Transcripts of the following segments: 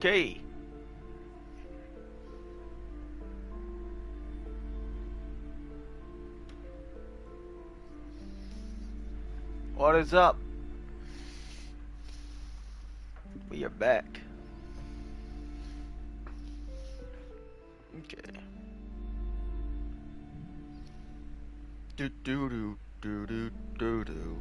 Okay. What is up? We are back. Okay. Do do do do do do do.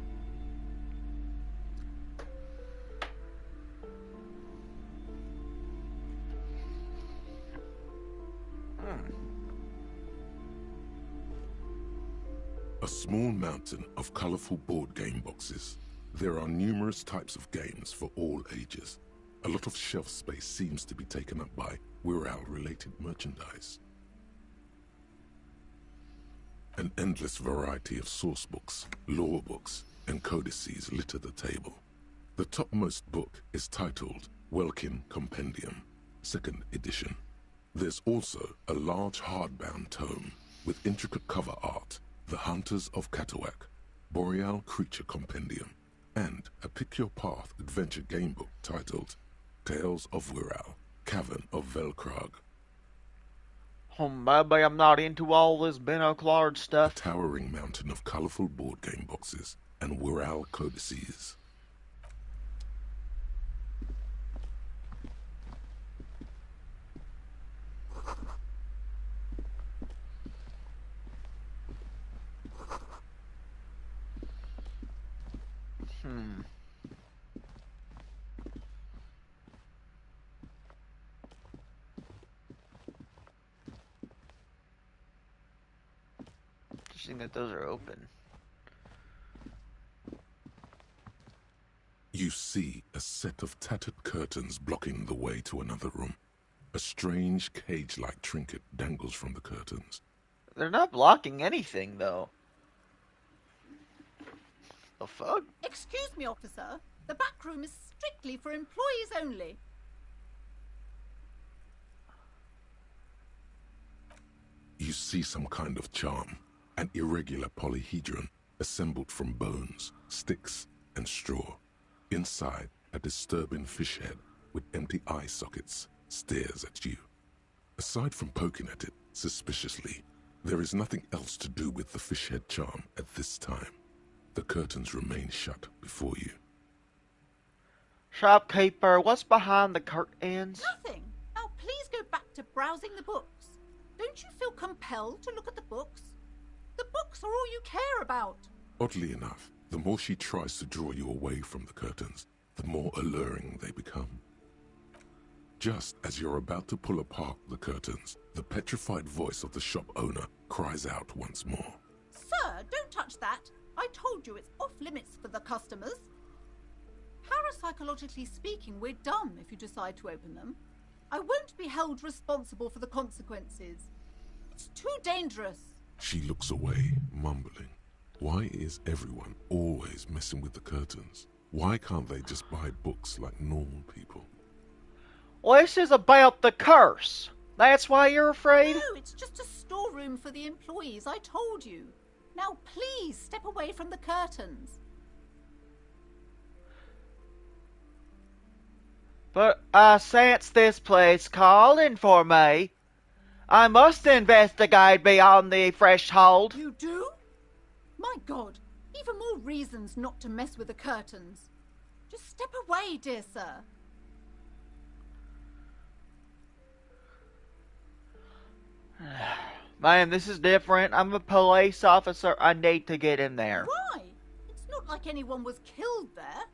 A small mountain of colorful board game boxes. There are numerous types of games for all ages. A lot of shelf space seems to be taken up by Wirral-related merchandise. An endless variety of source books, lore books, and codices litter the table. The topmost book is titled Welkin Compendium, 2nd edition. There's also a large hardbound tome with intricate cover art, The Hunters of Katawak, Boreal Creature Compendium, and a Pick-Your-Path adventure game book titled Tales of Wirral, Cavern of Velkrag. Maybe I'm not into all this binocular A stuff. towering mountain of colorful board game boxes and Wirral codices. Interesting that those are open. You see a set of tattered curtains blocking the way to another room. A strange cage-like trinket dangles from the curtains. They're not blocking anything, though. The fuck? Excuse me, officer. The back room is strictly for employees only. You see some kind of charm, an irregular polyhedron assembled from bones, sticks, and straw. Inside, a disturbing fish head with empty eye sockets stares at you. Aside from poking at it suspiciously, there is nothing else to do with the fish head charm at this time. The curtains remain shut before you. Shopkeeper, what's behind the curtains? Nothing. Now please go back to browsing the books. Don't you feel compelled to look at the books? The books are all you care about. Oddly enough, the more she tries to draw you away from the curtains, the more alluring they become. Just as you're about to pull apart the curtains, the petrified voice of the shop owner cries out once more. Sir, don't touch that. I told you it's off limits for the customers. Parapsychologically speaking, we're dumb if you decide to open them. I won't be held responsible for the consequences. It's too dangerous. She looks away, mumbling. Why is everyone always messing with the curtains? Why can't they just buy books like normal people? Well, this is about the curse. That's why you're afraid? No, it's just a storeroom for the employees, I told you. Now please step away from the curtains. But I sense this place calling for me. I must investigate beyond the threshold. You do? My God, even more reasons not to mess with the curtains. Just step away, dear sir. Man, this is different. I'm a police officer. I need to get in there. Why? It's not like anyone was killed there.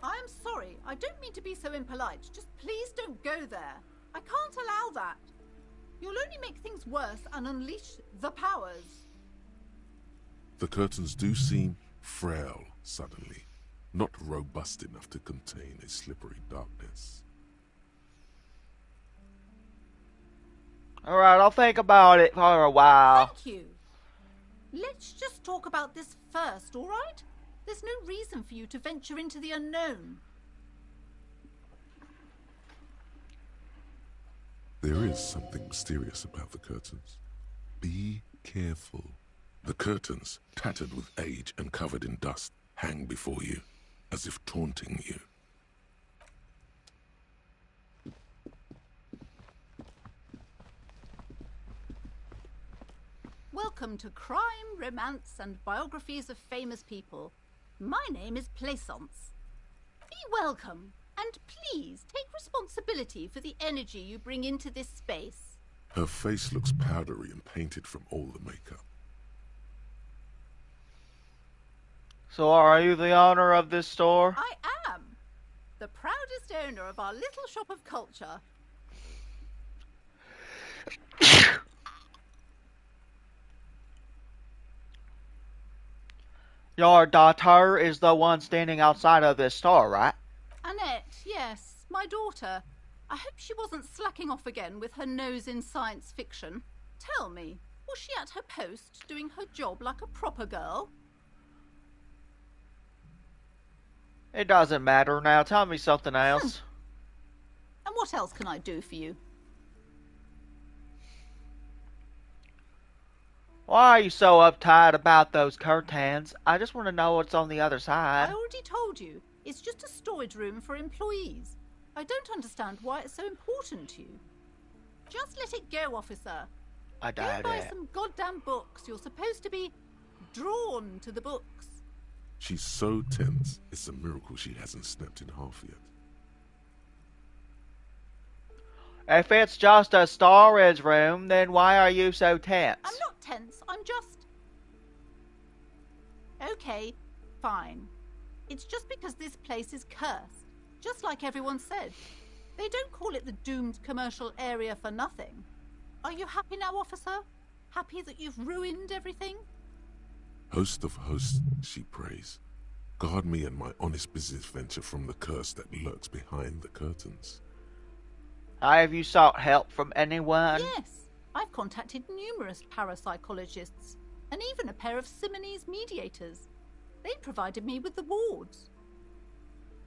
I'm sorry. I don't mean to be so impolite. Just please don't go there. I can't allow that. You'll only make things worse and unleash the powers. The curtains do seem frail suddenly, not robust enough to contain a slippery darkness. Alright, I'll think about it for a while. Thank you. Let's just talk about this first, all right? There's no reason for you to venture into the unknown. There is something mysterious about the curtains. Be careful. The curtains, tattered with age and covered in dust, hang before you, as if taunting you. welcome to Crime, Romance, and Biographies of Famous People. My name is Plaisance. Be welcome, and please take responsibility for the energy you bring into this space. Her face looks powdery and painted from all the makeup. So are you the owner of this store? I am the proudest owner of our little shop of culture. Your daughter is the one standing outside of this store, right? Annette, yes, my daughter. I hope she wasn't slacking off again with her nose in science fiction. Tell me, was she at her post doing her job like a proper girl? It doesn't matter. Now tell me something else. And what else can I do for you? Why are you so uptight about those curtains? I just want to know what's on the other side. I already told you. It's just a storage room for employees. I don't understand why it's so important to you. Just let it go, officer. I Go doubt buy it. some goddamn books. You're supposed to be drawn to the books. She's so tense, it's a miracle she hasn't snapped in half yet. If it's just a storage room, then why are you so tense? I'm not tense. I'm just... Okay, fine. It's just because this place is cursed. Just like everyone said. They don't call it the doomed commercial area for nothing. Are you happy now, officer? Happy that you've ruined everything? Host of hosts, she prays. Guard me and my honest business venture from the curse that lurks behind the curtains. Have you sought help from anyone? Yes. I've contacted numerous parapsychologists and even a pair of Simonese mediators. They provided me with the wards.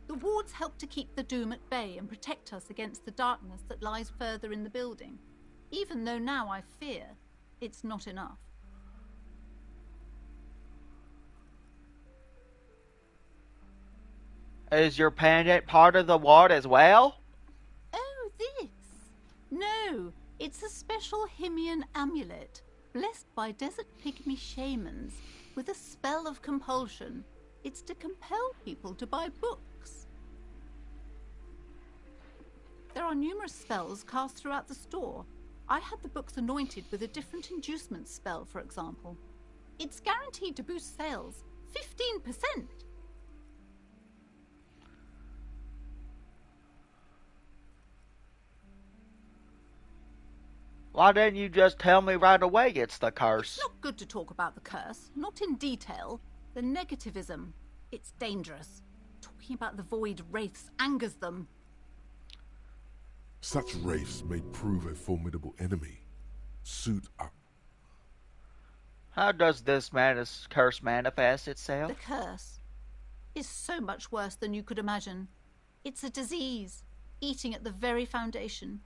The wards help to keep the doom at bay and protect us against the darkness that lies further in the building, even though now I fear it's not enough. Is your pendant part of the ward as well? Oh, this? No, it's a special Himian amulet, blessed by desert pygmy shamans, with a spell of compulsion. It's to compel people to buy books. There are numerous spells cast throughout the store. I had the books anointed with a different inducement spell, for example. It's guaranteed to boost sales 15%. Why didn't you just tell me right away it's the curse? It's not good to talk about the curse, not in detail. The negativism, it's dangerous. Talking about the void wraiths angers them. Such wraiths may prove a formidable enemy. Suit up. How does this curse manifest itself? The curse is so much worse than you could imagine. It's a disease, eating at the very foundation.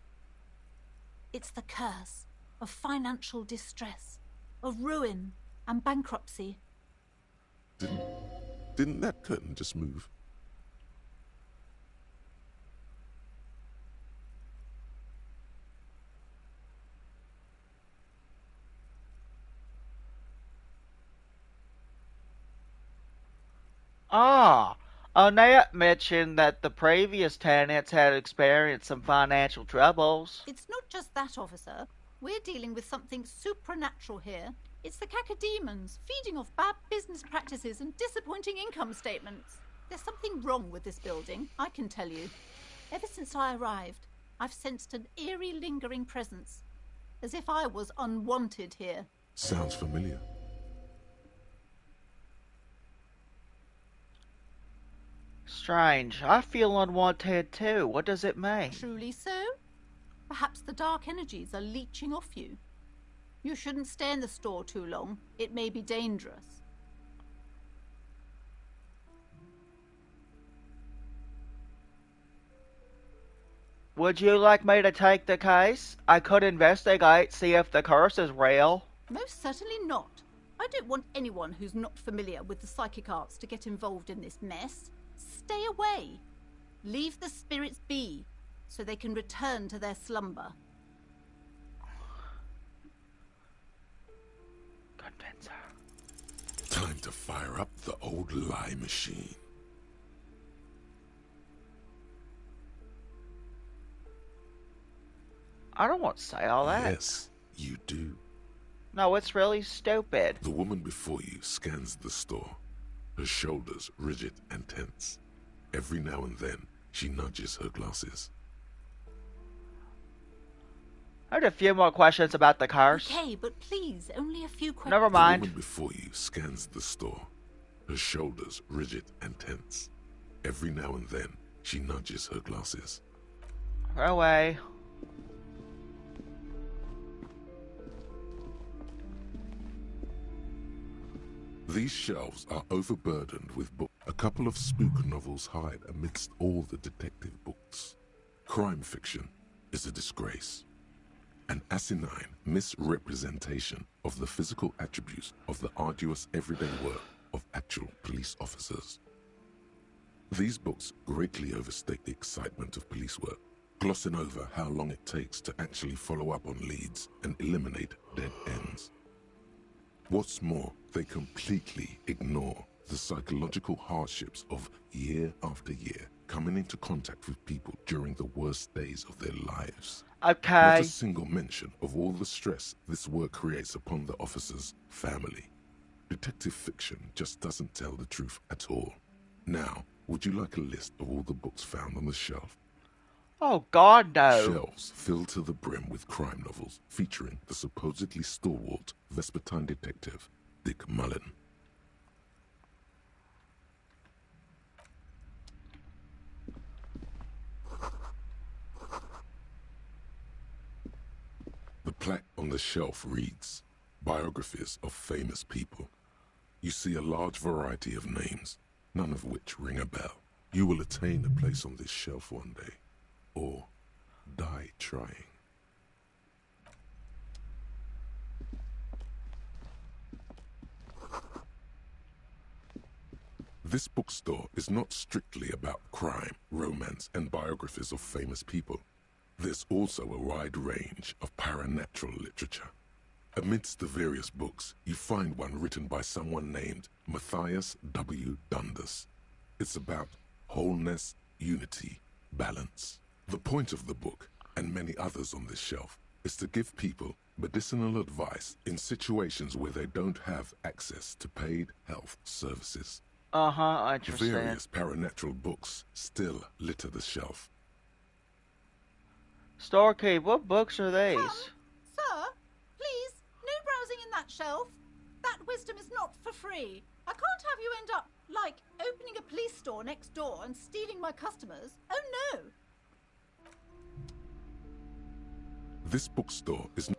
It's the curse of financial distress, of ruin and bankruptcy. Didn't that curtain just move? Ah, Annette mentioned that the previous tenants had experienced some financial troubles. It's not just that, officer. We're dealing with something supernatural here. It's the cacodemons feeding off bad business practices and disappointing income statements. There's something wrong with this building, I can tell you. Ever since I arrived, I've sensed an eerie lingering presence, as if I was unwanted here. Sounds familiar. Strange. I feel unwanted too. What does it mean? Truly so? Perhaps the dark energies are leeching off you. You shouldn't stay in the store too long. It may be dangerous. Would you like me to take the case? I could investigate, see if the curse is real. Most certainly not. I don't want anyone who's not familiar with the psychic arts to get involved in this mess. Stay away. Leave the spirits be, so they can return to their slumber. Time to fire up the old lie machine. I don't want to say all that. Yes, you do. No, it's really stupid. The woman before you scans the store, her shoulders rigid and tense. Every now and then, she nudges her glasses. I had a few more questions about the cars. Okay, but please, only a few questions. Never The mind. woman before you scans the store, her shoulders rigid and tense. Every now and then, she nudges her glasses. Go away. These shelves are overburdened with books. A couple of spook novels hide amidst all the detective books. Crime fiction is a disgrace. An asinine misrepresentation of the physical attributes of the arduous everyday work of actual police officers. These books greatly overstate the excitement of police work, glossing over how long it takes to actually follow up on leads and eliminate dead ends. What's more, they completely ignore the psychological hardships of year after year coming into contact with people during the worst days of their lives. Not Okay. a single mention of all the stress this work creates upon the officer's family. Detective fiction just doesn't tell the truth at all. Now, would you like a list of all the books found on the shelf? Oh God, no. Shelves filled to the brim with crime novels featuring the supposedly stalwart Vespertine detective, Dick Mullen. The plaque on the shelf reads, Biographies of Famous People. You see a large variety of names, none of which ring a bell. You will attain a place on this shelf one day, or die trying. This bookstore is not strictly about crime, romance, and biographies of famous people. There's also a wide range of paranatural literature. Amidst the various books, you find one written by someone named Matthias W. Dundas. It's about wholeness, unity, balance. The point of the book, and many others on this shelf, is to give people medicinal advice in situations where they don't have access to paid health services. I understand. Various paranatural books still litter the shelf. Storekeep, what books are these? Sir, please, no browsing in that shelf. That wisdom is not for free. I can't have you end up, like, opening a police store next door and stealing my customers. Oh no! This bookstore is...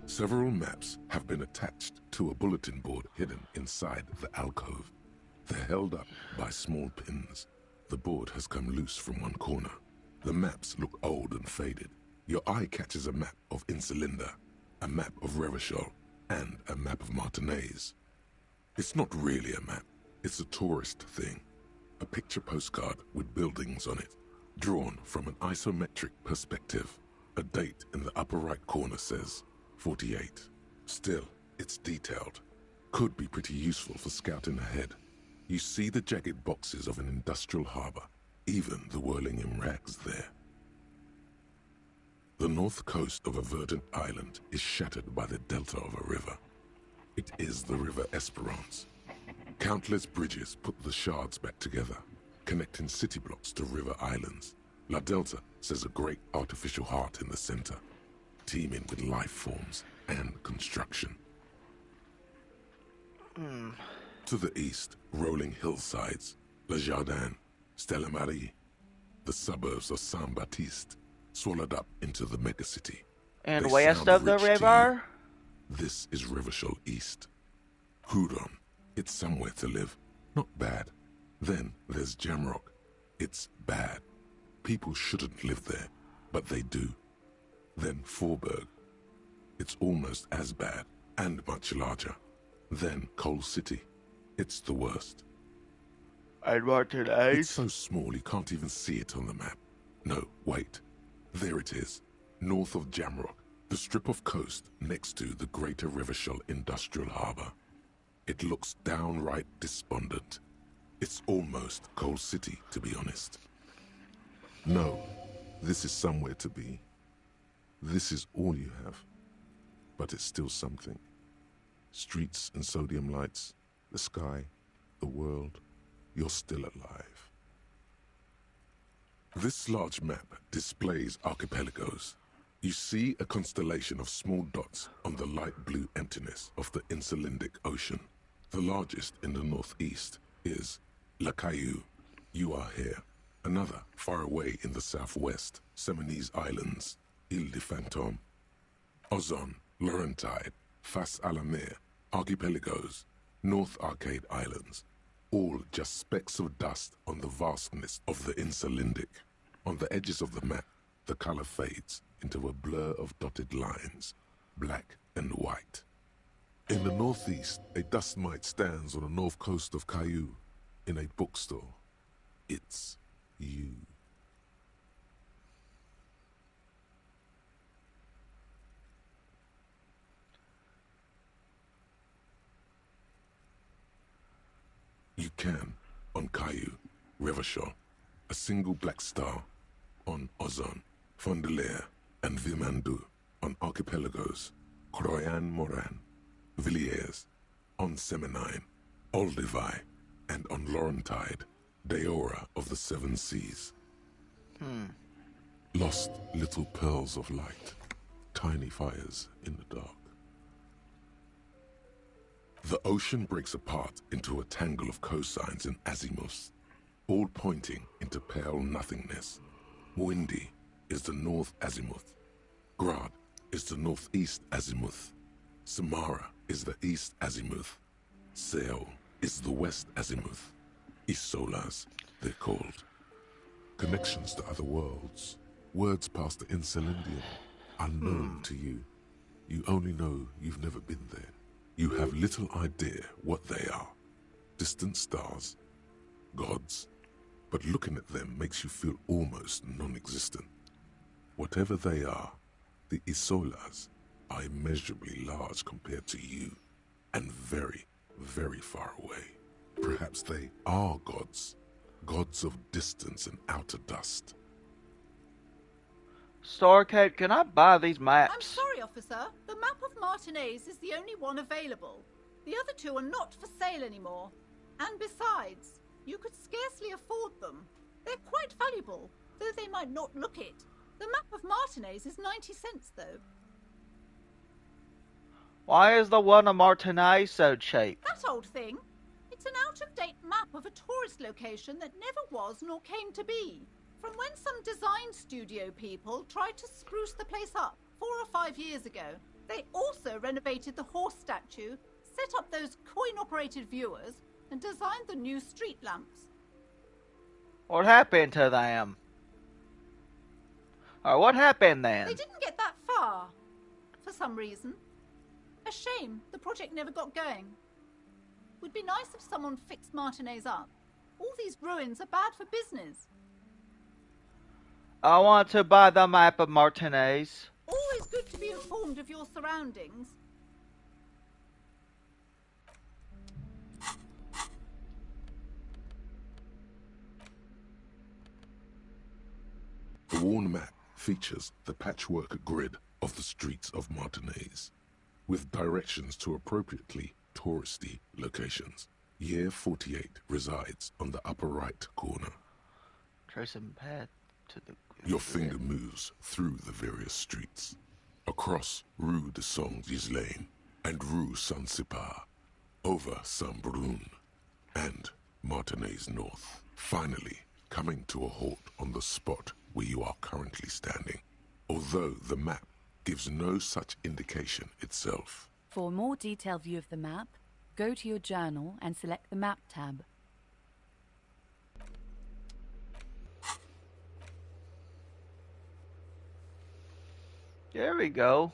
Several maps have been attached to a bulletin board hidden inside the alcove. They're held up by small pins. The board has come loose from one corner. The maps look old and faded. Your eye catches a map of Insulinda, a map of Revachol, and a map of Martinez. It's not really a map. It's a tourist thing. A picture postcard with buildings on it, drawn from an isometric perspective. A date in the upper right corner says 48. Still, it's detailed. Could be pretty useful for scouting ahead. You see the jagged boxes of an industrial harbor, even the whirling in rags there. The north coast of a verdant island is shattered by the delta of a river. It is the River Esperance. Countless bridges put the shards back together, connecting city blocks to river islands. La Delta says a great artificial heart in the center, teeming with life forms and construction. To the east, rolling hillsides, Le Jardin, Stella Marie, the suburbs of Saint-Baptiste, swallowed up into the megacity. And They west sound of the rich to river? you. This is Revachol East. Hudon, it's somewhere to live. Not bad. Then there's Jamrock. It's bad. People shouldn't live there, but they do. Then Forberg. It's almost as bad, and much larger. Then Coal City. It's the worst. And It's Martinez? so small you can't even see it on the map. No, wait. There it is, north of Jamrock. The strip of coast next to the Greater Revachol Industrial Harbour. It looks downright despondent. It's almost Coal City, to be honest. No, this is somewhere to be. This is all you have. But it's still something. Streets and sodium lights, the sky, the world. You're still alive. This large map displays archipelagos. You see a constellation of small dots on the light blue emptiness of the Insulindic Ocean. The largest in the northeast is La Caillou. You are here. Another far away in the southwest, Seminese Islands, Ile de Fantôme. Ozon, Laurentide, Fas à la Mer, archipelagos, North Arcade Islands. All just specks of dust on the vastness of the Insulindic. On the edges of the map, the color fades into a blur of dotted lines, black and white. In the northeast, a dust mite stands on the north coast of Caillou, in a bookstore. It's you. You can, on Caillou, Revachol, a single black star, on Ozon, Fondelier, and Vilmandu, on archipelagos, Croyan Moran, Villiers, on Seminine, Olduvai, and on Laurentide, Deora of the Seven Seas. Lost little pearls of light, tiny fires in the dark. The ocean breaks apart into a tangle of cosines and azimuths, all pointing into pale nothingness. Windy is the north azimuth. Grad is the northeast azimuth. Samara is the east azimuth. Seol is the west azimuth. Isolas, they're called. Connections to other worlds. Words past the Insulindian, unknown to you. You only know you've never been there. You have little idea what they are. Distant stars, gods, but looking at them makes you feel almost non-existent. Whatever they are, the Isolas are immeasurably large compared to you, and very, very far away. Perhaps they are gods, gods of distance and outer dust. Starcade, can I buy these maps? I'm sorry, officer. The map of Martinez is the only one available. The other two are not for sale anymore. And besides, you could scarcely afford them. They're quite valuable, though they might not look it. The map of Martinez is 90 cents, though. Why is the one of Martinez so cheap? That old thing. It's an out-of-date map of a tourist location that never was nor came to be. From when some design studio people tried to spruce the place up 4 or 5 years ago. They also renovated the horse statue, set up those coin-operated viewers, and designed the new street lamps. What happened to them? Or what happened then? They didn't get that far, for some reason. A shame the project never got going. Would be nice if someone fixed Martinez up. All these ruins are bad for business. I want to buy the map of Martinez. Always good to be informed of your surroundings. The worn map features the patchwork grid of the streets of Martinez, with directions to appropriately touristy locations. Year 48 resides on the upper right corner. Trace a path to the... Your finger moves through the various streets, across Rue de Saint-Ghislain and Rue Saint-Sipar, over Saint-Brun and Martinez North, finally coming to a halt on the spot where you are currently standing, although the map gives no such indication itself. For a more detailed view of the map, go to your journal and select the Map tab. There we go.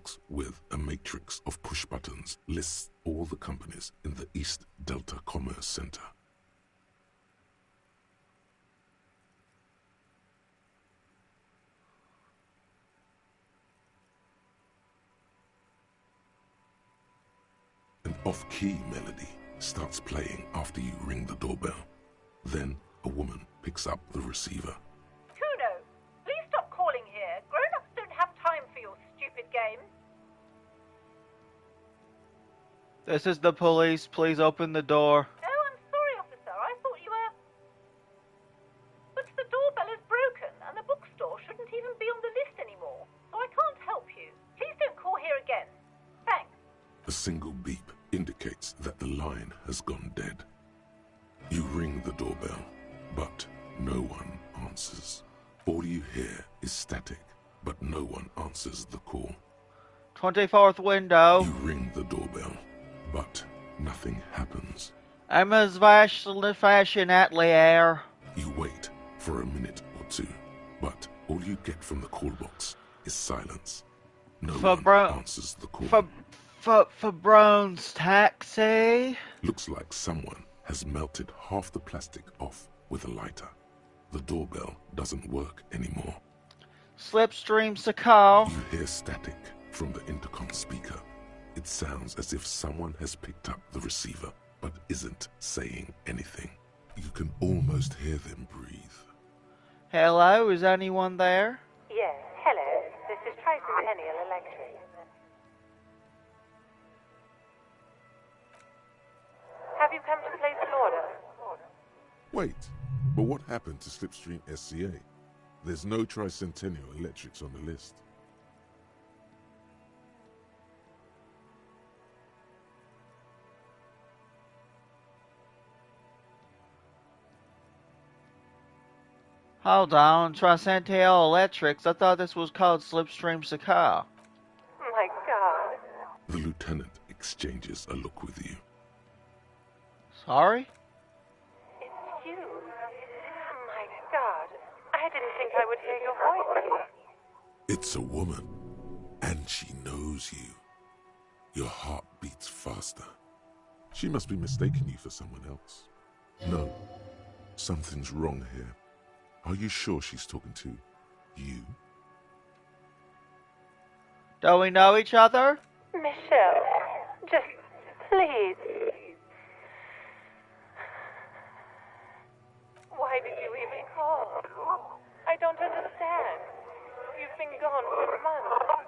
box with a matrix of push buttons lists all the companies in the East Delta Commerce Center. An off-key melody starts playing after you ring the doorbell. Then a woman picks up the receiver. Kuno, please stop calling here. Grown-ups don't have time for your stupid games. This is the police. Please open the door. Oh, I'm sorry, officer. I thought you were... But the doorbell is broken, and the bookstore shouldn't even be on the list anymore. So I can't help you. Please don't call here again. Thanks. A single beep indicates that the line has gone dead. You ring the doorbell, but no one answers. All you hear is static, but no one answers the call. 24th window. You ring the doorbell, but nothing happens. Emma's fashion at the air. You wait for a minute or two, but all you get from the call box is silence. No one answers the call. For Brown's taxi. Looks like someone has melted half the plastic off with a lighter. The doorbell doesn't work anymore. Slipstream's the call. You hear static from the intercom speaker. It sounds as if someone has picked up the receiver, but isn't saying anything. You can almost hear them breathe. Hello, is anyone there? Yes, hello. This is Tricentennial Electric. Have you come to place an order? Wait, but what happened to Slipstream SCA? There's no Tricentennial Electrics on the list. Hold on, Tricentennial Electrics. I thought this was called Slipstream Sakar. My God. The lieutenant exchanges a look with you. Sorry? It's you. My God. I didn't think I would hear your voice. It's a woman, and she knows you. Your heart beats faster. She must be mistaking you for someone else. No, something's wrong here. Are you sure she's talking to you? Do we know each other? Michelle, just please. Why did you even call? I don't understand. You've been gone for months.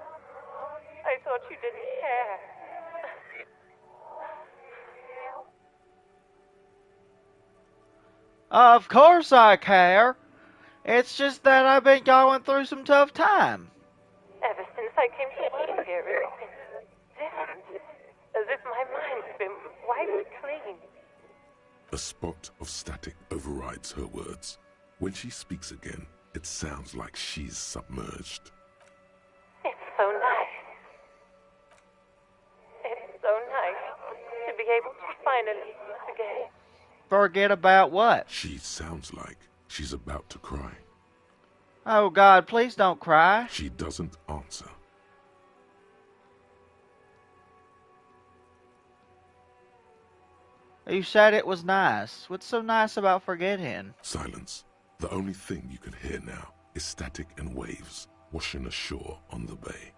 I thought you didn't care. Of course I care. It's just that I've been going through some tough time. Ever since I came to work here, it's been different. As if my mind's been wiped clean. A spot of static overrides her words. When she speaks again, it sounds like she's submerged. It's so nice. It's so nice to be able to finally forget. Forget about what? She sounds like she's about to cry. Oh God, please don't cry. She doesn't answer. You said it was nice. What's so nice about forgetting? Silence. The only thing you can hear now is static and waves washing ashore on the bay.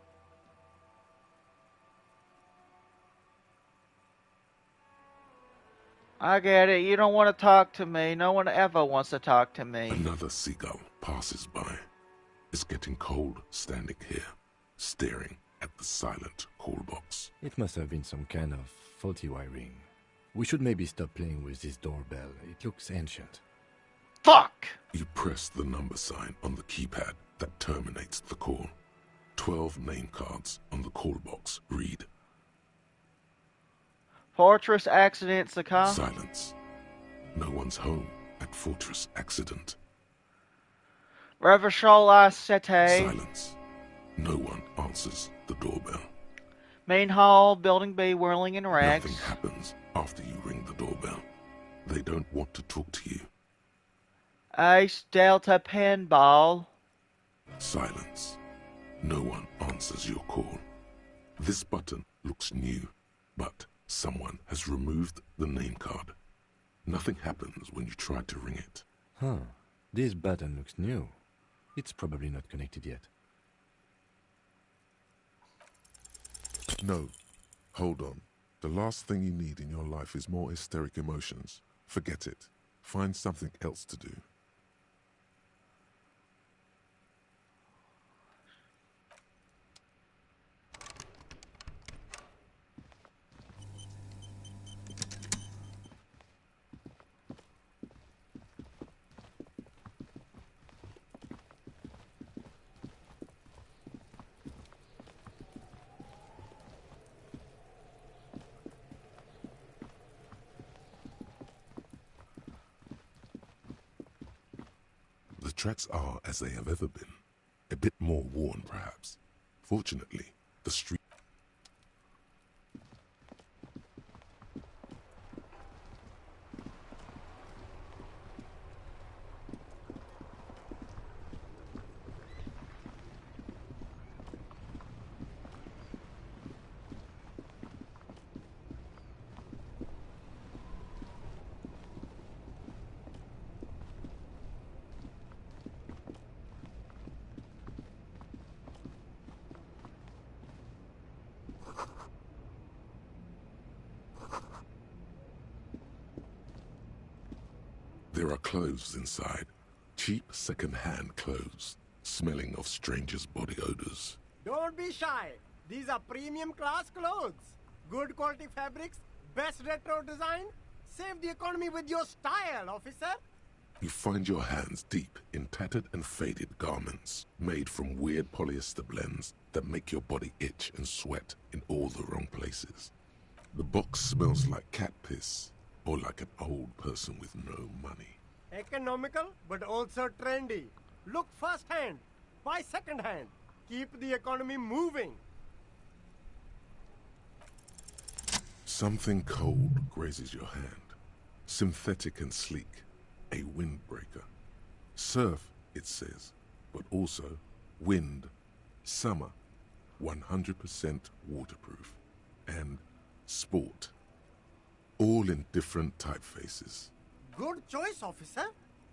I get it. You don't want to talk to me. No one ever wants to talk to me. Another seagull passes by. It's getting cold standing here, staring at the silent call box. It must have been some kind of faulty wiring. We should maybe stop playing with this doorbell. It looks ancient. Fuck! You press the number sign on the keypad that terminates the call. 12 name cards on the call box read. Fortress accident, Sakar. Silence. No one's home at Fortress Accident. Revershola City. Silence. No one answers the doorbell. Main hall, building B, whirling in rags. Nothing happens after you ring the doorbell. They don't want to talk to you. Ace Delta Pinball. Silence. No one answers your call. This button looks new, but someone has removed the name card. Nothing happens when you try to ring it. Huh. This button looks new. It's probably not connected yet. No. Hold on. The last thing you need in your life is more hysteric emotions. Forget it. Find something else to do. The tracks are as they have ever been. A bit more worn, perhaps. Fortunately, the street... There are clothes inside. Cheap second-hand clothes, smelling of strangers' body odors. Don't be shy. These are premium class clothes. Good quality fabrics, best retro design. Save the economy with your style, officer. You find your hands deep in tattered and faded garments, made from weird polyester blends that make your body itch and sweat in all the wrong places. The box smells like cat piss, or like an old person with no money. Economical, but also trendy. Look first-hand, buy second-hand. Keep the economy moving. Something cold grazes your hand. Synthetic and sleek. A windbreaker. Surf, it says, but also wind, summer, 100% waterproof, and sport. All in different typefaces. Good choice, officer.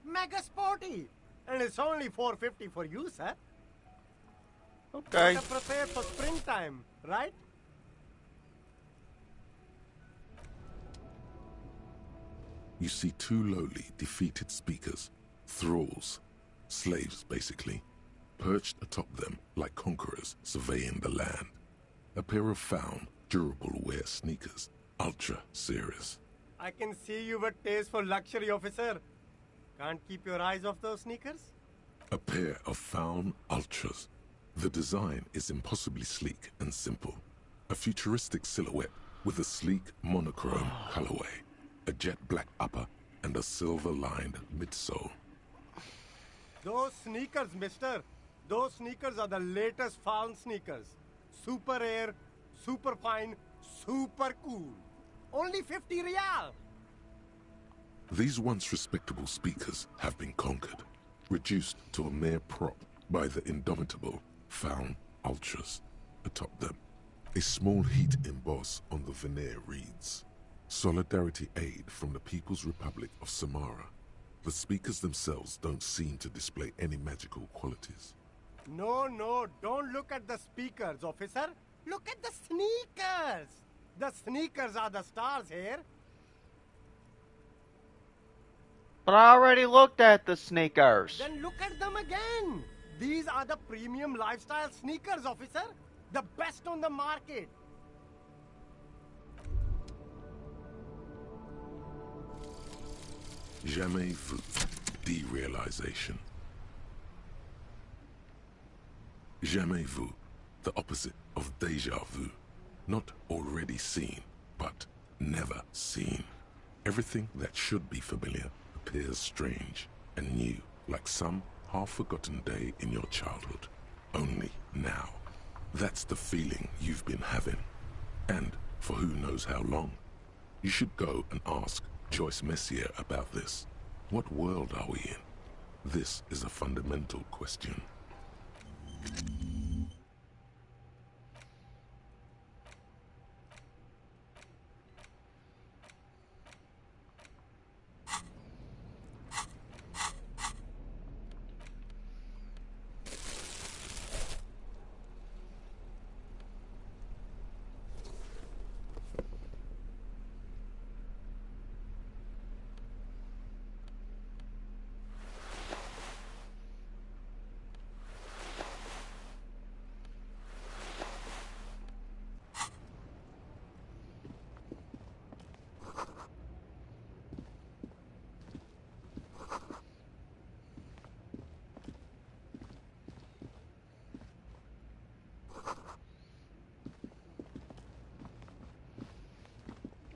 Mega sporty. And it's only $4.50 for you, sir. Okay. Better prepare for springtime, right? You see two lowly, defeated speakers, thralls, slaves basically, perched atop them like conquerors surveying the land. A pair of found, durable wear sneakers, ultra serious. I can see you with taste for luxury, officer. Can't keep your eyes off those sneakers? A pair of found ultras. The design is impossibly sleek and simple. A futuristic silhouette with a sleek monochrome colorway, a jet black upper, and a silver-lined midsole. Those sneakers, mister. Those sneakers are the latest found sneakers. Super air, super fine, super cool. Only 50 real. These once respectable speakers have been conquered, reduced to a mere prop by the indomitable found ultras atop them. A small heat emboss on the veneer reads, "Solidarity aid from the People's Republic of Samara." The speakers themselves don't seem to display any magical qualities. No, don't look at the speakers, officer. Look at the sneakers. The sneakers are the stars here. But I already looked at the sneakers. Then look at them again. These are the premium lifestyle sneakers, officer. The best on the market. Jamais vu. Derealization. Jamais vu. The opposite of déjà vu. Not already seen, but never seen. Everything that should be familiar appears strange and new, like some half-forgotten day in your childhood. Only now. That's the feeling you've been having. And for who knows how long. You should go and ask Joyce Messier about this. What world are we in? This is a fundamental question.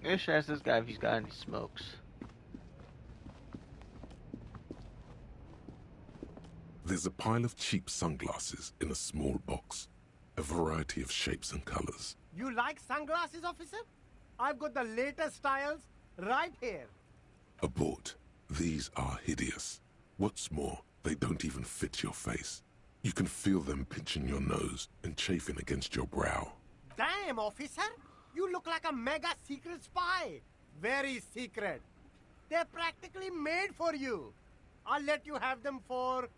Let's ask this guy if he's got any smokes. There's a pile of cheap sunglasses in a small box. A variety of shapes and colors. You like sunglasses, officer? I've got the latest styles right here. Abort. These are hideous. What's more, they don't even fit your face. You can feel them pinching your nose and chafing against your brow. Damn, officer! You look like a mega secret spy. Very secret. They're practically made for you. I'll let you have them for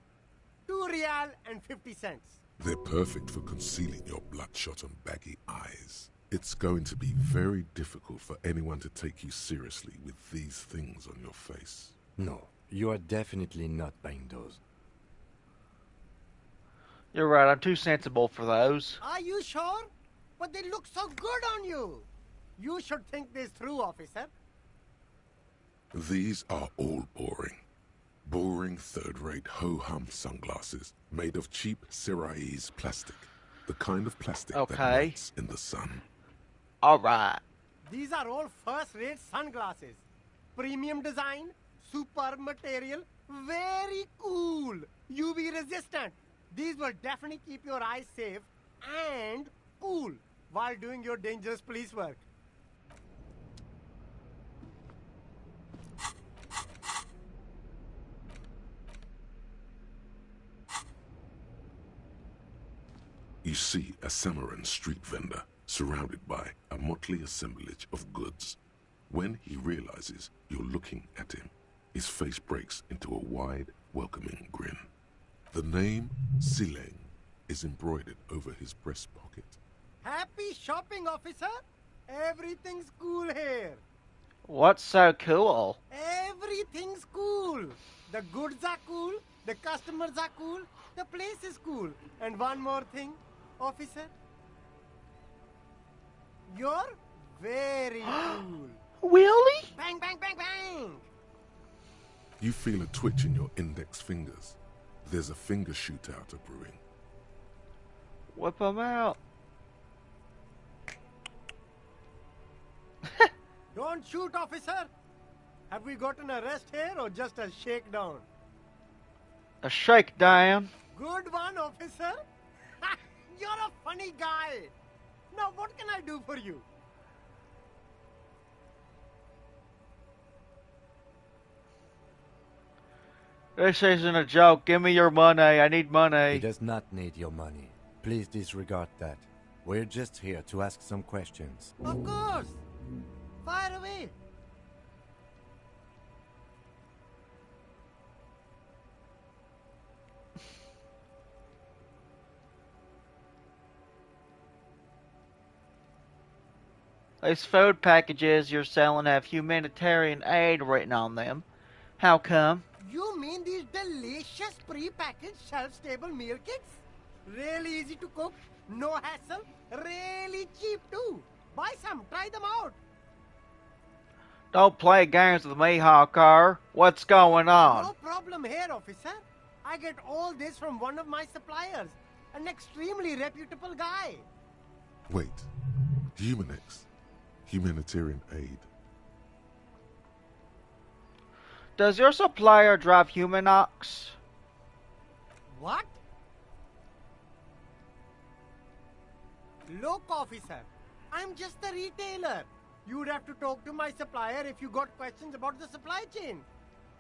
2 real and 50 cents. They're perfect for concealing your bloodshot and baggy eyes. It's going to be very difficult for anyone to take you seriously with these things on your face. No, you are definitely not buying those. You're right, I'm too sensible for those. Are you sure? But they look so good on you. You should think this through, officer. These are all boring. Boring third-rate ho-hum sunglasses made of cheap Syrahese plastic. The kind of plastic that melts in the sun. Alright. These are all first-rate sunglasses. Premium design, super material, very cool. UV resistant. These will definitely keep your eyes safe and cool while doing your dangerous police work. You see a Samaran street vendor surrounded by a motley assemblage of goods. When he realizes you're looking at him, his face breaks into a wide, welcoming grin. The name Sileng is embroidered over his breast pocket. Happy shopping, officer. Everything's cool here. What's so cool? Everything's cool. The goods are cool, the customers are cool, the place is cool. And one more thing, officer. You're very cool. Really? Bang, bang, bang, bang. You feel a twitch in your index fingers. There's a finger shootout brewing. Whip them out. Don't shoot, officer. Have we got an arrest here or just a shakedown? A shakedown. Good one, officer. You're a funny guy. Now, what can I do for you? This isn't a joke. Give me your money. I need He money. does not need your money. Please disregard that. We're just here to ask some questions. Of course. Fire away. These food packages you're selling have humanitarian aid written on them. How come? You mean these delicious pre-packaged shelf-stable meal kits? Really easy to cook, no hassle, really cheap too. Buy some, try them out. Don't play games with me, Hawker. What's going on? No problem here, officer. I get all this from one of my suppliers, an extremely reputable guy. Wait. Humanex. Humanitarian aid. Does your supplier drive Humanox? What? Look, officer, I'm just a retailer. You'd have to talk to my supplier if you got questions about the supply chain.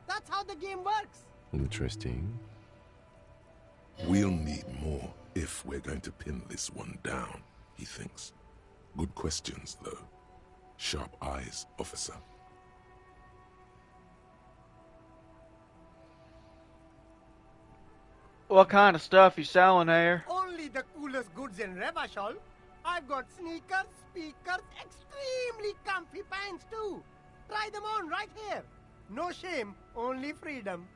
That's how the game works. Interesting. We'll need more if we're going to pin this one down, he thinks. Good questions, though. Sharp eyes, officer. What kind of stuff you selling here? Only the coolest goods in Revachol. I've got sneakers, speakers, extremely comfy pants too. Try them on right here. No shame, only freedom.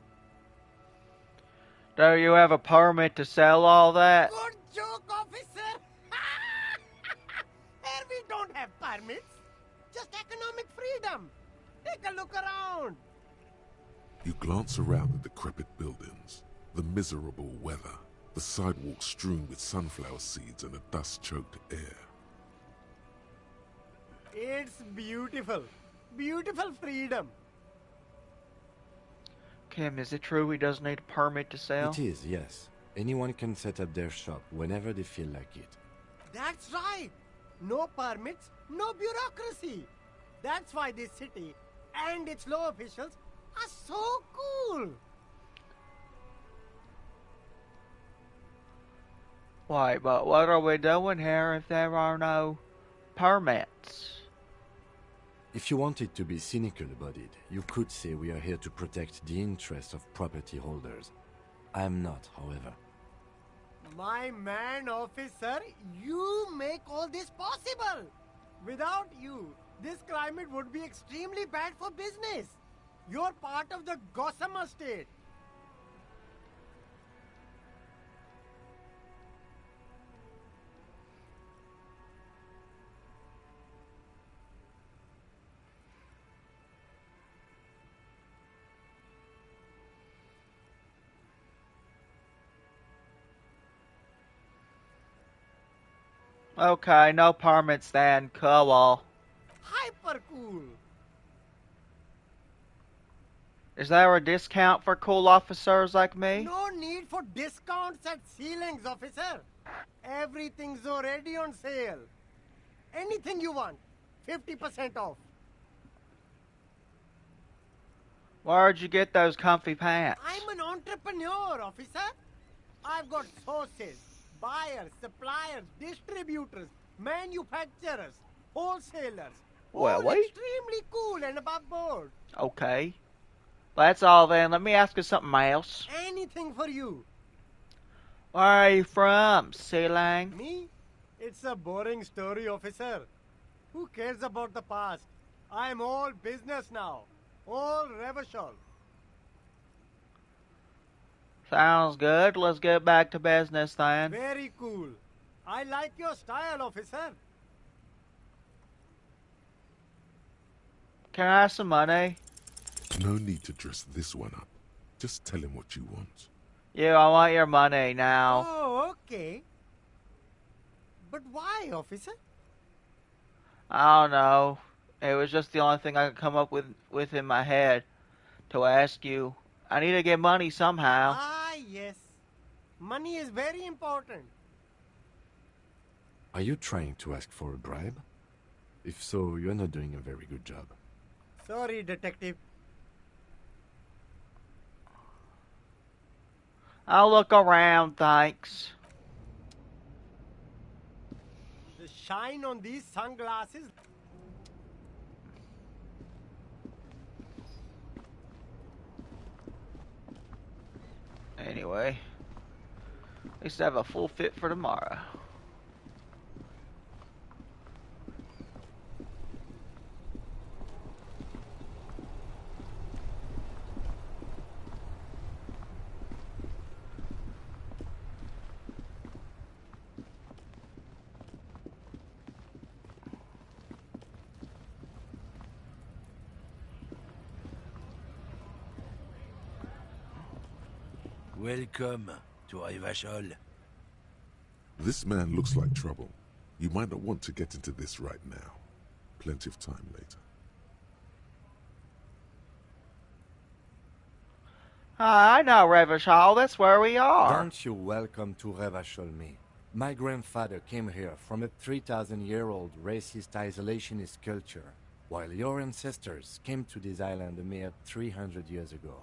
Do you have a permit to sell all that? Good joke, officer. Here we don't have permits. Just economic freedom. Take a look around. You glance around the decrepit buildings, the miserable weather, the sidewalks strewn with sunflower seeds and a dust-choked air. It's beautiful. Beautiful freedom. Kim, is it true he doesn't need a permit to sell? It is, yes. Anyone can set up their shop whenever they feel like it. That's right. No permits, no bureaucracy. That's why this city and its law officials are so cool. Wait, but what are we doing here if there are no permits? If you wanted to be cynical about it, you could say we are here to protect the interests of property holders. I am not, however. My man, officer, you make all this possible. Without you, this climate would be extremely bad for business. You're part of the Gossamer state. Okay, no permits then. Cool. Hyper cool. Is there a discount for cool officers like me? No need for discounts at ceilings, officer. Everything's already on sale. Anything you want, 50% off. Where'd you get those comfy pants? I'm an entrepreneur, officer. I've got sources, buyers, suppliers, distributors, manufacturers, wholesalers. Well, all wait. extremely cool and above board. Okay. That's all then. Let me ask you something else. Anything for you. Where are you from, Sealang? Me? It's a boring story, officer. Who cares about the past? I'm all business now. All Revachol. Sounds good. Let's get back to business then. Very cool. I like your style, officer. Can I have some money? No need to dress this one up. Just tell him what you want. Yeah, I want your money now. Oh, okay. But why, officer? I don't know. It was just the only thing I could come up with in my head to ask you. I need to get money somehow. Ah, yes. Money is very important. Are you trying to ask for a bribe? If so, you're not doing a very good job. Sorry, detective. I'll look around, thanks. The shine on these sunglasses. Anyway, at least I have a full fit for tomorrow. Welcome to Revachol. This man looks like trouble. You might not want to get into this right now. Plenty of time later. I know Revachol, that's where we are. Don't you welcome to Revachol me. My grandfather came here from a 3,000-year-old racist isolationist culture, while your ancestors came to this island a mere 300 years ago.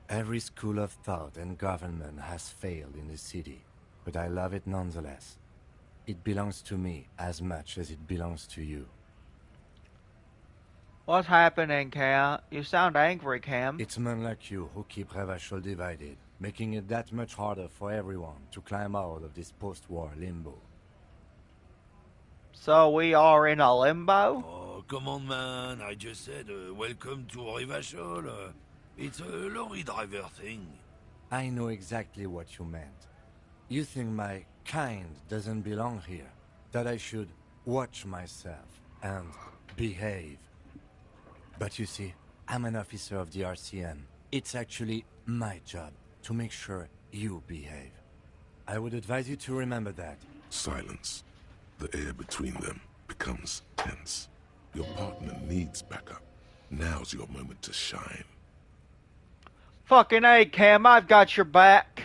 Every school of thought and government has failed in the city, but I love it nonetheless. It belongs to me as much as it belongs to you. What's happening, Cam? You sound angry, Cam. It's men like you who keep Revachol divided, making it that much harder for everyone to climb out of this post-war limbo. So we are in a limbo? Oh, come on, man. I just said welcome to Revachol. It's a lorry driver thing. I know exactly what you meant. You think my kind doesn't belong here, that I should watch myself and behave. But you see, I'm an officer of the RCM. It's actually my job to make sure you behave. I would advise you to remember that. Silence. The air between them becomes tense. Your partner needs backup. Now's your moment to shine. Fucking A, Cam, I've got your back.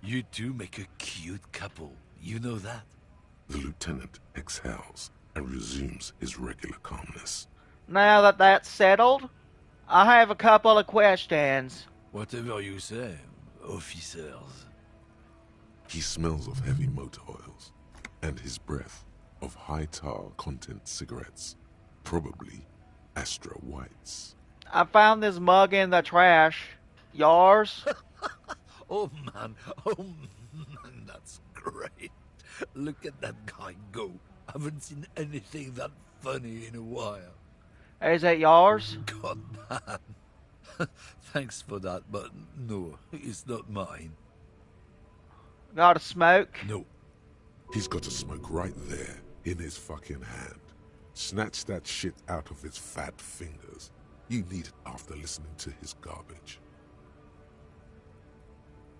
You two make a cute couple. You know that? The lieutenant exhales and resumes his regular calmness. Now that that's settled, I have a couple of questions. Whatever you say, officers. He smells of heavy motor oils, and his breath of high tar content cigarettes, probably Astra Whites. I found this mug in the trash. Yours? Oh man, that's great. Look at that guy go. Haven't seen anything that funny in a while. Is it yours? God damn. Thanks for that, but no, it's not mine. Got a smoke? No. He's got a smoke right there, in his fucking hand. Snatch that shit out of his fat fingers. You need it after listening to his garbage.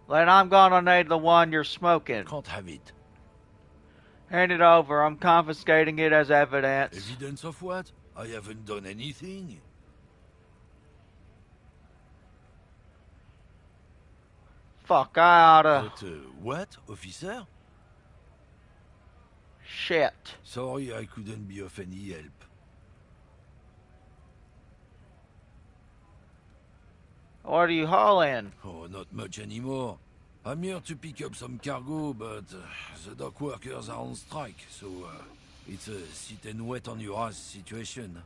Then I'm gonna need the one you're smoking. Can't have it. Hand it over. I'm confiscating it as evidence. Evidence of what? I haven't done anything. Fuck, I oughta... But, what, officer? Shit. Sorry I couldn't be of any help. What are you hauling? Oh, not much anymore. I'm here to pick up some cargo, but the dock workers are on strike, so it's a sit and wait on your ass situation.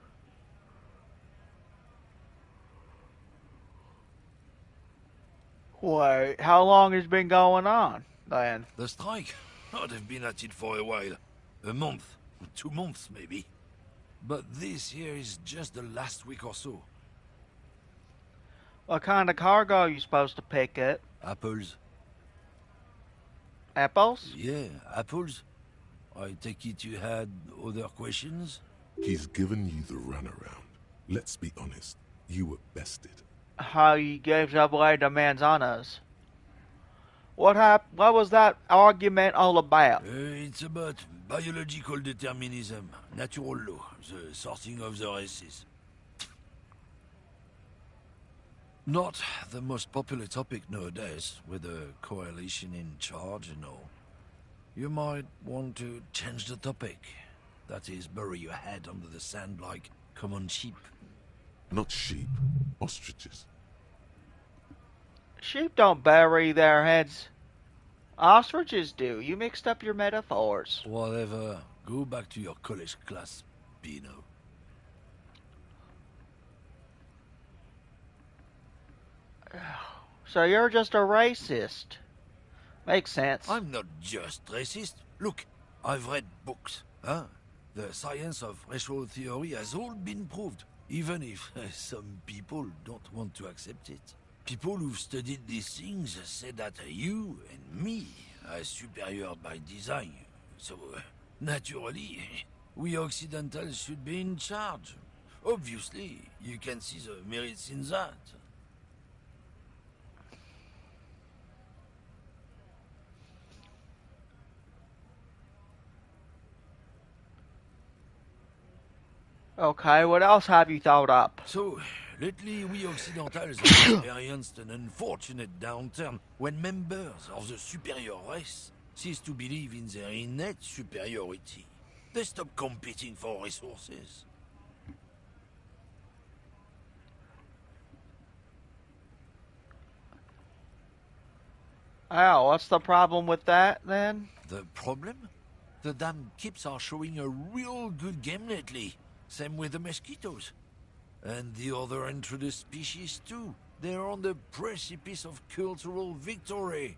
Wait, how long has been going on, then? The strike? Oh, they've been at it for a while. A month, 2 months maybe. But this here is just the last week or so. What kind of cargo are you supposed to pick up? Apples. Apples? Yeah, apples. I take it you had other questions? He's given you the runaround. Let's be honest, you were bested. How you gave away demands on us. What was that argument all about? It's about biological determinism, natural law, the sorting of the races. Not the most popular topic nowadays, with the coalition in charge and all. You might want to change the topic. That is, bury your head under the sand like common sheep. Not sheep, ostriches. Sheep don't bury their heads. Ostriches do. You mixed up your metaphors. Whatever. Go back to your college class, Pino. So you're just a racist. Makes sense. I'm not just racist. Look, I've read books. Huh? The science of racial theory has all been proved, even if some people don't want to accept it. People who've studied these things say that you and me are superior by design. So, naturally, we Occidentals should be in charge. Obviously, you can see the merits in that. Okay, what else have you thought up? So, lately we Occidentals have experienced an unfortunate downturn when members of the superior race cease to believe in their innate superiority. They stop competing for resources. Oh, what's the problem with that, then? The problem? The damn kips are showing a real good game lately. Same with the mosquitoes. And the other introduced species too. They're on the precipice of cultural victory.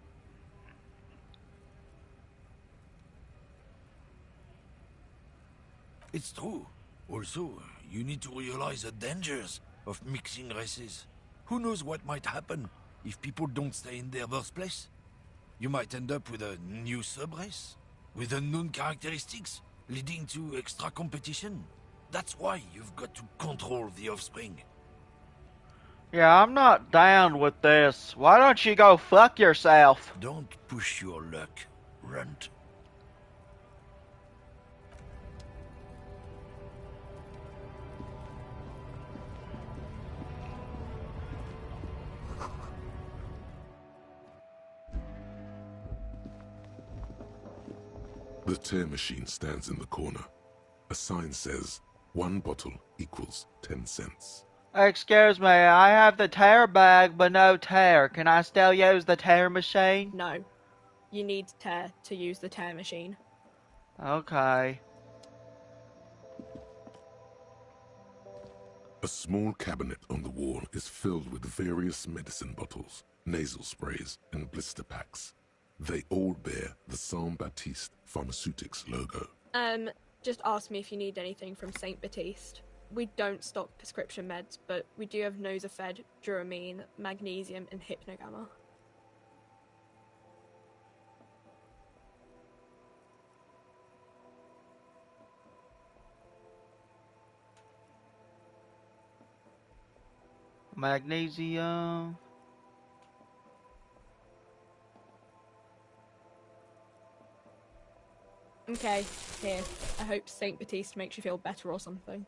It's true. Also, you need to realize the dangers of mixing races. Who knows what might happen if people don't stay in their birthplace? You might end up with a new sub-race, with unknown characteristics, leading to extra competition. That's why you've got to control the offspring. Yeah, I'm not down with this. Why don't you go fuck yourself? Don't push your luck, Runt. The tear machine stands in the corner. A sign says, 1 bottle equals 10 cents. Excuse me, I have the tear bag, but no tear. Can I still use the tear machine? No. You need tear to use the tear machine. Okay. A small cabinet on the wall is filled with various medicine bottles, nasal sprays, and blister packs. They all bear the Saint Baptiste Pharmaceutics logo. Just ask me if you need anything from Saint Baptiste. We don't stock prescription meds, but we do have Nosafed, Duramine, Magnesium, and Hypnogamma. Magnesium. Okay, here. I hope Saint Baptiste makes you feel better or something.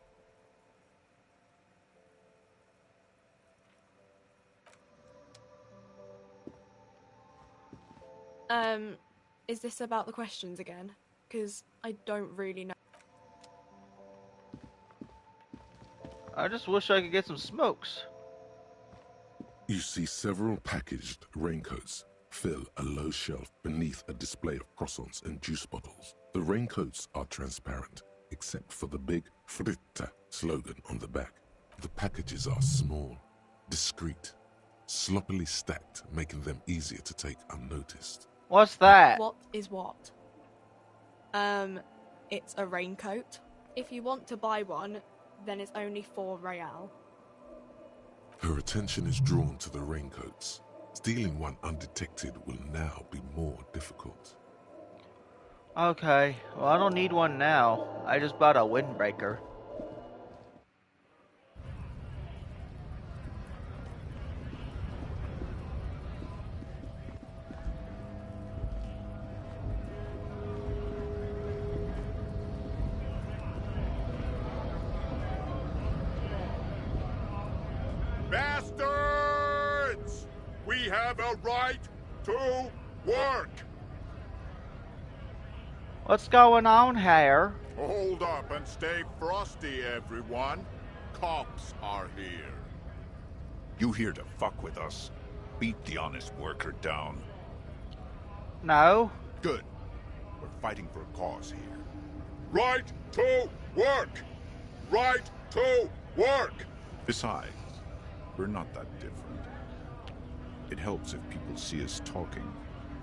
Is this about the questions again? Because I don't really know. I just wish I could get some smokes. You see several packaged raincoats fill a low shelf beneath a display of croissants and juice bottles. The raincoats are transparent, except for the big Fritta slogan on the back. The packages are small, discreet, sloppily stacked, making them easier to take unnoticed. What's that? What is what? It's a raincoat. If you want to buy one, then it's only 4 real. Her attention is drawn to the raincoats. Stealing one undetected will now be more difficult. Okay, well I don't need one now. I just bought a windbreaker. Bastards! We have a right to work! What's going on here? Hold up and stay frosty, everyone. Cops are here. You here to fuck with us? Beat the honest worker down. No. Good. We're fighting for a cause here. Right to work! Right to work! Besides, we're not that different. It helps if people see us talking,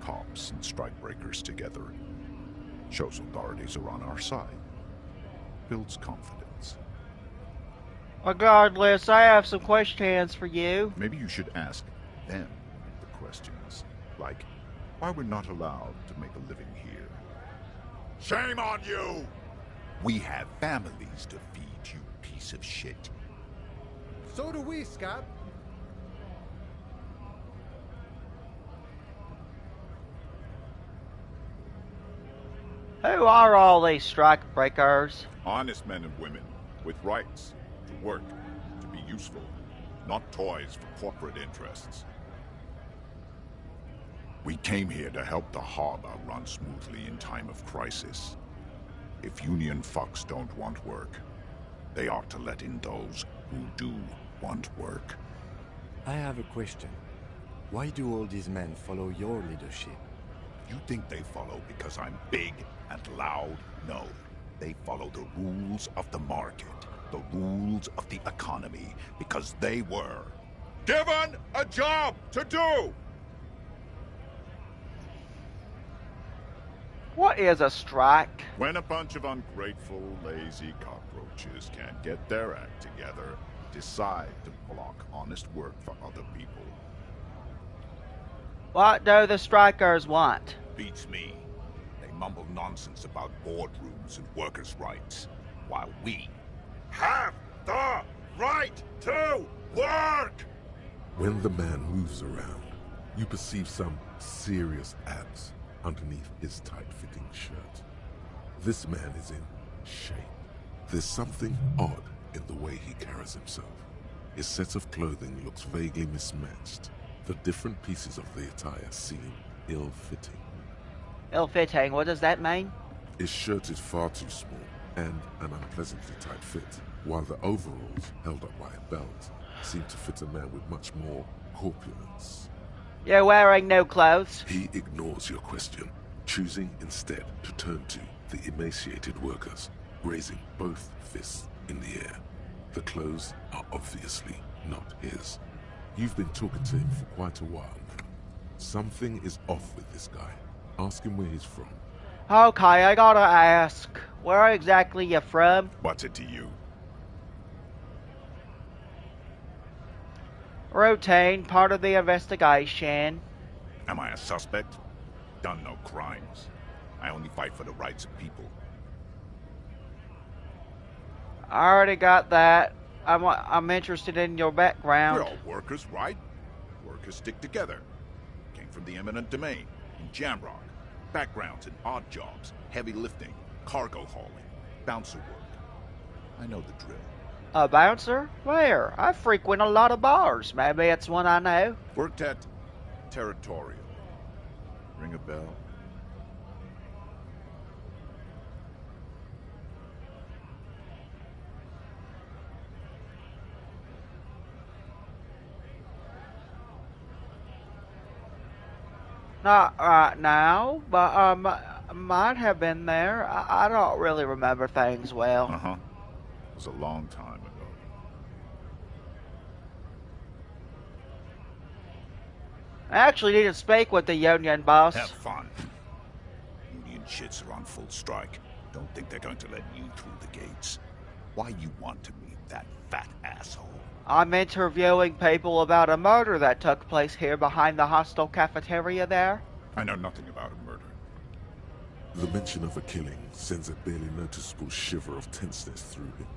cops and strikebreakers together. Shows authorities are on our side. Builds confidence. Regardless, I have some questions for you. Maybe you should ask them the questions. Like, why we're not allowed to make a living here. Shame on you! We have families to feed, you piece of shit. So do we, Scott. Who are all these strike breakers? Honest men and women with rights to work, to be useful, not toys for corporate interests. We came here to help the harbor run smoothly in time of crisis. If union fucks don't want work, they ought to let in those who do want work. I have a question. Why do all these men follow your leadership? You think they follow because I'm big and loud? No. They follow the rules of the market, the rules of the economy, because they were given a job to do! What is a strike? When a bunch of ungrateful, lazy cockroaches can't get their act together, decide to block honest work for other people. What do the strikers want? Beats me. They mumble nonsense about boardrooms and workers' rights, while we have the right to work! When the man moves around, you perceive some serious abs underneath his tight-fitting shirt. This man is in shape. There's something odd in the way he carries himself. His set of clothing looks vaguely mismatched. The different pieces of the attire seem ill-fitting. Ill-fitting, what does that mean? His shirt is far too small and an unpleasantly tight fit, while the overalls, held up by a belt, seem to fit a man with much more corpulence. You're wearing no clothes. He ignores your question, choosing instead to turn to the emaciated workers, raising both fists in the air. The clothes are obviously not his. You've been talking to him for quite a while now. Something is off with this guy. Ask him where he's from. Okay, I gotta ask, where exactly you from? What's it to you? Routine, part of the investigation. Am I a suspect? Done no crimes. I only fight for the rights of people. I already got that. I'm interested in your background. We're all workers, right? Workers stick together. Came from the eminent domain, in Jamrock. Backgrounds in odd jobs, heavy lifting, cargo hauling, bouncer work. I know the drill. A bouncer? Where? I frequent a lot of bars. Maybe it's one I know. Worked at Territorial. Ring a bell? Not right now, but might have been there. I don't really remember things well. Uh-huh. It was a long time ago. I actually need to speak with the union boss. Have fun. Union shits are on full strike. Don't think they're going to let you through the gates. Why you want to meet that fat asshole? I'm interviewing people about a murder that took place here behind the hostel cafeteria there. I know nothing about a murder. The mention of a killing sends a barely noticeable shiver of tenseness through him.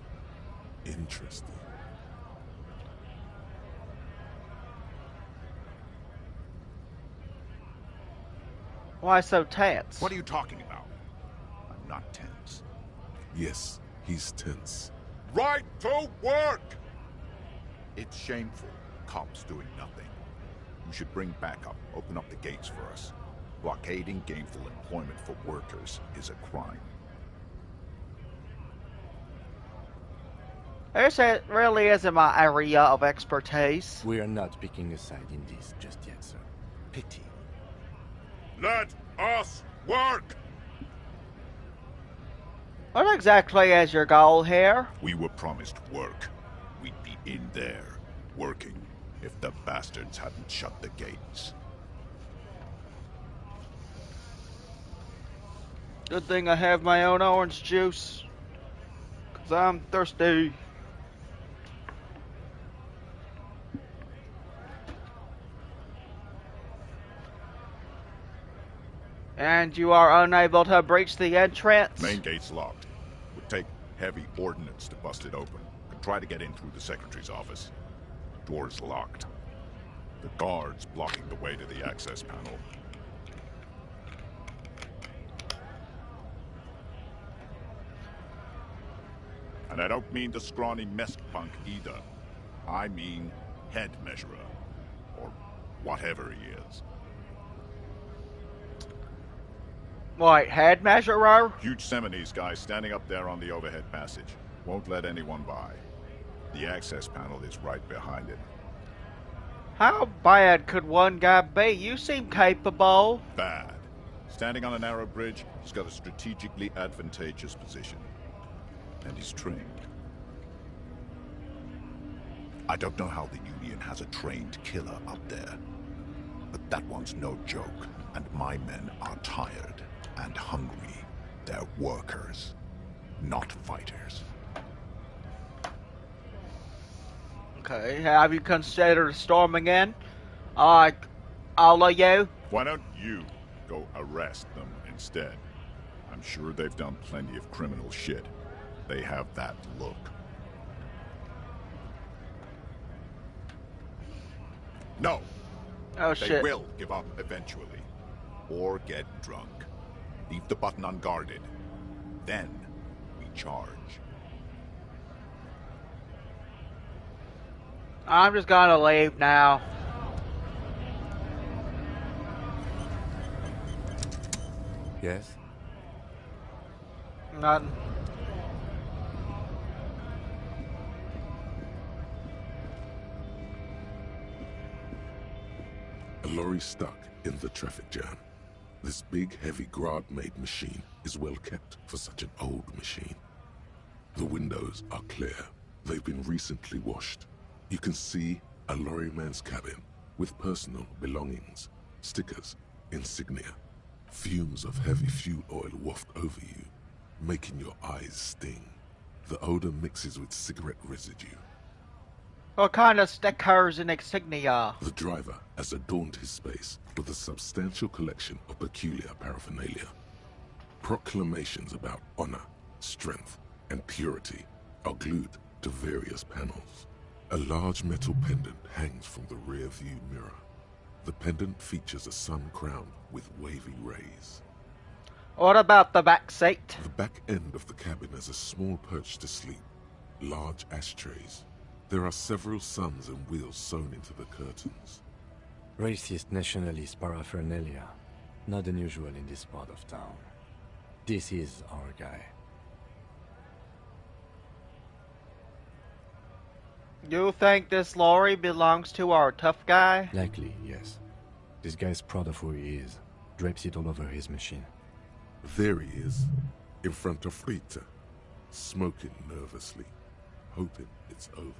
Interesting. Why so tense? What are you talking about? I'm not tense. Yes, he's tense. Right to work! It's shameful. Cops doing nothing. You should bring backup. Open up the gates for us. Blockading gainful employment for workers is a crime. This really isn't my area of expertise. We are not picking a side in this just yet, sir. Pity. Let us work! What exactly is your goal here? We were promised work. We'd be in there, working, if the bastards hadn't shut the gates. Good thing I have my own orange juice. 'Cause I'm thirsty. And you are unable to breach the entrance? Main gate's locked. Would take heavy ordnance to bust it open. Could try to get in through the secretary's office. Door's locked. The guard's blocking the way to the access panel. And I don't mean the scrawny mess punk either. I mean head measurer. Or whatever he is. What, head measurer? Huge Seminese guy standing up there on the overhead passage. Won't let anyone by. The access panel is right behind it. How bad could one guy be? You seem capable. Bad. Standing on a narrow bridge, he's got a strategically advantageous position. And he's trained. I don't know how the Union has a trained killer up there. But that one's no joke, and my men are tired and hungry. They're workers, not fighters. Okay, have you considered storming in? Like, all of you? Why don't you go arrest them instead? I'm sure they've done plenty of criminal shit. They have that look. No. Oh, They shit. will give up eventually. Or get drunk. Leave the button unguarded. Then we charge. I'm just gonna leave now. Yes? Nothing. A lorry stuck in the traffic jam. This big, heavy Grad-made machine is well kept for such an old machine. The windows are clear. They've been recently washed. You can see a lorryman's cabin with personal belongings, stickers, insignia. Fumes of heavy fuel oil waft over you, making your eyes sting. The odor mixes with cigarette residue. What kind of stickers and insignia? The driver has adorned his space with a substantial collection of peculiar paraphernalia. Proclamations about honor, strength, and purity are glued to various panels. A large metal pendant hangs from the rear view mirror. The pendant features a sun crown with wavy rays. What about the back seat? The back end of the cabin has a small perch to sleep, large ashtrays. There are several suns and wheels sewn into the curtains. Racist nationalist paraphernalia. Not unusual in this part of town. This is our guy. You think this lorry belongs to our tough guy? Likely, yes. This guy's proud of who he is. Drapes it all over his machine. There he is, in front of Rita, smoking nervously, hoping it's over.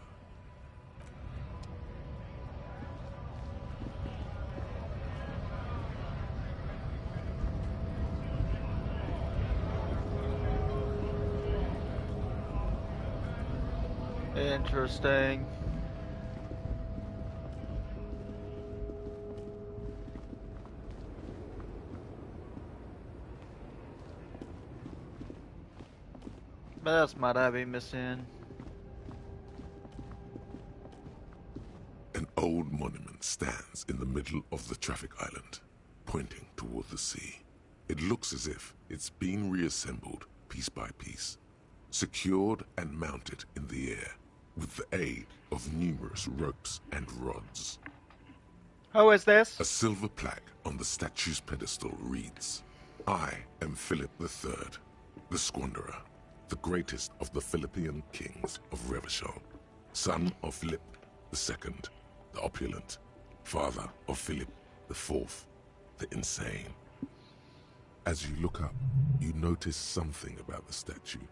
Interesting. What else might I be missing? An old monument stands in the middle of the traffic island, pointing toward the sea. It looks as if it's been reassembled piece by piece, secured and mounted in the air with the aid of numerous ropes and rods. Who is this? A silver plaque on the statue's pedestal reads, "I am Philip III, the Squanderer, the greatest of the Philippian kings of Revachol, son of Philip II, the opulent, father of Philip IV, the insane." As you look up, you notice something about the statue.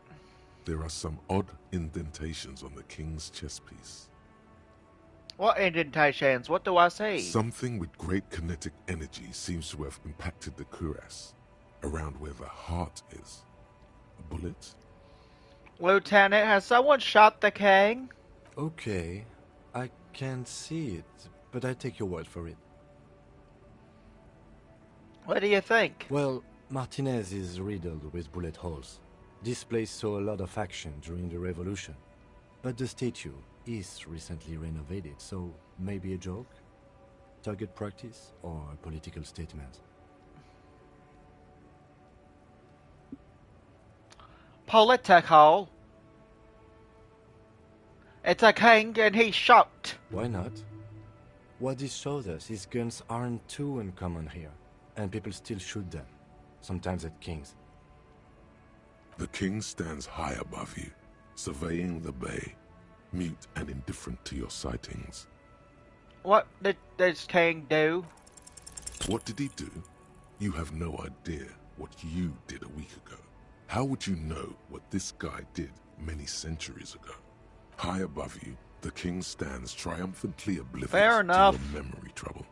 There are some odd indentations on the king's chest piece. What indentations? What do I see? Something with great kinetic energy seems to have impacted the cuirass, around where the heart is. A bullet? Lieutenant, has someone shot the king? Okay, I can't see it, but I take your word for it. What do you think? Well, Martinez is riddled with bullet holes. This place saw a lot of action during the revolution. But the statue is recently renovated, so maybe a joke? Target practice or a political statement? Political. It's a king and he's shot. Why not? What this shows us is guns aren't too uncommon here, and people still shoot them, sometimes at kings. The king stands high above you, surveying the bay, mute and indifferent to your sightings. What did this king do? What did he do? You have no idea what you did a week ago. How would you know what this guy did many centuries ago? High above you, the king stands triumphantly oblivious Fair enough. to your memory trouble.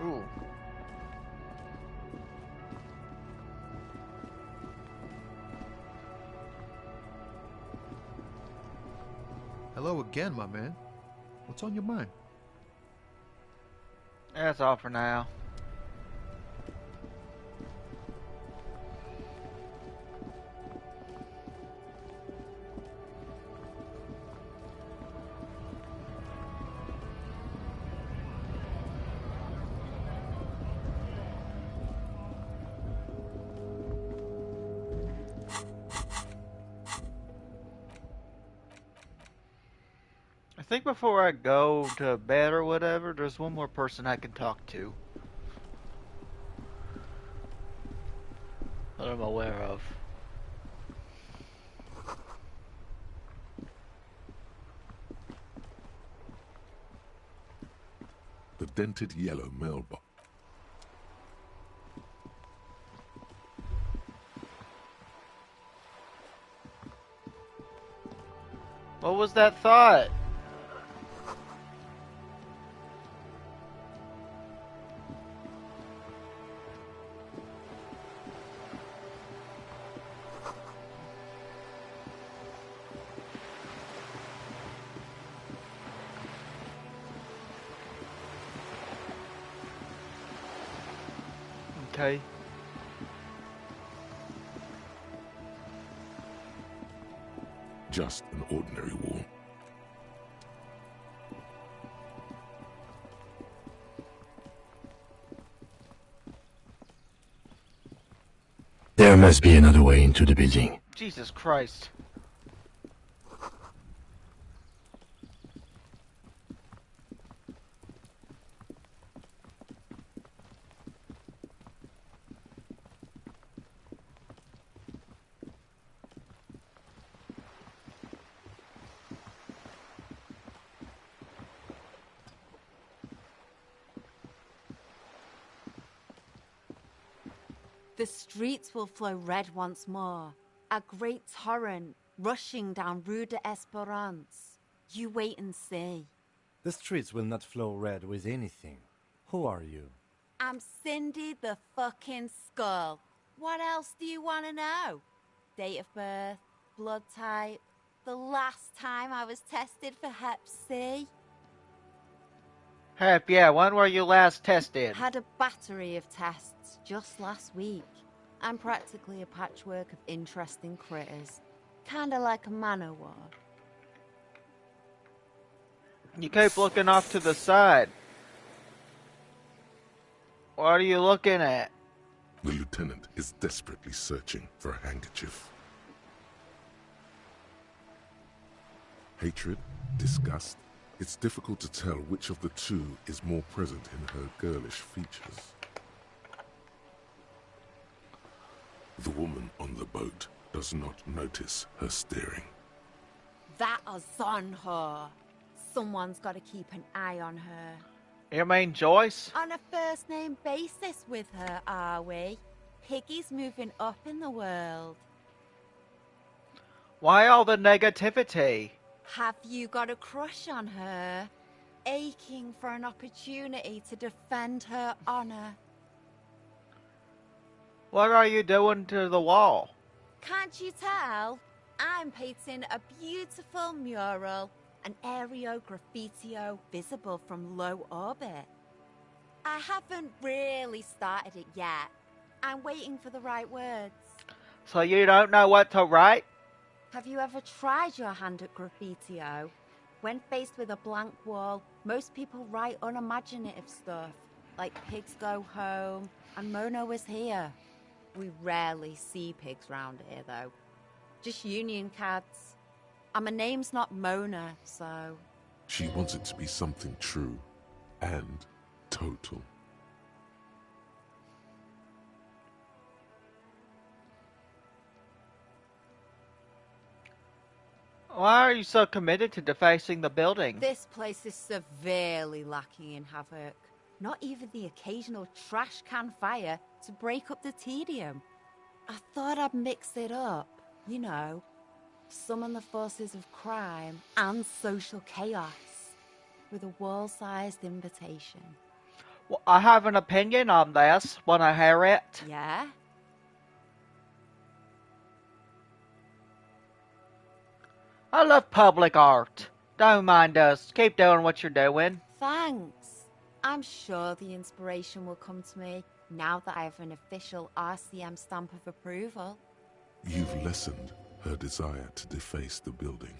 Ooh. Hello again, my man. What's on your mind? That's all for now. I think before I go to bed or whatever, there's one more person I can talk to that I'm aware of. The dented yellow mailbox. What was that thought? Okay. Just an ordinary wall. There must be another way into the building. Jesus Christ. The streets will flow red once more, a great torrent rushing down Rue de Esperance. You wait and see. The streets will not flow red with anything. Who are you? I'm Cindy the fucking Skull. What else do you want to know? Date of birth, blood type, the last time I was tested for Hep C. Hep, yeah, when were you last tested? Had a battery of tests just last week. I'm practically a patchwork of interesting critters. Kinda like a Manowar. You keep looking off to the side. What are you looking at? The lieutenant is desperately searching for a handkerchief. Hatred, disgust, it's difficult to tell which of the two is more present in her girlish features. The woman on the boat does not notice her staring. That is on her. Someone's got to keep an eye on her. You mean Joyce? On a first-name basis with her, are we? Piggy's moving up in the world. Why all the negativity? Have you got a crush on her? Aching for an opportunity to defend her honor. What are you doing to the wall? Can't you tell? I'm painting a beautiful mural, an aereo graffitio visible from low orbit. I haven't really started it yet. I'm waiting for the right words. So you don't know what to write? Have you ever tried your hand at graffitio? When faced with a blank wall, most people write unimaginative stuff, like pigs go home and Mona was here. We rarely see pigs round here, though. Just union cards. And my name's not Mona, so... She wants it to be something true and total. Why are you so committed to defacing the building? This place is severely lacking in havoc. Not even the occasional trash can fire to break up the tedium. I thought I'd mix it up, you know. Summon the forces of crime and social chaos with a wall-sized invitation. Well, I have an opinion on this. Wanna hear it? Yeah? I love public art. Don't mind us. Keep doing what you're doing. Thanks. I'm sure the inspiration will come to me now that I have an official RCM stamp of approval. You've lessened her desire to deface the building.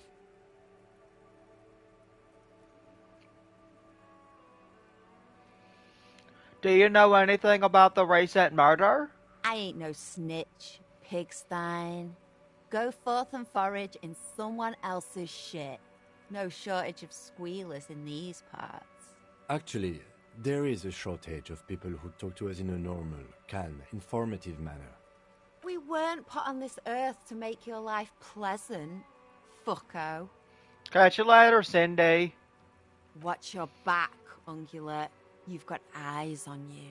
Do you know anything about the recent murder? I ain't no snitch, pigstein. Go forth and forage in someone else's shit. No shortage of squealers in these parts. Actually, there is a shortage of people who talk to us in a normal, calm, informative manner. We weren't put on this earth to make your life pleasant, fucko. Catch you later, Cindy. Watch your back, ungulate. You've got eyes on you.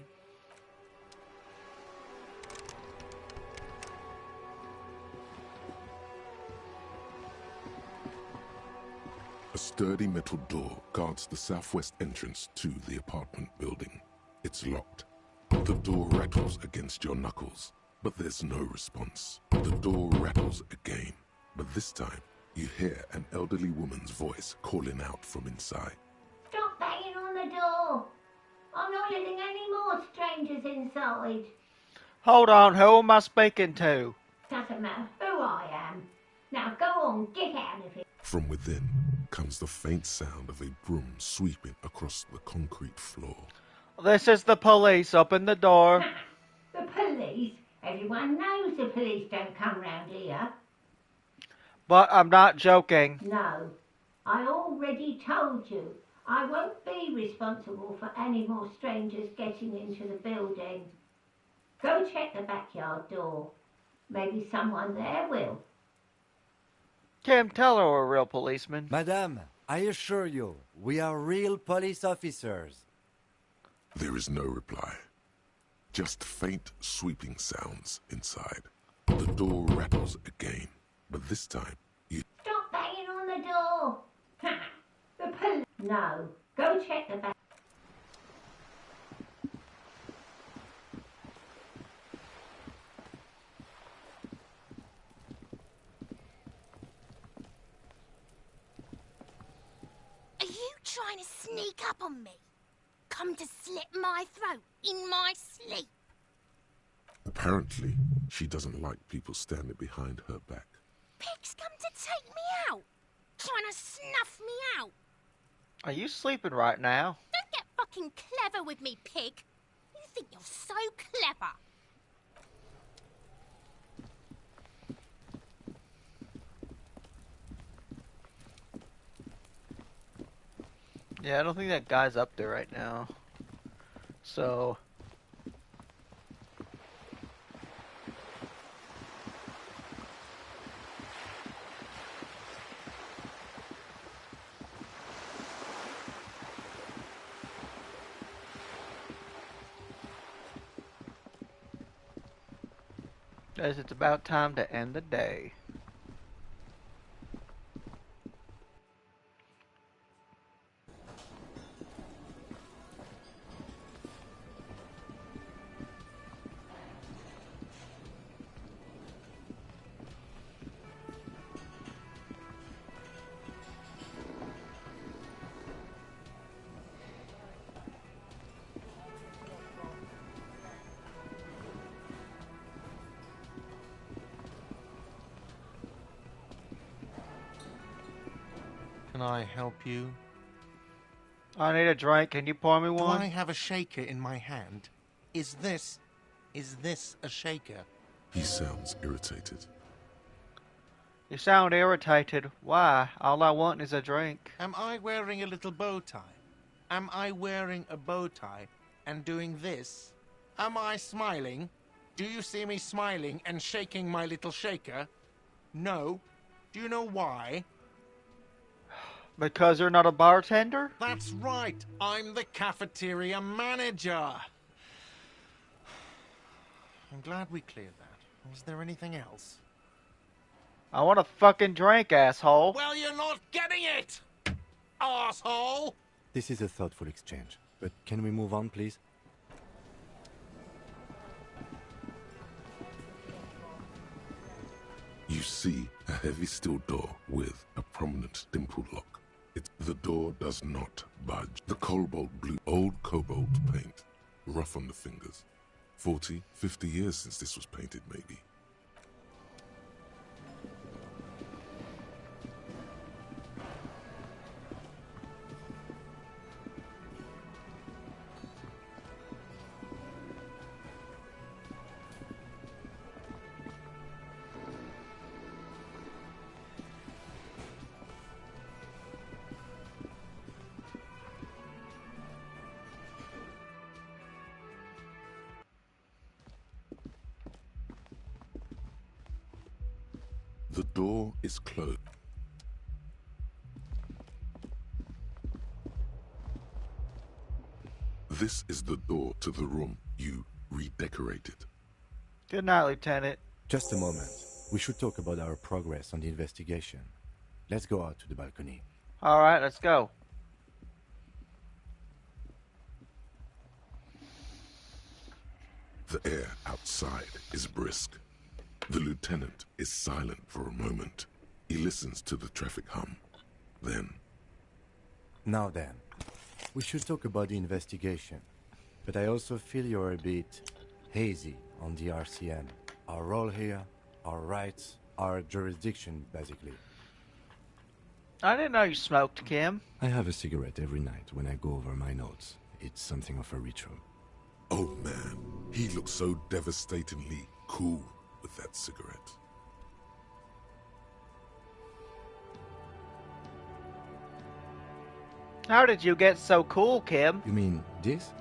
A sturdy metal door guards the southwest entrance to the apartment building. It's locked. The door rattles against your knuckles, but there's no response. The door rattles again, but this time you hear an elderly woman's voice calling out from inside. Stop banging on the door. I'm not letting any more strangers inside. Hold on, who am I speaking to? Doesn't matter who I am. Now go on, get out of here. From within comes the faint sound of a broom sweeping across the concrete floor. This is the police. Open the door. The police? Everyone knows the police don't come round here. But I'm not joking. No, I already told you. I won't be responsible for any more strangers getting into the building. Go check the backyard door. Maybe someone there will. Kim, tell her we're real policemen. Madame, I assure you, we are real police officers. There is no reply. Just faint sweeping sounds inside. The door rattles again, but this time you... Stop banging on the door! The police... No, go check the back... Are you trying to sneak up on me? Come to slit my throat in my sleep? Apparently, she doesn't like people standing behind her back. Pigs come to take me out, trying to snuff me out. Are you sleeping right now? Don't get fucking clever with me, pig. You think you're so clever. Yeah, I don't think that guy's up there right now. So... Guys, it's about time to end the day. Can I help you? I need a drink. Can you pour me Do one? I have a shaker in my hand? Is this a shaker? He sounds irritated. You sound irritated. Why? All I want is a drink. Am I wearing a little bow tie? Am I wearing a bow tie and doing this? Am I smiling? Do you see me smiling and shaking my little shaker? No. Do you know why? Because you're not a bartender? That's right. I'm the cafeteria manager. I'm glad we cleared that. Was there anything else? I want a fucking drink, asshole. Well, you're not getting it, asshole! This is a thoughtful exchange, but can we move on, please? You see a heavy steel door with a prominent dimple lock. The door does not budge. The cobalt blue, old cobalt paint, rough on the fingers. 40, 50 years since this was painted, maybe. The door is closed. This is the door to the room you redecorated. Good night, Lieutenant. Just a moment. We should talk about our progress on the investigation. Let's go out to the balcony. All right, let's go. The air outside is brisk. The lieutenant is silent for a moment. He listens to the traffic hum. Then... Now then, we should talk about the investigation. But I also feel you're a bit hazy on the RCM. Our role here, our rights, our jurisdiction, basically. I didn't know you smoked, Kim. I have a cigarette every night when I go over my notes. It's something of a ritual. Oh man, he looks so devastatingly cool with that cigarette. How did you get so cool, Kim? You mean this?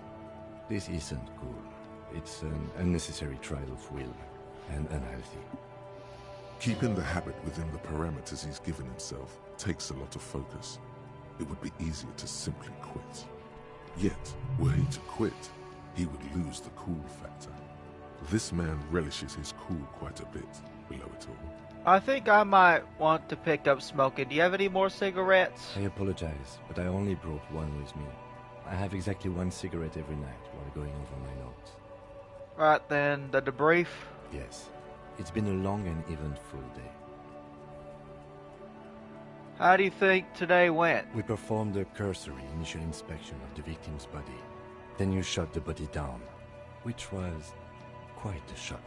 This isn't cool. It's an unnecessary trial of will, and unhealthy. Keeping the habit within the parameters he's given himself takes a lot of focus. It would be easier to simply quit. Yet, were he to quit, he would lose the cool factor. This man relishes his cool quite a bit below it all. I think I might want to pick up smoking. Do you have any more cigarettes? I apologize, but I only brought one with me. I have exactly one cigarette every night while going over my notes. Right then, the debrief? Yes. It's been a long and eventful day. How do you think today went? We performed a cursory initial inspection of the victim's body. Then you shot the body down, which was quite a shot.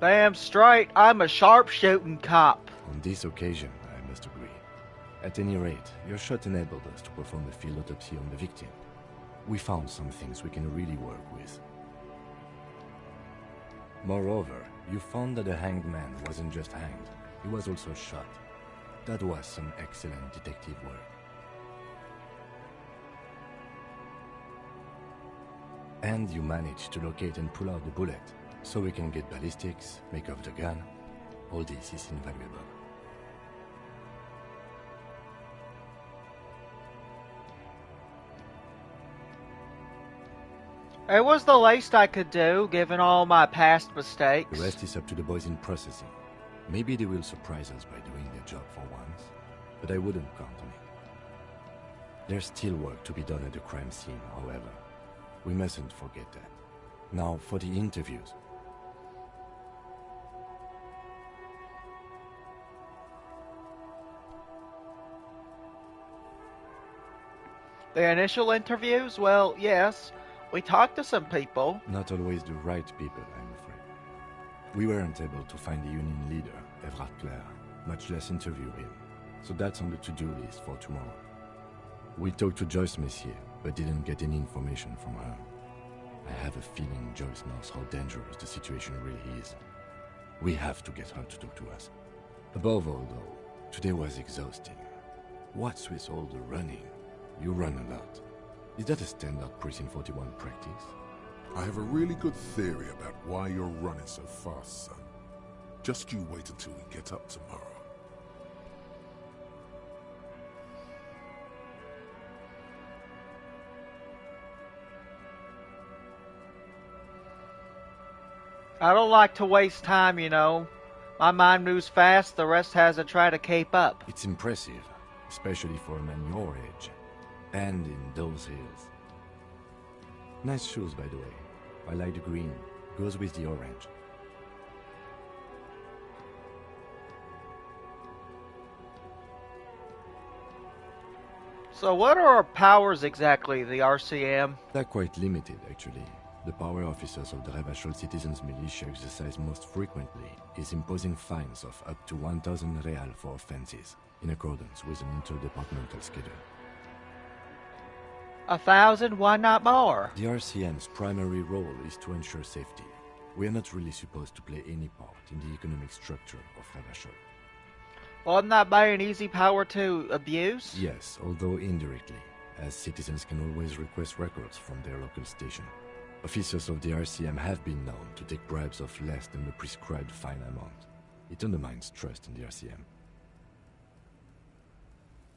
Damn straight, I'm a sharpshooting cop. On this occasion, I must agree. At any rate, your shot enabled us to perform a field autopsy on the victim. We found some things we can really work with. Moreover, you found that the hanged man wasn't just hanged, he was also shot. That was some excellent detective work. And you managed to locate and pull out the bullet, so we can get ballistics, make off the gun. All this is invaluable. It was the least I could do, given all my past mistakes. The rest is up to the boys in processing. Maybe they will surprise us by doing their job for once, but I wouldn't count on it. There's still work to be done at the crime scene, however. We mustn't forget that. Now for the interviews. The initial interviews? Well, yes. We talked to some people. Not always the right people, I'm afraid. We weren't able to find the union leader, Everard Clare, much less interview him. So that's on the to-do list for tomorrow. We talked to Joyce Messier, but didn't get any information from her. I have a feeling Joyce knows how dangerous the situation really is. We have to get her to talk to us. Above all, though, today was exhausting. What's with all the running? You run a lot. Is that a standard Precinct 41 practice? I have a really good theory about why you're running so fast, son. Just you wait until we get up tomorrow. I don't like to waste time, you know. My mind moves fast, the rest has to try to keep up. It's impressive, especially for a man your age. And in those hills. Nice shoes, by the way. I like the green. Goes with the orange. So what are our powers exactly, the RCM? They're quite limited, actually. The power officers of the Revachol Citizens Militia exercise most frequently is imposing fines of up to 1,000 real for offenses, in accordance with an interdepartmental schedule. 1,000? Why not more? The RCM's primary role is to ensure safety. We are not really supposed to play any part in the economic structure of Revachol. Wasn't that by an easy power to abuse? Yes, although indirectly, as citizens can always request records from their local station. Officers of the RCM have been known to take bribes of less than the prescribed fine amount. It undermines trust in the RCM.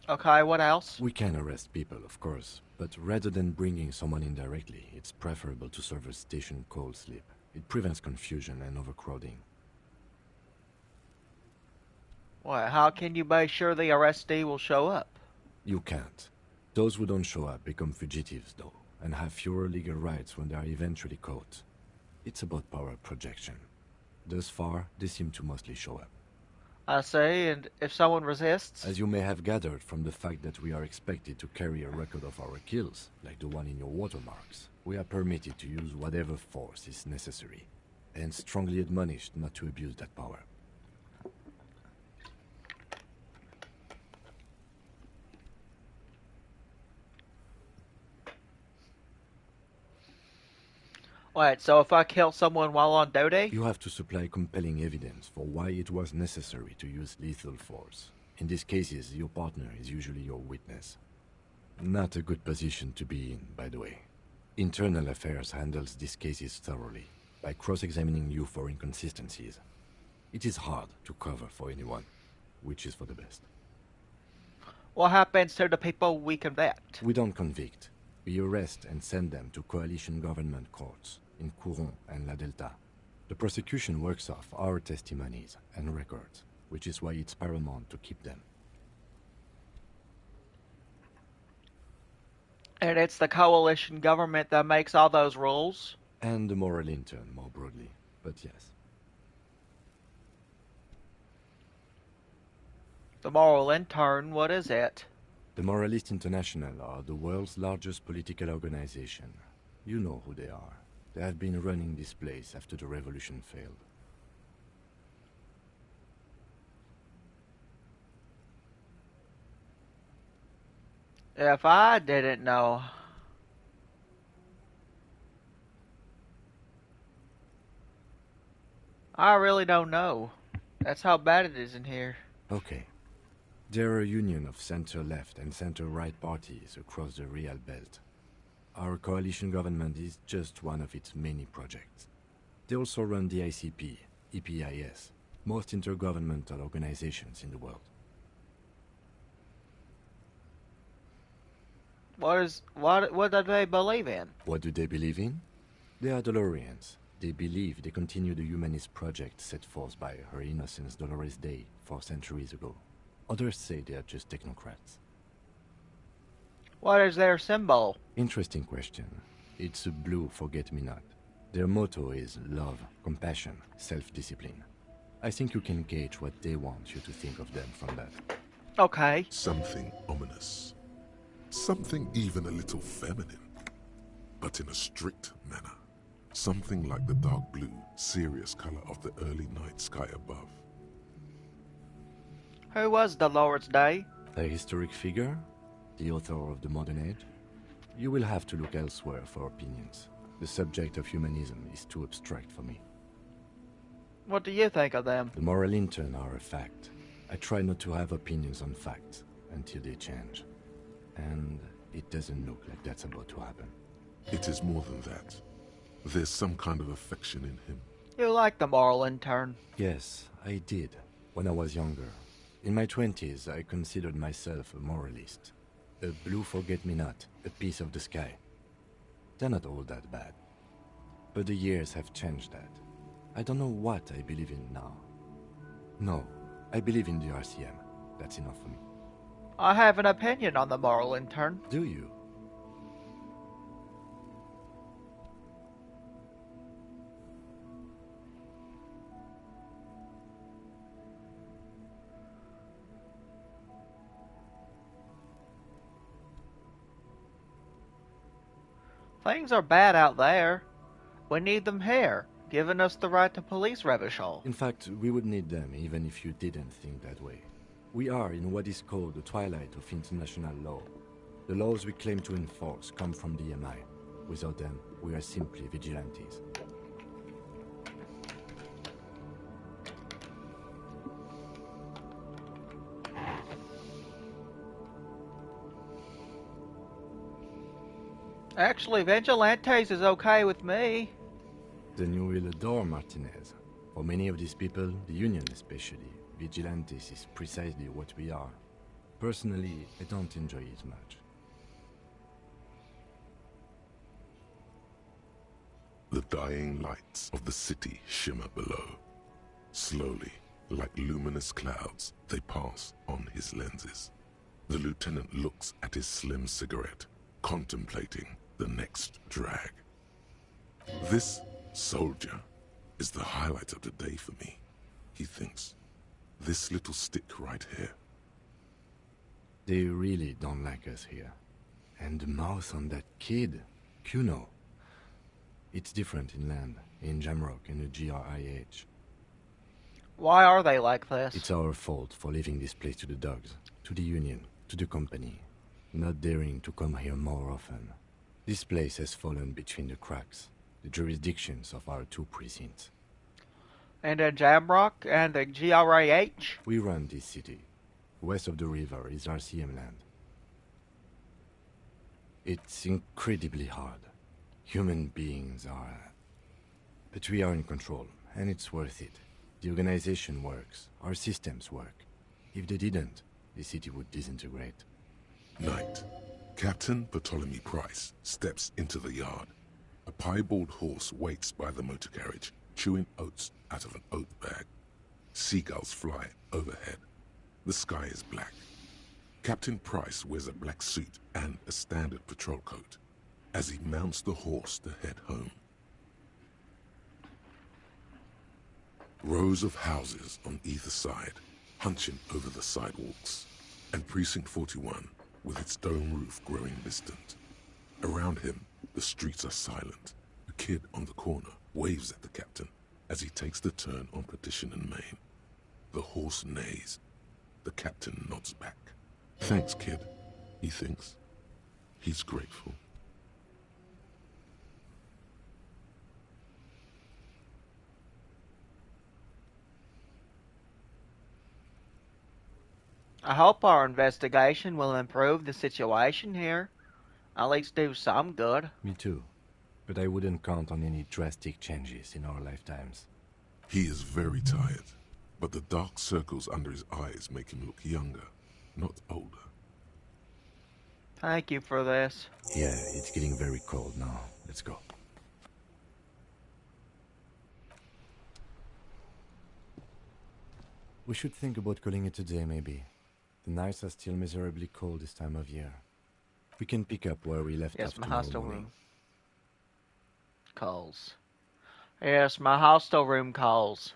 Okay, what else? We can arrest people, of course, but rather than bringing someone in directly, it's preferable to serve a station call slip. It prevents confusion and overcrowding. Well, how can you be sure the arrestee will show up? You can't. Those who don't show up become fugitives, though, and have fewer legal rights when they are eventually caught. It's about power projection. Thus far, they seem to mostly show up. I see, and if someone resists? As you may have gathered from the fact that we are expected to carry a record of our kills, like the one in your watermarks, we are permitted to use whatever force is necessary, and strongly admonished not to abuse that power. Wait, so if I kill someone while on duty? You have to supply compelling evidence for why it was necessary to use lethal force. In these cases, your partner is usually your witness. Not a good position to be in, by the way. Internal Affairs handles these cases thoroughly, by cross-examining you for inconsistencies. It is hard to cover for anyone, which is for the best. What happens to the people we convict? We don't convict. We arrest and send them to coalition government courts in Couron and La Delta. The prosecution works off our testimonies and records, which is why it's paramount to keep them. And it's the coalition government that makes all those rules? And the moral intern, more broadly, but yes. The moral intern, what is it? The Moralist International are the world's largest political organization. You know who they are. They have been running this place after the revolution failed. If I didn't know. I really don't know. That's how bad it is in here. Okay. There are a union of center-left and center-right parties across the Real Belt. Our coalition government is just one of its many projects. They also run the ICP, EPIS, most intergovernmental organizations in the world. What do they believe in? What do they believe in? They are Dolorians. They believe they continue the humanist project set forth by Her Innocence Dolores Day 4 centuries ago. Others say they are just technocrats. What is their symbol? Interesting question. It's a blue forget-me-not. Their motto is love, compassion, self-discipline. I think you can gauge what they want you to think of them from that. Okay. Something ominous. Something even a little feminine. But in a strict manner. Something like the dark blue, serious color of the early night sky above. Who was Dolores Day? A historic figure? The author of the modern age? You will have to look elsewhere for opinions. The subject of humanism is too abstract for me. What do you think of them? The moral intern are a fact. I try not to have opinions on facts until they change. And it doesn't look like that's about to happen. It is more than that. There's some kind of affection in him. You like the moral intern? Yes, I did, when I was younger. In my 20s, I considered myself a moralist. A blue forget-me-not, a piece of the sky. They're not all that bad. But the years have changed that. I don't know what I believe in now. No, I believe in the RCM. That's enough for me. I have an opinion on the moral intern. Do you? Things are bad out there. We need them here, giving us the right to police Revachol. In fact, we would need them even if you didn't think that way. We are in what is called the twilight of international law. The laws we claim to enforce come from the MI. Without them, we are simply vigilantes. Actually, vigilantes is okay with me. Then you will adore Martinez. For many of these people, the Union especially, vigilantes is precisely what we are. Personally, I don't enjoy it much. The dying lights of the city shimmer below. Slowly, like luminous clouds, they pass on his lenses. The lieutenant looks at his slim cigarette, contemplating the next drag. This soldier is the highlight of the day for me, he thinks. This little stick right here. They really don't like us here. And the mouth on that kid, Kuno. It's different in land, in Jamrock and the GRIH. Why are they like this? It's our fault for leaving this place to the dogs, to the Union, to the company. Not daring to come here more often. This place has fallen between the cracks, the jurisdictions of our two precincts. And in Jamrock and the GRIH? We run this city. West of the river is RCM land. It's incredibly hard. Human beings are... But we are in control, and it's worth it. The organization works. Our systems work. If they didn't, the city would disintegrate. Night. Captain Bartholomew Price steps into the yard. A piebald horse waits by the motor carriage, chewing oats out of an oat bag. Seagulls fly overhead. The sky is black. Captain Price wears a black suit and a standard patrol coat as he mounts the horse to head home. Rows of houses on either side, hunching over the sidewalks, and Precinct 41 with its dome roof growing distant. Around him, the streets are silent. A kid on the corner waves at the captain as he takes the turn on Petition and Main. The horse neighs. The captain nods back. Thanks, kid, he thinks. He's grateful. I hope our investigation will improve the situation here. At least do some good. Me too. But I wouldn't count on any drastic changes in our lifetimes. He is very tired, but the dark circles under his eyes make him look younger, not older. Thank you for this. Yeah, it's getting very cold now. Let's go. We should think about calling it a day, maybe. The nights are still miserably cold this time of year. We can pick up where we left off My tomorrow hostel morning. room calls. Yes, my hostel room calls.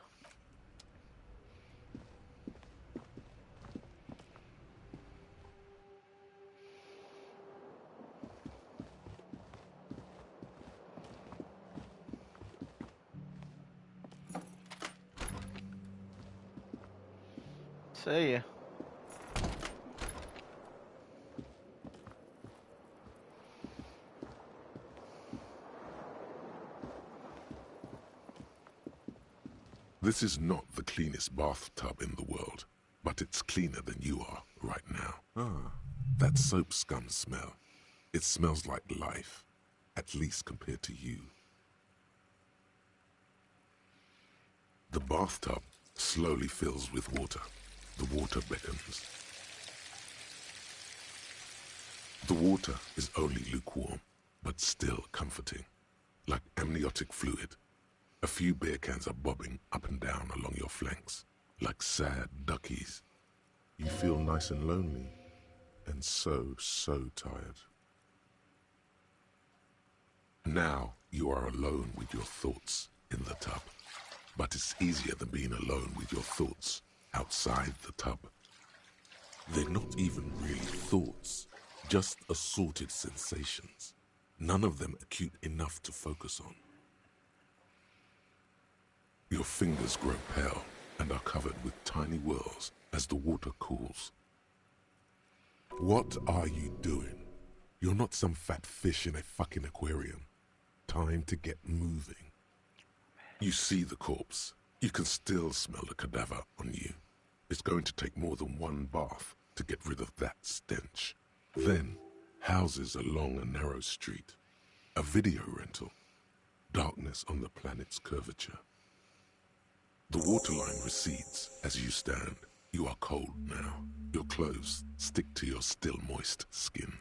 See ya. This is not the cleanest bathtub in the world, but it's cleaner than you are right now. Ah, that soap scum smell. It smells like life, at least compared to you. The bathtub slowly fills with water. The water beckons. The water is only lukewarm, but still comforting, like amniotic fluid. A few beer cans are bobbing up and down along your flanks, like sad duckies. You feel nice and lonely, and so tired. Now you are alone with your thoughts in the tub, but it's easier than being alone with your thoughts outside the tub. They're not even really thoughts, just assorted sensations. none of them acute enough to focus on. Your fingers grow pale and are covered with tiny whirls as the water cools. What are you doing? You're not some fat fish in a fucking aquarium. Time to get moving. You see the corpse. You can still smell the cadaver on you. It's going to take more than one bath to get rid of that stench. Then, houses along a narrow street. A video rental. Darkness on the planet's curvature. The waterline recedes as you stand. You are cold now. Your clothes stick to your still moist skin.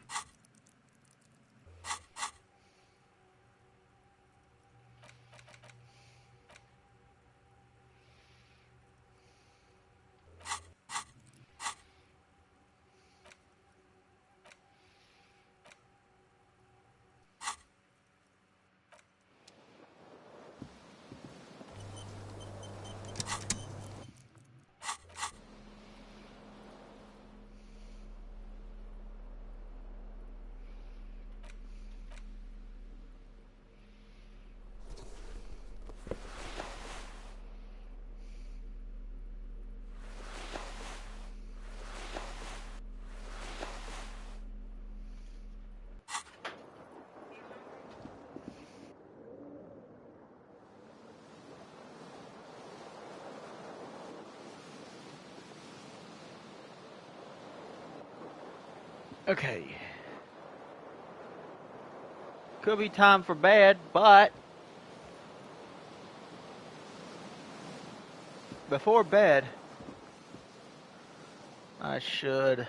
Okay. Could be time for bed, but before bed, I should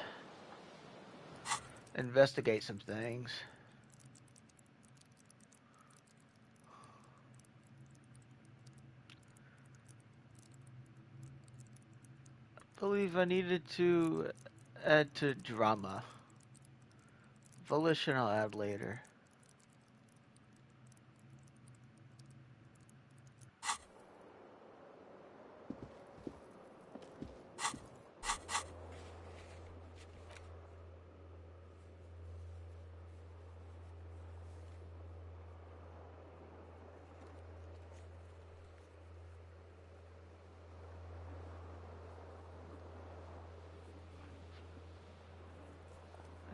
investigate some things. I believe I needed to add to drama. Volition I'll add later.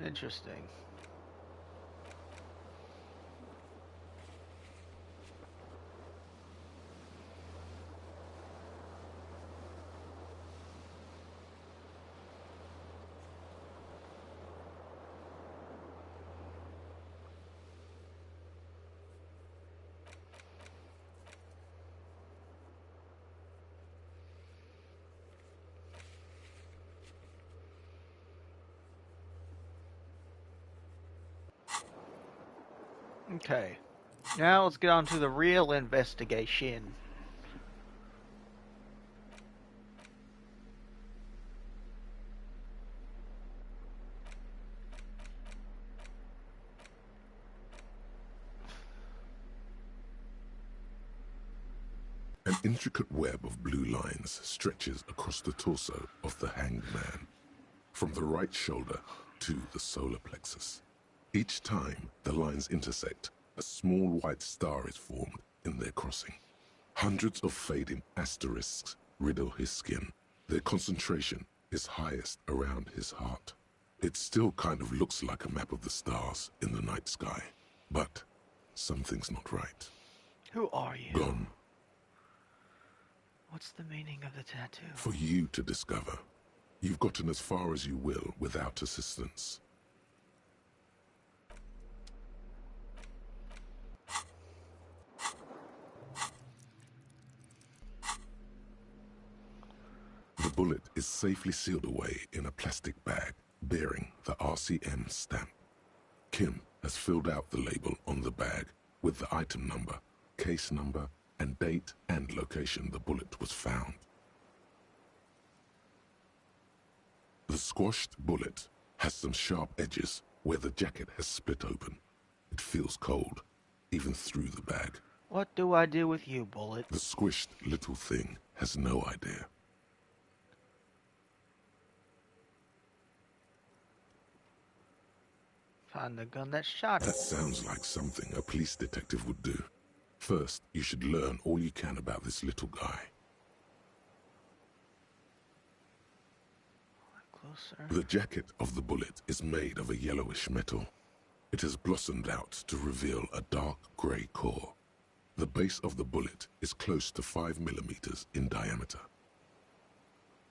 Interesting. Okay. Now let's get on to the real investigation. An intricate web of blue lines stretches across the torso of the hanged man, from the right shoulder to the solar plexus. Each time the lines intersect, a small white star is formed in their crossing. Hundreds of fading asterisks riddle his skin. Their concentration is highest around his heart. It still kind of looks like a map of the stars in the night sky, but something's not right. Who are you? Gone. What's the meaning of the tattoo? For you to discover. You've gotten as far as you will without assistance. The bullet is safely sealed away in a plastic bag bearing the RCM stamp. Kim has filled out the label on the bag with the item number, case number, and date and location the bullet was found. The squashed bullet has some sharp edges where the jacket has split open. It feels cold, even through the bag. What do I do with you, bullet? The squished little thing has no idea. Find the gun that shot him. That sounds like something a police detective would do. First, you should learn all you can about this little guy. Closer. The jacket of the bullet is made of a yellowish metal. It has blossomed out to reveal a dark grey core. The base of the bullet is close to 5 millimeters in diameter.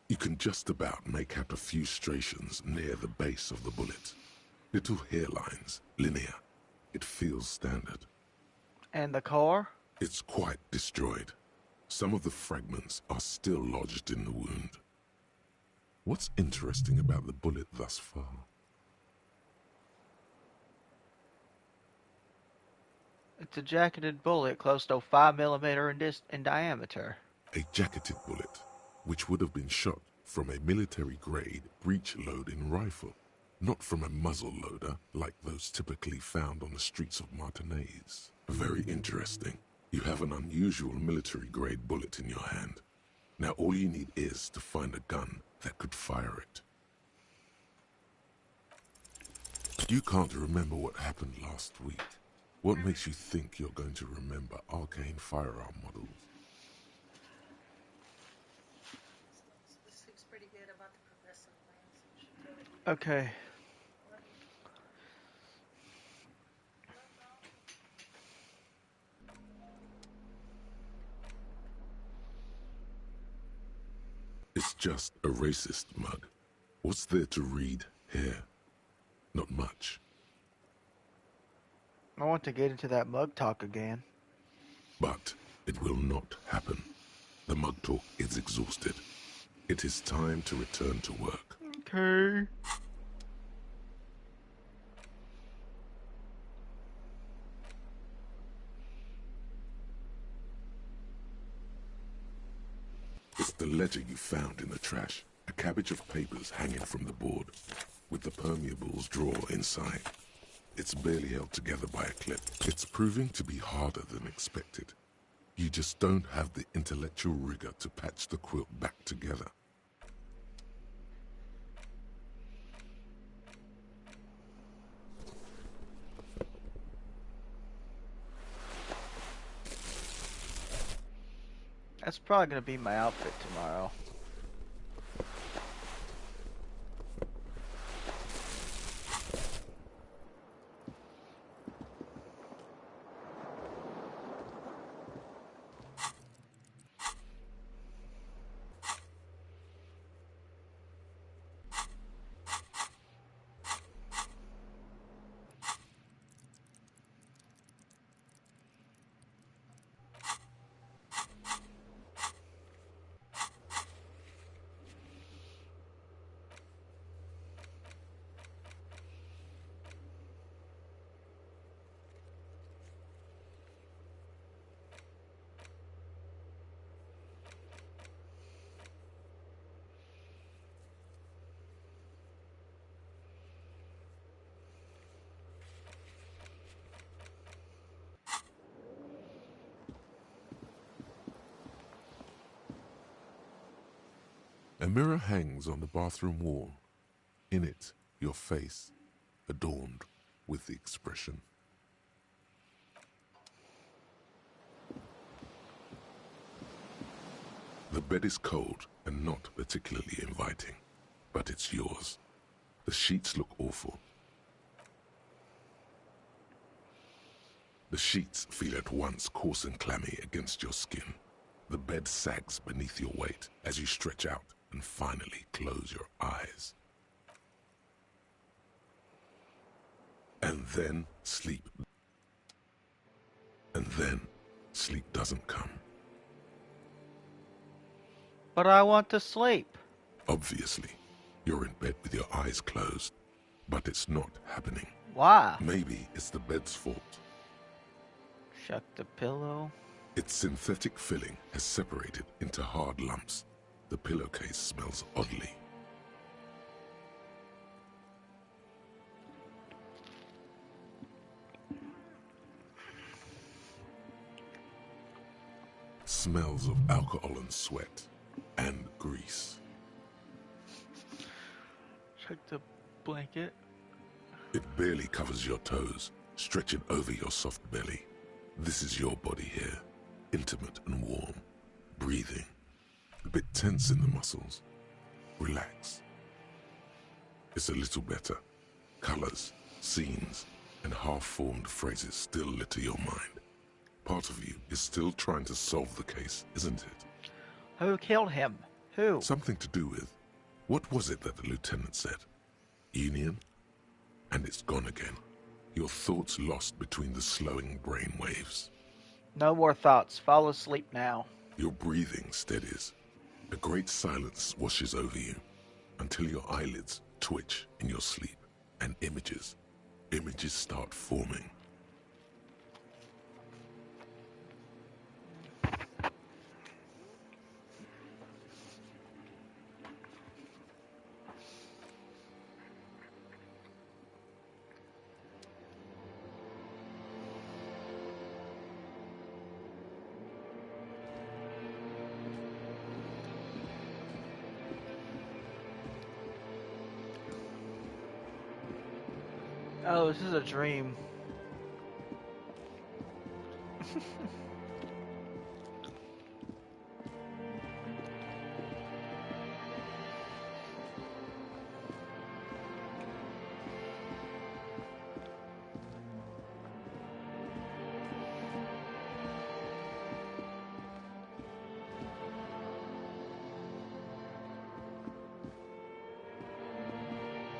You can just about make out a few striations near the base of the bullet. Little hairlines, linear. It feels standard. And the core? It's quite destroyed. Some of the fragments are still lodged in the wound. What's interesting about the bullet thus far? It's a jacketed bullet close to 5 millimeter in diameter. A jacketed bullet, which would have been shot from a military-grade breech-loading rifle, not from a muzzle loader like those typically found on the streets of Martinez. Very interesting. You have an unusual military-grade bullet in your hand. Now all you need is to find a gun that could fire it. You can't remember what happened last week. What makes you think you're going to remember arcane firearm models? Okay. It's just a racist mug. What's there to read here? Not much. I want to get into that mug talk again. But it will not happen. The mug talk is exhausted. It is time to return to work. Okay. It's the ledger you found in the trash. A cabbage of papers hanging from the board, with the permeables drawer inside. It's barely held together by a clip. It's proving to be harder than expected. You just don't have the intellectual rigor to patch the quilt back together. That's probably going to be my outfit tomorrow. A mirror hangs on the bathroom wall. In it, your face, adorned with the expression. The bed is cold and not particularly inviting, but it's yours. The sheets look awful. The sheets feel at once coarse and clammy against your skin. The bed sags beneath your weight as you stretch out and finally close your eyes. And then sleep. And then sleep doesn't come. But I want to sleep. Obviously, you're in bed with your eyes closed, but it's not happening. Why? Maybe it's the bed's fault. Shuck the pillow. Its synthetic filling has separated into hard lumps. The pillowcase smells oddly. Smells of alcohol and sweat and grease. Check the blanket. It barely covers your toes, stretching over your soft belly. This is your body here, intimate and warm, breathing, a bit tense in the muscles. Relax. It's a little better. Colors, scenes, and half-formed phrases still litter your mind. Part of you is still trying to solve the case, isn't it? Who killed him? Who? Something to do with... What was it that the lieutenant said? Union? And it's gone again. Your thoughts lost between the slowing brain waves. No more thoughts. Fall asleep now. Your breathing steadies. A great silence washes over you until your eyelids twitch in your sleep, and images start forming. Oh, this is a dream.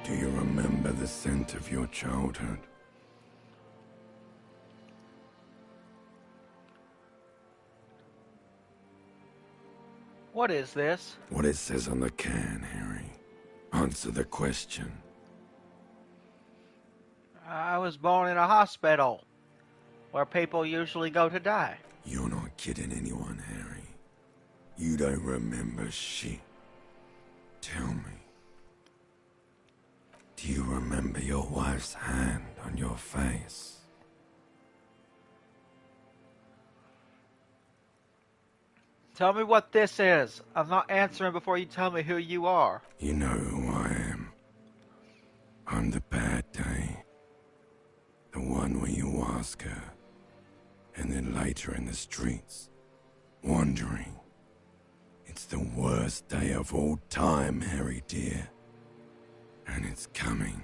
Do you remember the scent of your childhood? What is this? What it says on the can, Harry. Answer the question. I was born in a hospital, where people usually go to die. You're not kidding anyone, Harry. You don't remember shit. Tell me. Do you remember your wife's hand on your face? Tell me what this is. I'm not answering before you tell me who you are. You know who I am. On the bad day. The one where you ask her. And then later in the streets. Wandering. It's the worst day of all time, Harry dear. And it's coming.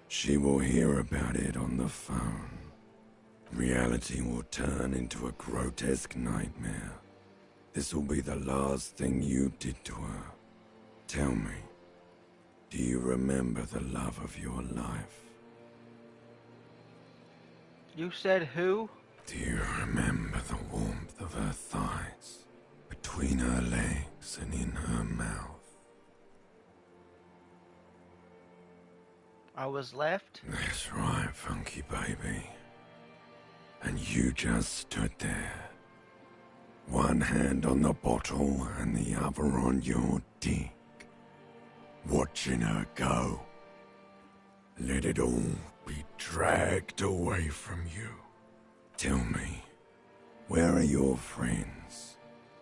She will hear about it on the phone. Reality will turn into a grotesque nightmare. This will be the last thing you did to her. Tell me, do you remember the love of your life? You said who? Do you remember the warmth of her thighs, between her legs and in her mouth? I was left? That's right, funky baby. And you just stood there. One hand on the bottle and the other on your dick. Watching her go. Let it all be dragged away from you. Tell me, where are your friends?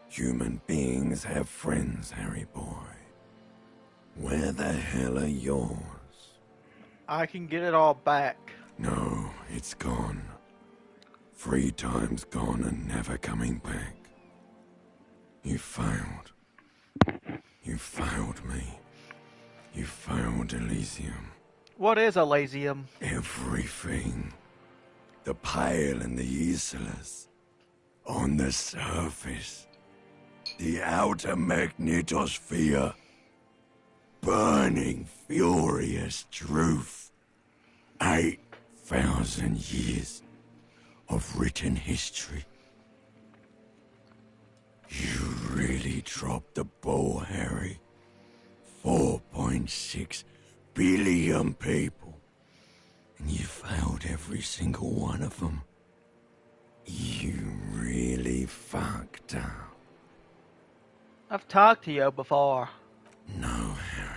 Human beings have friends, Harry boy. Where the hell are yours? I can get it all back. No, it's gone. 3 times gone and never coming back. You failed. You failed me. You failed Elysium. What is Elysium? Everything. The Pale and the Islas. On the surface. The outer magnetosphere. Burning, furious truth. 8,000 years of written history. You really dropped the ball, Harry. 4.6 billion people. And you failed every single one of them. You really fucked up. I've talked to you before. No, Harry.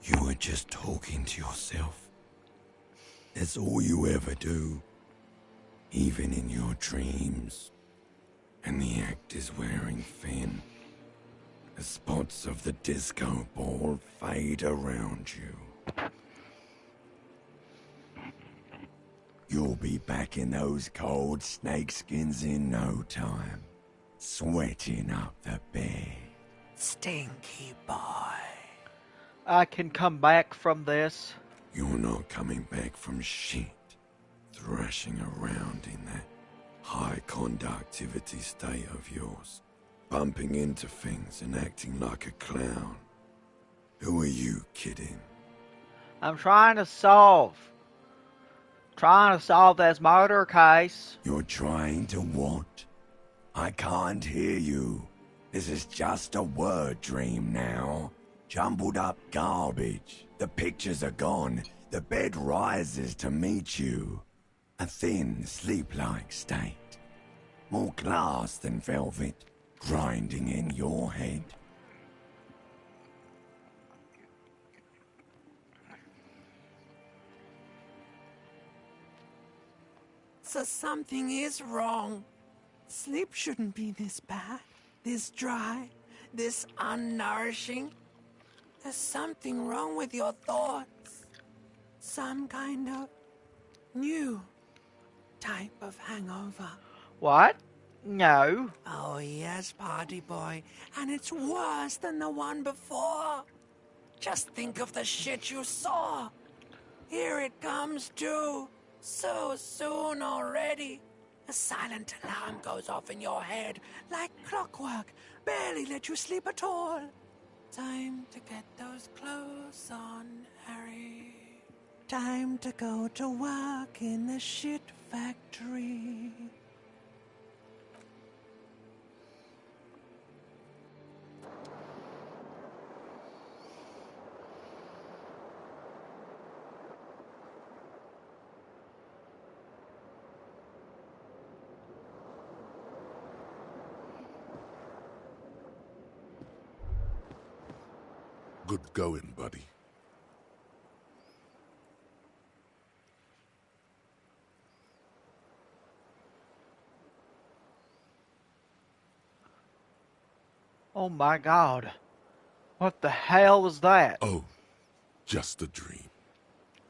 You were just talking to yourself. That's all you ever do. Even in your dreams. And the act is wearing thin. The spots of the disco ball fade around you. You'll be back in those cold snakeskins in no time, sweating up the bed. Stinky boy. I can come back from this. You're not coming back from shit. Thrashing around in that high conductivity state of yours. Bumping into things and acting like a clown. Who are you kidding? I'm trying to solve this murder case. You're trying to what? I can't hear you. This is just a word dream now. Jumbled up garbage. The pictures are gone. The bed rises to meet you. A thin, sleep-like state. More glass than velvet, grinding in your head. So something is wrong. Sleep shouldn't be this bad, this dry, this unnourishing. There's something wrong with your thoughts. Some kind of new type of hangover. What? No. Oh yes, party boy. And it's worse than the one before. Just think of the shit you saw. Here it comes too. So soon already. A silent alarm goes off in your head like clockwork. Barely let you sleep at all. Time to get those clothes on, Harry. Time to go to work in the shit factory. Good going, buddy. Oh my God. What the hell was that? Oh, just a dream.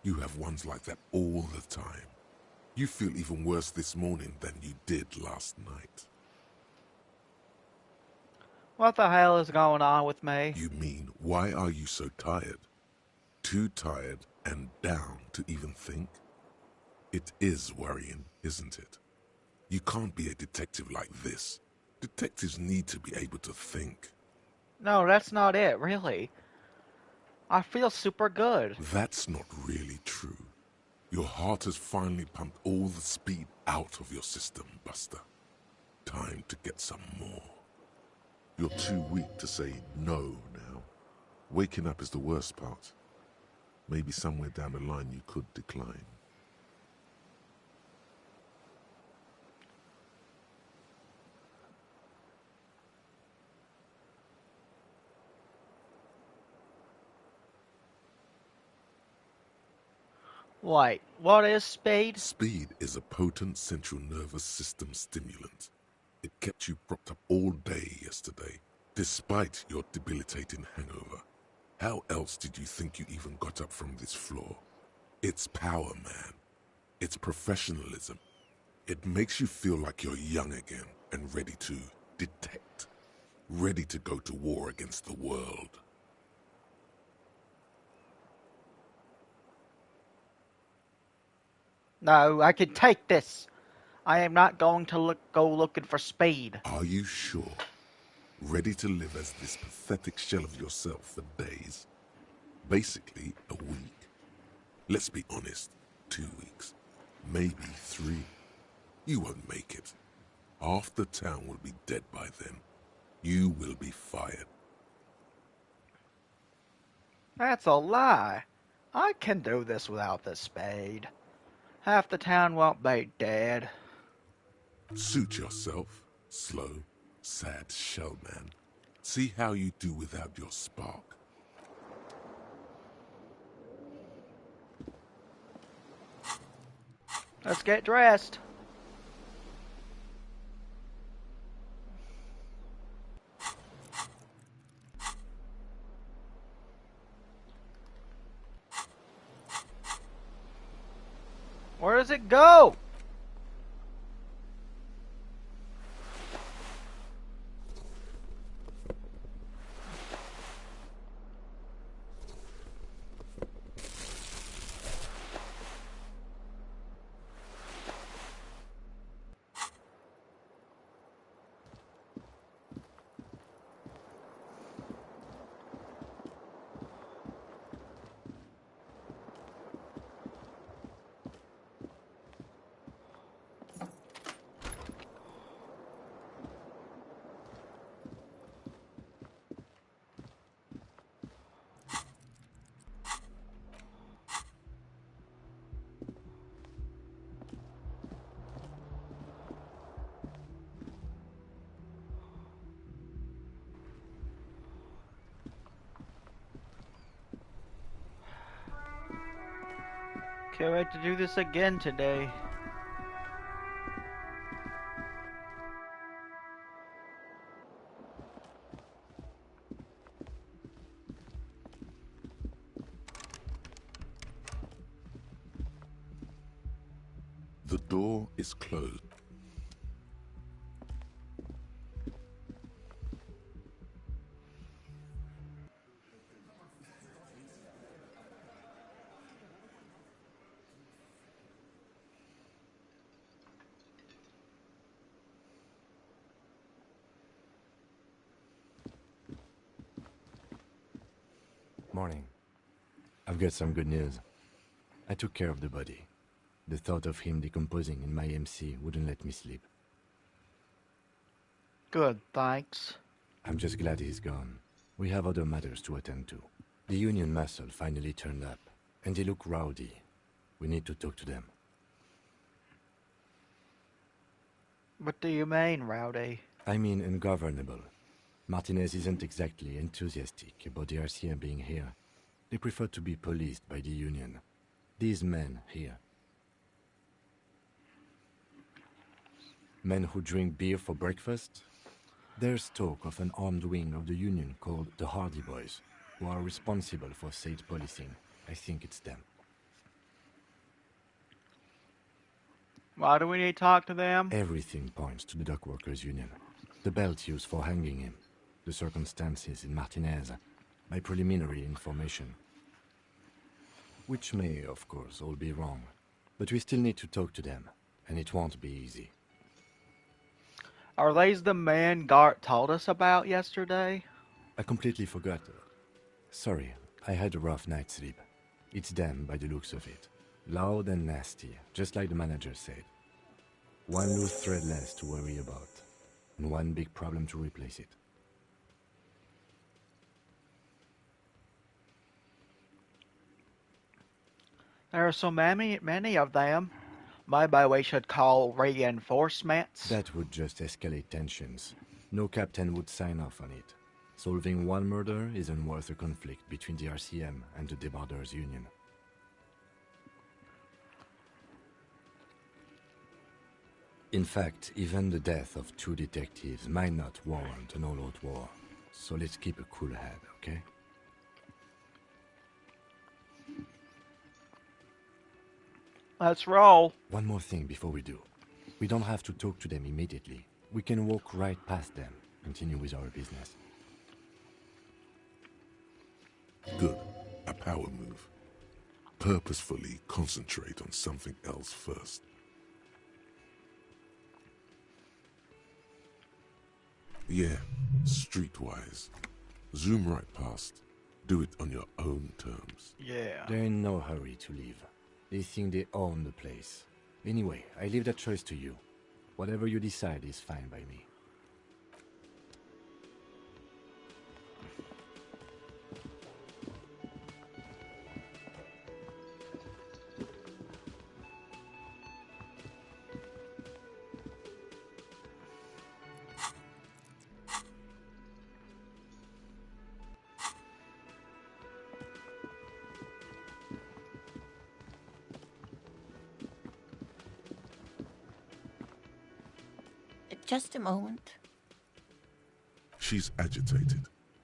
You have ones like that all the time. You feel even worse this morning than you did last night. What the hell is going on with me? You mean, why are you so tired? Too tired and down to even think? It is worrying, isn't it? You can't be a detective like this. Detectives need to be able to think. No, that's not it, really. I feel super good. That's not really true. Your heart has finally pumped all the speed out of your system, Buster. Time to get some more. You're too weak to say no now. Waking up is the worst part. Maybe somewhere down the line you could decline. Wait, what is speed? Speed is a potent central nervous system stimulant. It kept you propped up all day yesterday, despite your debilitating hangover. How else did you think you even got up from this floor? It's power, man. It's professionalism. It makes you feel like you're young again and ready to detect. Ready to go to war against the world. No, I can take this. I am not going to go looking for speed. Are you sure? Ready to live as this pathetic shell of yourself for days? Basically, a week. Let's be honest, 2 weeks. Maybe 3. You won't make it. Half the town will be dead by then. You will be fired. That's a lie. I can do this without the spade. Half the town won't be dead. Suit yourself, slow, sad shellman. See how you do without your spark. Let's get dressed. Where does it go? Can't wait to do this again today. The door is closed. Morning. I've got some good news. I took care of the body. The thought of him decomposing in my MC wouldn't let me sleep. Good, thanks. I'm just glad he's gone. We have other matters to attend to. The Union muscle finally turned up, and they look rowdy. We need to talk to them. What do you mean, rowdy? I mean ungovernable. Martinez isn't exactly enthusiastic about the RCM being here. They prefer to be policed by the Union. These men here. Men who drink beer for breakfast? There's talk of an armed wing of the Union called the Hardy Boys, who are responsible for state policing. I think it's them. Why do we need to talk to them? Everything points to the Dock Workers Union. The belt used for hanging him, the circumstances in Martinez, my preliminary information. Which may, of course, all be wrong. But we still need to talk to them, and it won't be easy. Are these the men Gart told us about yesterday? I completely forgot. Sorry, I had a rough night's sleep. It's them by the looks of it. Loud and nasty, just like the manager said. One loose thread less to worry about, and one big problem to replace it. There are so many of them. Maybe we should call reinforcements. That would just escalate tensions. No captain would sign off on it. Solving one murder isn't worth a conflict between the RCM and the Debarders Union. In fact, even the death of 2 detectives might not warrant an all-out war. So let's keep a cool head, okay? Let's roll. One more thing before we do. We don't have to talk to them immediately. We can walk right past them, continue with our business. Good. A power move. Purposefully concentrate on something else first. Yeah, streetwise. Zoom right past. Do it on your own terms. Yeah. They're in no hurry to leave. They think they own the place. Anyway, I leave that choice to you. Whatever you decide is fine by me. Just a moment. She's agitated,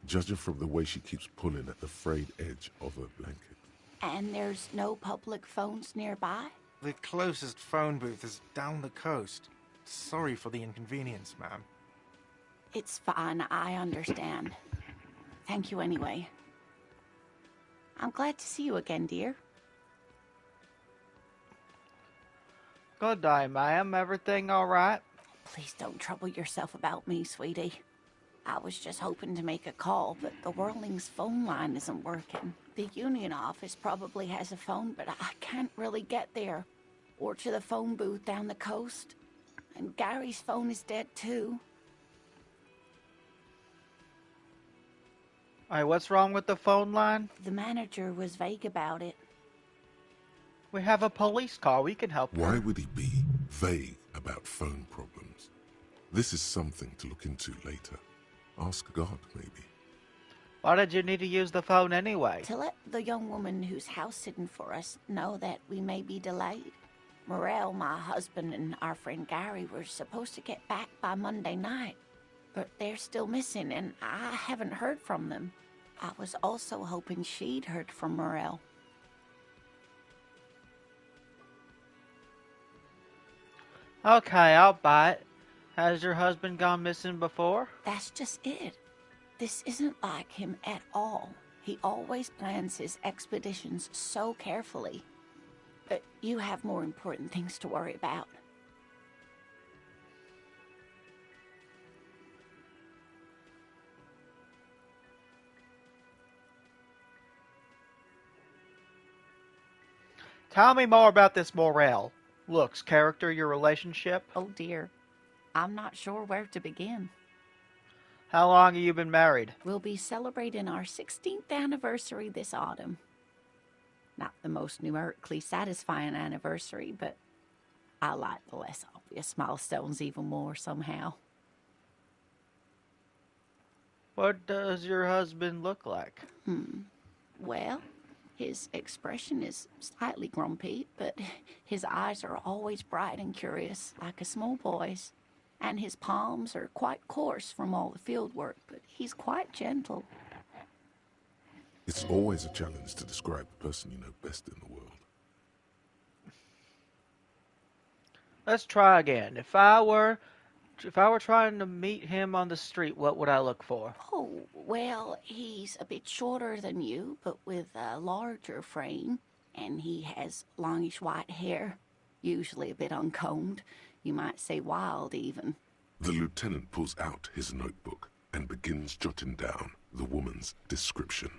judging from the way she keeps pulling at the frayed edge of her blanket. And there's no public phones nearby? The closest phone booth is down the coast. Sorry for the inconvenience, ma'am. It's fine, I understand. Thank you anyway. I'm glad to see you again, dear. Good day, ma'am. Everything all right? Please don't trouble yourself about me, sweetie. I was just hoping to make a call, but the Whirling's phone line isn't working. The union office probably has a phone, but I can't really get there. Or to the phone booth down the coast. And Gary's phone is dead too. Hey, what's wrong with the phone line? The manager was vague about it. We have a police car. We can help Why her. would he be vague about phone problems? This is something to look into later. Ask God, maybe. Why did you need to use the phone anyway? To let the young woman who's house sitting for us know that we may be delayed. Morel, my husband, and our friend Gary were supposed to get back by Monday night, but they're still missing, and I haven't heard from them. I was also hoping she'd heard from Morel. Okay, I'll buy it. Has your husband gone missing before? That's just it. This isn't like him at all. He always plans his expeditions so carefully. But you have more important things to worry about. Tell me more about this Morel. Looks, character, your relationship. Oh dear. I'm not sure where to begin. How long have you been married? We'll be celebrating our 16th anniversary this autumn. Not the most numerically satisfying anniversary, but I like the less obvious milestones even more somehow. What does your husband look like? Well, his expression is slightly grumpy, but his eyes are always bright and curious, like a small boy's. And his palms are quite coarse from all the field work, but he's quite gentle. It's always a challenge to describe the person you know best in the world. Let's try again. If I were trying to meet him on the street, what would I look for? Oh, well, he's a bit shorter than you, but with a larger frame. And he has longish white hair, usually a bit uncombed. You might say wild, even. The lieutenant pulls out his notebook and begins jotting down the woman's description.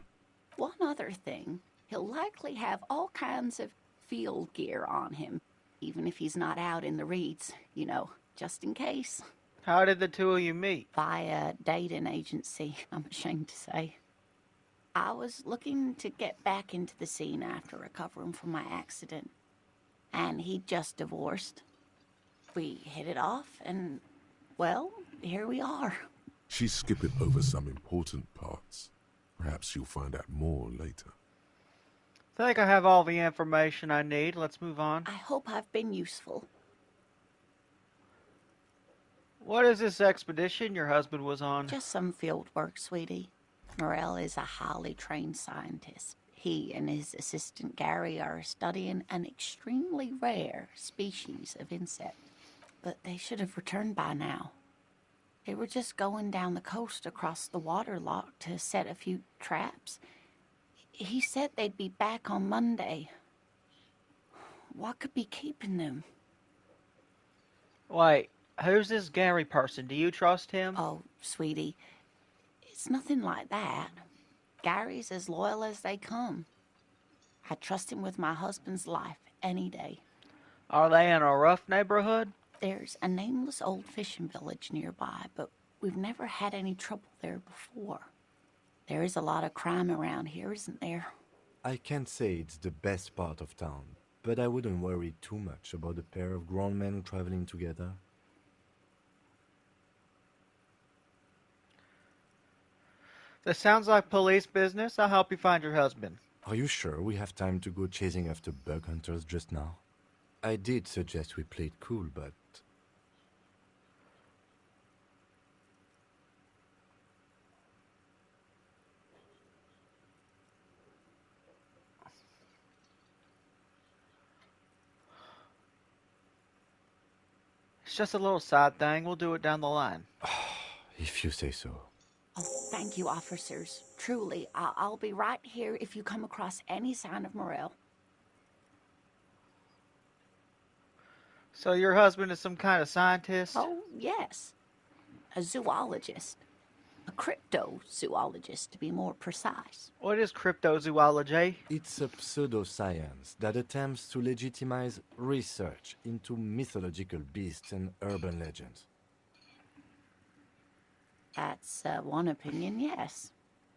One other thing, he'll likely have all kinds of field gear on him, even if he's not out in the reeds, you know, just in case. How did the two of you meet? Via dating agency, I'm ashamed to say. I was looking to get back into the scene after recovering from my accident, and he'd just divorced. We hit it off, and, well, here we are. She's skipping over some important parts. Perhaps you'll find out more later. Think I have all the information I need. Let's move on. I hope I've been useful. What is this expedition your husband was on? Just some field work, sweetie. Morel is a highly trained scientist. He and his assistant Gary are studying an extremely rare species of insect. But they should have returned by now. They were just going down the coast across the water lock to set a few traps. He said they'd be back on Monday. What could be keeping them? Wait, who's this Gary person? Do you trust him? Oh, sweetie, it's nothing like that. Gary's as loyal as they come. I trust him with my husband's life any day. Are they in a rough neighborhood? There's a nameless old fishing village nearby, but we've never had any trouble there before. There is a lot of crime around here, isn't there? I can't say it's the best part of town, but I wouldn't worry too much about a pair of grown men traveling together. This sounds like police business. I'll help you find your husband. Are you sure we have time to go chasing after bug hunters just now? I did suggest we play it cool, but... just a little side thing. We'll do it down the line. If you say so. Oh, thank you, officers. Truly, I'll be right here if you come across any sign of Morel. So your husband is some kind of scientist? Oh, yes. A zoologist. A cryptozoologist, to be more precise. What is cryptozoology? It's a pseudoscience that attempts to legitimize research into mythological beasts and urban legends. That's one opinion, yes.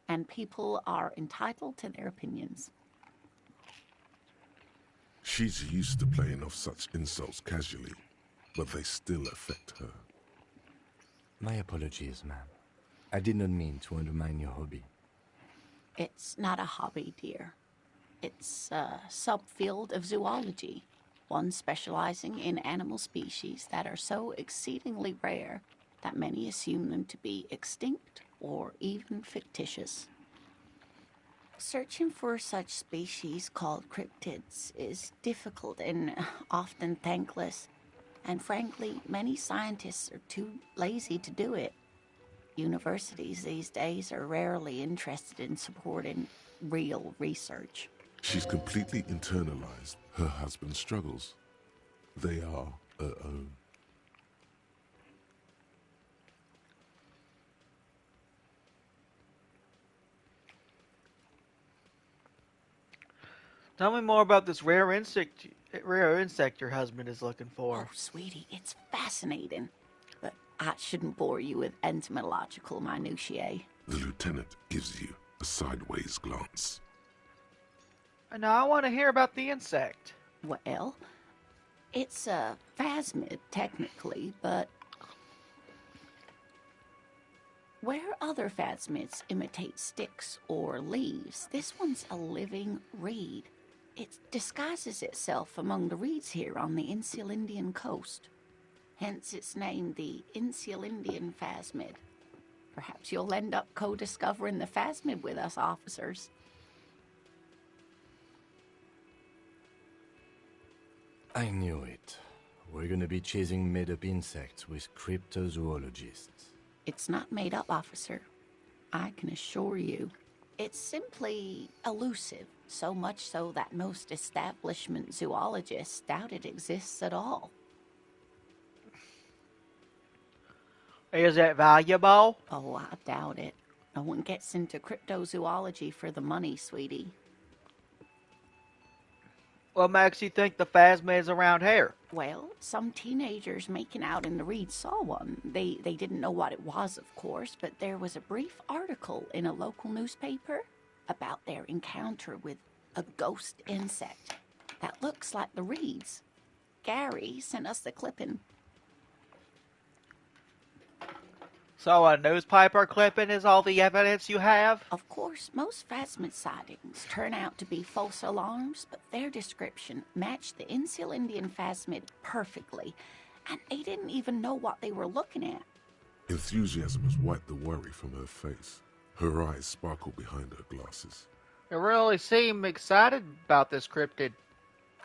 And people are entitled to their opinions. She's used to playing off such insults casually, but they still affect her. My apologies, ma'am. I did not mean to undermine your hobby. It's not a hobby, dear. It's a subfield of zoology, one specializing in animal species that are so exceedingly rare that many assume them to be extinct or even fictitious. Searching for such species called cryptids is difficult and often thankless, and frankly, many scientists are too lazy to do it. Universities these days are rarely interested in supporting real research. She's completely internalized her husband's struggles. They are her own. Tell me more about this rare insect your husband is looking for. Oh, sweetie, it's fascinating. But I shouldn't bore you with entomological minutiae. The lieutenant gives you a sideways glance. And now I want to hear about the insect. Well, it's a phasmid, technically, but where other phasmids imitate sticks or leaves, this one's a living reed. It disguises itself among the reeds here on the Insulindian coast. Hence its name, the Insulindian phasmid. Perhaps you'll end up co-discovering the phasmid with us, officers. I knew it. We're gonna be chasing made-up insects with cryptozoologists. It's not made up, officer. I can assure you. It's simply elusive, so much so that most establishment zoologists doubt it exists at all. Is it valuable? Oh, I doubt it. No one gets into cryptozoology for the money, sweetie. What makes you think the phasmid is around here? Well, some teenagers making out in the reeds saw one. They didn't know what it was, of course, but there was a brief article in a local newspaper about their encounter with a ghost insect that looks like the reeds. Gary sent us the clipping. So a newspaper clipping is all the evidence you have? Of course, most phasmid sightings turn out to be false alarms, but their description matched the Insulindian phasmid perfectly, and they didn't even know what they were looking at. Enthusiasm has wiped the worry from her face. Her eyes sparkle behind her glasses. You really seem excited about this cryptid.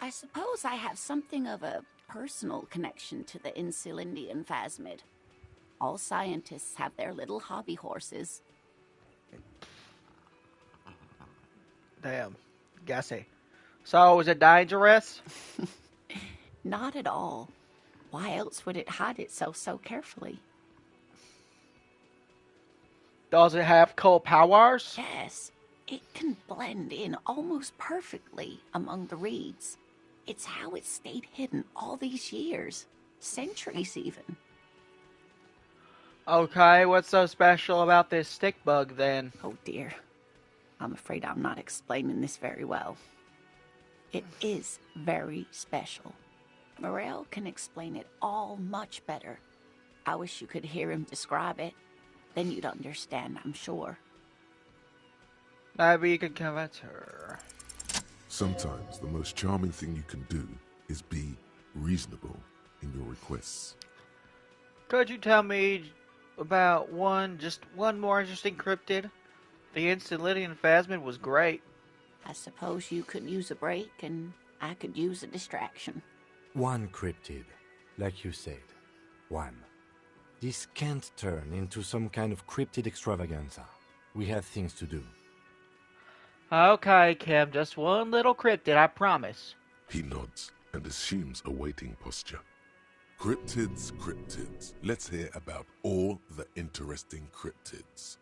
I suppose I have something of a personal connection to the Insulindian phasmid. All scientists have their little hobby horses. Damn. Gassy. So, is it dangerous? Not at all. Why else would it hide itself so carefully? Does it have cool powers? Yes. It can blend in almost perfectly among the reeds. It's how it stayed hidden all these years. Centuries, even. Okay, what's so special about this stick bug, then? Oh, dear. I'm afraid I'm not explaining this very well. It is very special. Morel can explain it all much better. I wish you could hear him describe it. Then you'd understand, I'm sure. Maybe you could convince her. Sometimes the most charming thing you can do is be reasonable in your requests. Could you tell me about just one more interesting cryptid? The Insulindian phasmid was great. I suppose you could use a break, and I could use a distraction. One cryptid, like you said. 1. This can't turn into some kind of cryptid extravaganza. We have things to do. Okay, Kim, just one little cryptid, I promise. He nods and assumes a waiting posture. Cryptids, cryptids. Let's hear about all the interesting cryptids.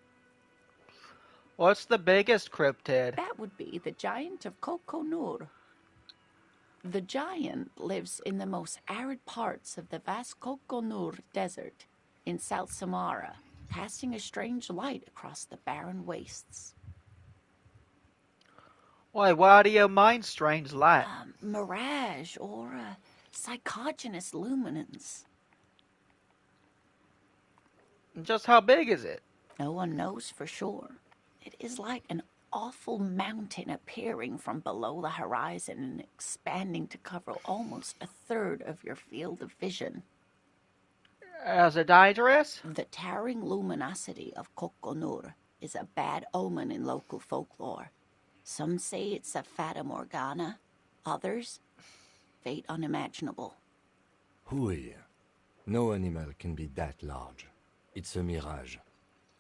What's the biggest cryptid? That would be the giant of Kokonur. The giant lives in the most arid parts of the vast Kokonur Desert in South Samara, casting a strange light across the barren wastes. Why do you mind strange light? Mirage or psychogenous luminance. Just how big is it? No one knows for sure. It is like an awful mountain appearing from below the horizon and expanding to cover almost a third of your field of vision. As a dangerous? The towering luminosity of Kokonur is a bad omen in local folklore. Some say it's a fata morgana, others, fate unimaginable. Hui. No animal can be that large. It's a mirage.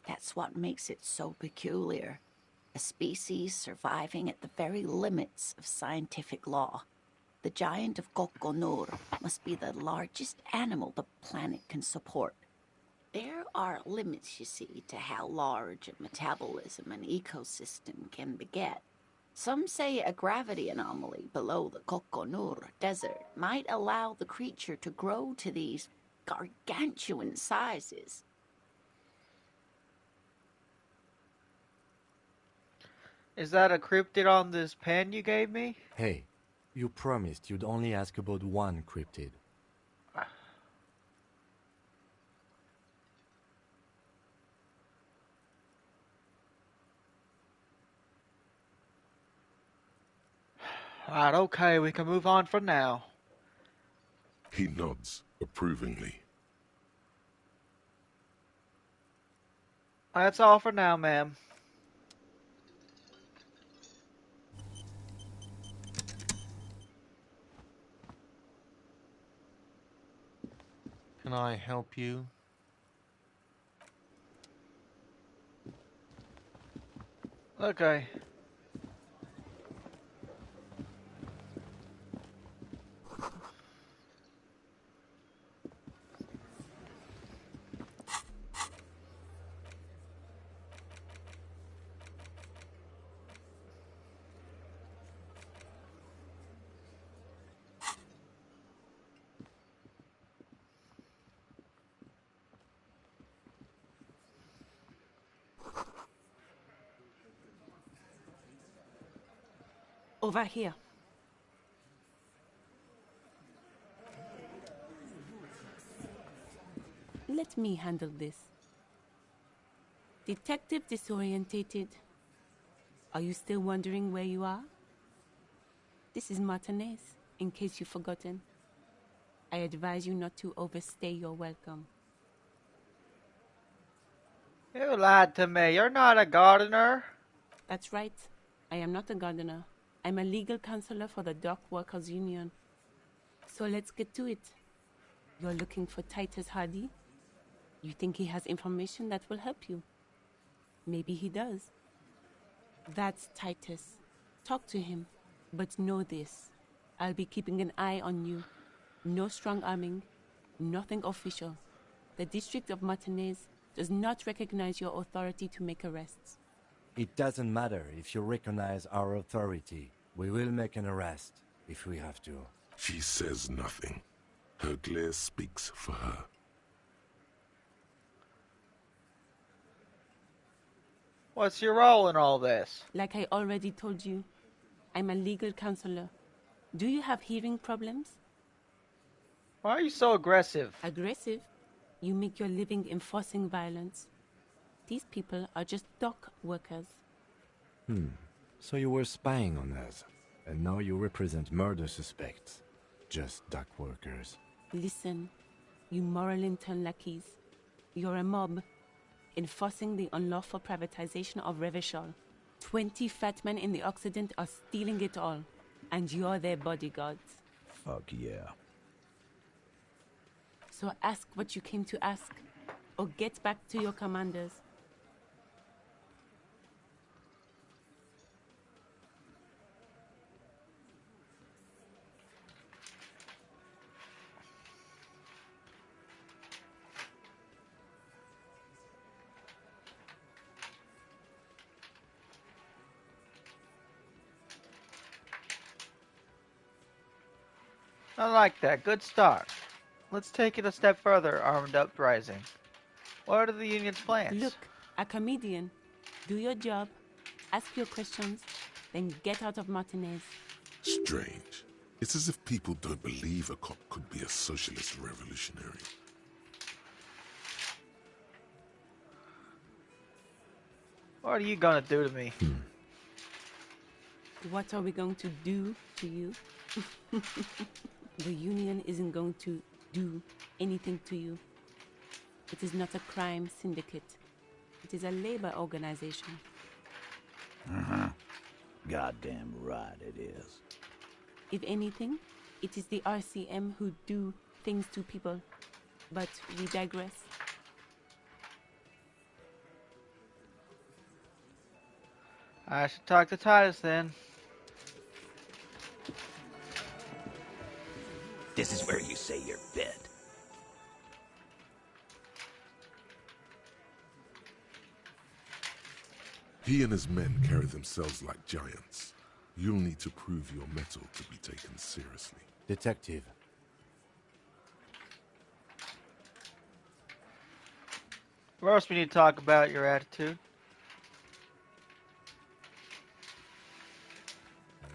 That's what makes it so peculiar. A species surviving at the very limits of scientific law. The giant of Kokonur must be the largest animal the planet can support. There are limits, you see, to how large a metabolism an ecosystem can beget. Some say a gravity anomaly below the Kokonur Desert might allow the creature to grow to these gargantuan sizes. Is that a cryptid on this pen you gave me? Hey, you promised you'd only ask about one cryptid. Right, okay, we can move on for now. He nods approvingly. That's all for now, ma'am. Can I help you? Okay. Over here. Let me handle this. Detective disorientated. Are you still wondering where you are? This is Martinez, in case you've forgotten. I advise you not to overstay your welcome. You lied to me. You're not a gardener. That's right. I am not a gardener. I'm a legal counselor for the Dock Workers Union. So let's get to it. You're looking for Titus Hardy? You think he has information that will help you? Maybe he does. That's Titus. Talk to him. But know this. I'll be keeping an eye on you. No strong arming. Nothing official. The District of Martinez does not recognize your authority to make arrests. It doesn't matter if you recognize our authority. We will make an arrest, if we have to. She says nothing. Her glare speaks for her. What's your role in all this? Like I already told you, I'm a legal counselor. Do you have hearing problems? Why are you so aggressive? Aggressive? You make your living enforcing violence. These people are just dock workers. So you were spying on us, and now you represent murder suspects. Just dock workers. Listen, you moral intern lackeys. You're a mob, enforcing the unlawful privatization of Revachol. 20 fat men in the Occident are stealing it all, and you're their bodyguards. Fuck yeah. So ask what you came to ask, or get back to your commanders. I like that. Good start. Let's take it a step further, Armed Uprising. What are the Union's plans? Look, a comedian. Do your job, ask your questions, then get out of Martinez. Strange. It's as if people don't believe a cop could be a socialist revolutionary. What are you gonna do to me? What are we going to do to you? The Union isn't going to do anything to you. It is not a crime syndicate. It is a labor organization. Goddamn right it is. If anything, it is the RCM who do things to people. But we digress. I should talk to Titus then. This is where you say your bit. He and his men carry themselves like giants. You'll need to prove your mettle to be taken seriously. Detective. First, we need to talk about your attitude.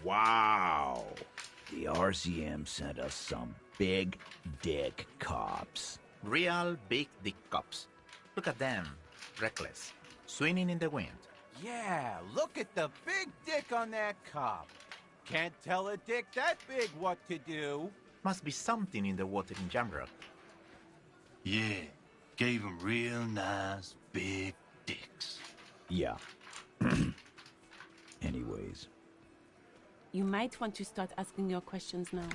Wow. The RCM sent us some big dick cops. Real big dick cops. Look at them. Reckless. Swinging in the wind. Yeah, look at the big dick on that cop. Can't tell a dick that big what to do. Must be something in the water in Jamrock. Yeah, gave them real nice big dicks. Yeah. Anyways. You might want to start asking your questions now.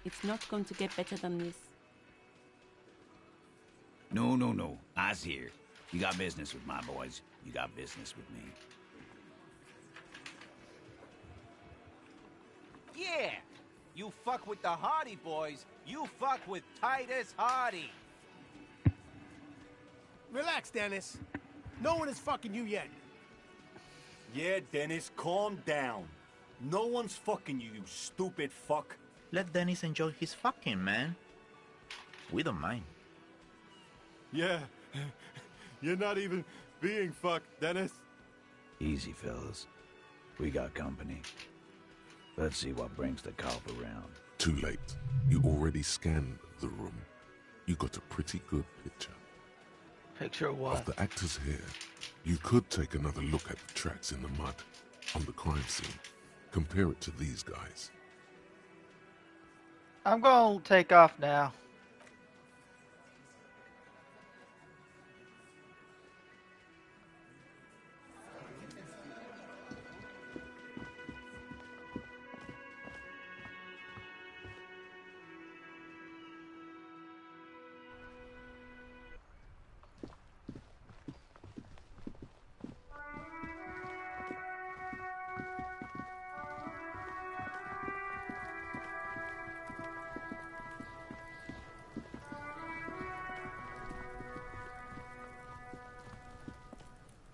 It's not going to get better than this. No. I's here. You got business with my boys. You got business with me. Yeah, you fuck with the Hardy boys, you fuck with Titus Hardy. Relax, Dennis. No one is fucking you yet. Yeah, Dennis, calm down. No one's fucking you, you stupid fuck. Let Dennis enjoy his fucking, man. We don't mind. Yeah, you're not even being fucked, Dennis. Easy, fellas. We got company. Let's see what brings the cop around. Too late. You already scanned the room. You got a pretty good picture. Picture of what? Of the actors here. You could take another look at the tracks in the mud on the crime scene. Compare it to these guys. I'm gonna take off now.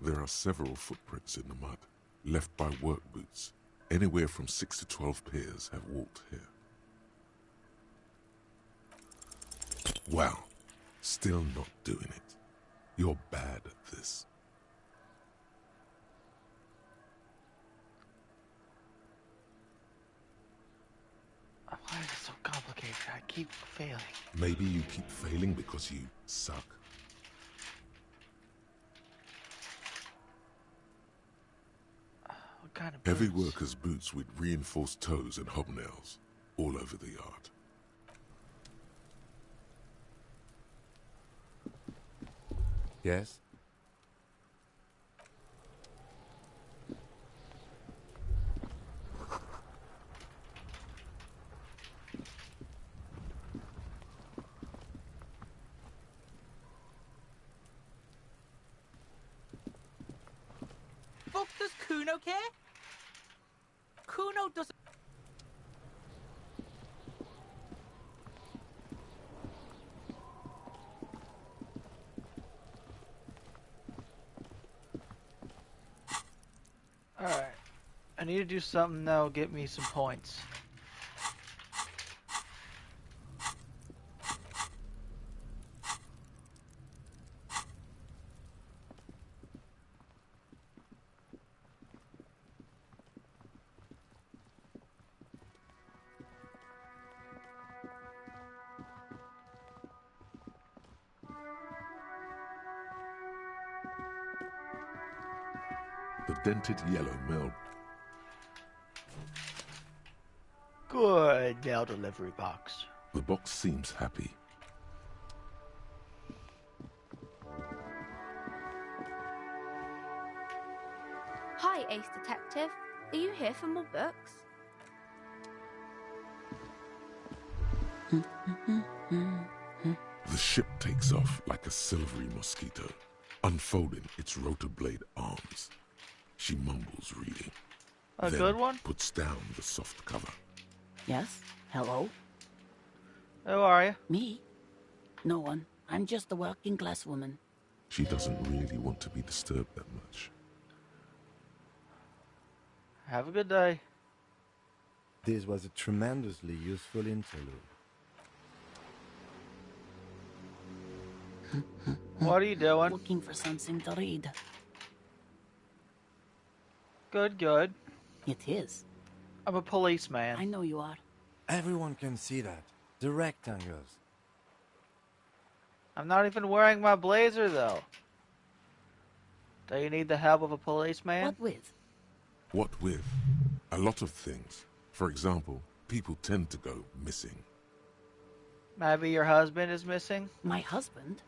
There are several footprints in the mud, left by work boots. Anywhere from 6 to 12 pairs have walked here. Wow, still not doing it. You're bad at this. Why is it so complicated? I keep failing. Maybe you keep failing because you suck. What kind of Heavy boots? workers' boots with reinforced toes and hobnails all over the yard. Yes? okay? Kuno doesn't... Alright. I need to do something that'll get me some points. The dented yellow mail. Good mail delivery box. The box seems happy. Hi, Ace Detective. Are you here for more books? The ship takes off like a silvery mosquito, unfolding its rotor blade arms. She mumbles reading. A then good one? puts down the soft cover. Yes? Hello? Who are you? Me? No one. I'm just a working class woman. She doesn't really want to be disturbed that much. Have a good day. This was a tremendously useful interlude. What are you doing? Looking for something to read. Good, good. It is. I'm a policeman. I know you are. Everyone can see that. The rectangles. I'm not even wearing my blazer, though. Do you need the help of a policeman? What with? What with? A lot of things. For example, people tend to go missing. Maybe your husband is missing? My husband?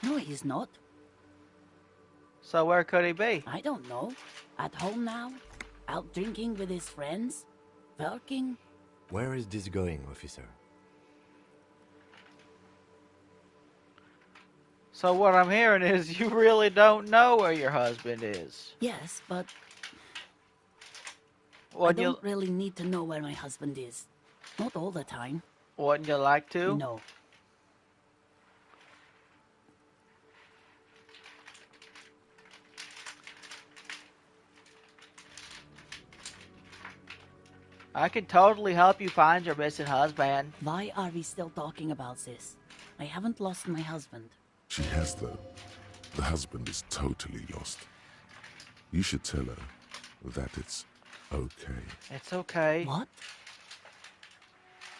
No, he's not. So where could he be? I don't know. At home now? Out drinking with his friends? Working? Where is this going, officer? So what I'm hearing is you really don't know where your husband is. Yes, but I Wouldn't don't really need to know where my husband is. Not all the time. Wouldn't you like to? No. I can totally help you find your missing husband. Why are we still talking about this? I haven't lost my husband. She has, though. The husband is totally lost. You should tell her that it's okay. It's okay. What?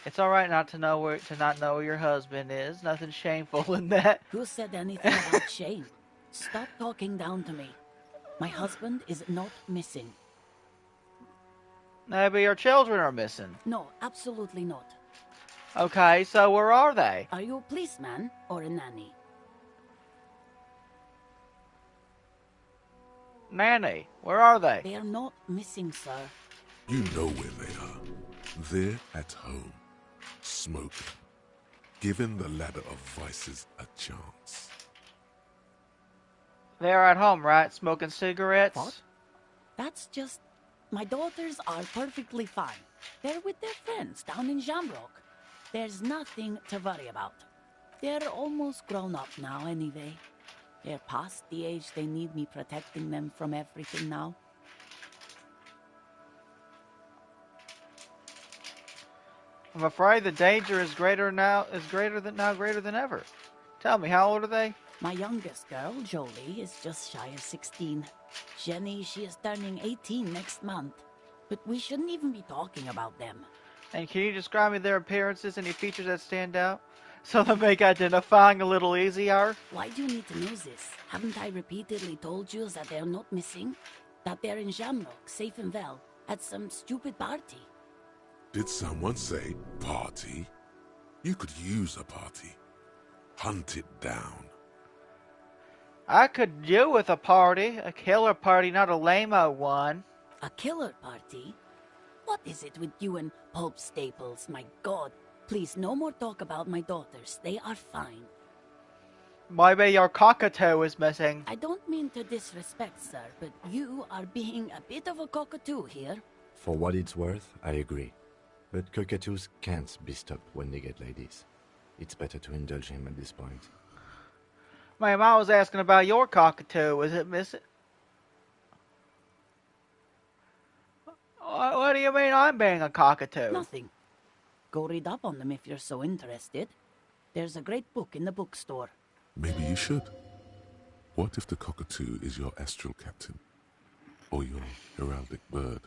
It's all right not to know where your husband is. Nothing shameful in that. Who said anything about shame? Stop talking down to me. My husband is not missing. Maybe your children are missing. No, absolutely not. Okay, so where are they? Are you a policeman or a nanny? Nanny, where are they? They are not missing, sir. You know where they are. They're at home, smoking, giving the ladder of vices a chance. They're at home, right? Smoking cigarettes? What? That's just... My daughters are perfectly fine. They're with their friends down in Shamrock. There's nothing to worry about. They're almost grown up now anyway. They're past the age they need me protecting them from everything now. I'm afraid the danger is greater than ever. Tell me, how old are they? My youngest girl, Jolie, is just shy of 16. Jenny, she is turning 18 next month. But we shouldn't even be talking about them. And can you describe me their appearances, any features that stand out? So they make identifying a little easier? Why do you need to know this? Haven't I repeatedly told you that they're not missing? That they're in Shamrock, safe and well, at some stupid party? Did someone say party? You could use a party. Hunt it down. I could do with a party. A killer party, not a lame-o one. A killer party? What is it with you and Pope Staples? My God. Please, no more talk about my daughters. They are fine. Maybe your cockatoo is missing. I don't mean to disrespect, sir, but you are being a bit of a cockatoo here. For what it's worth, I agree. But cockatoos can't be stopped when they get ladies. It's better to indulge him at this point. Ma'am, I was asking about your cockatoo. Is it missing? What do you mean I'm being a cockatoo? Nothing. Go read up on them if you're so interested. There's a great book in the bookstore. Maybe you should. What if the cockatoo is your astral captain? Or your heraldic bird?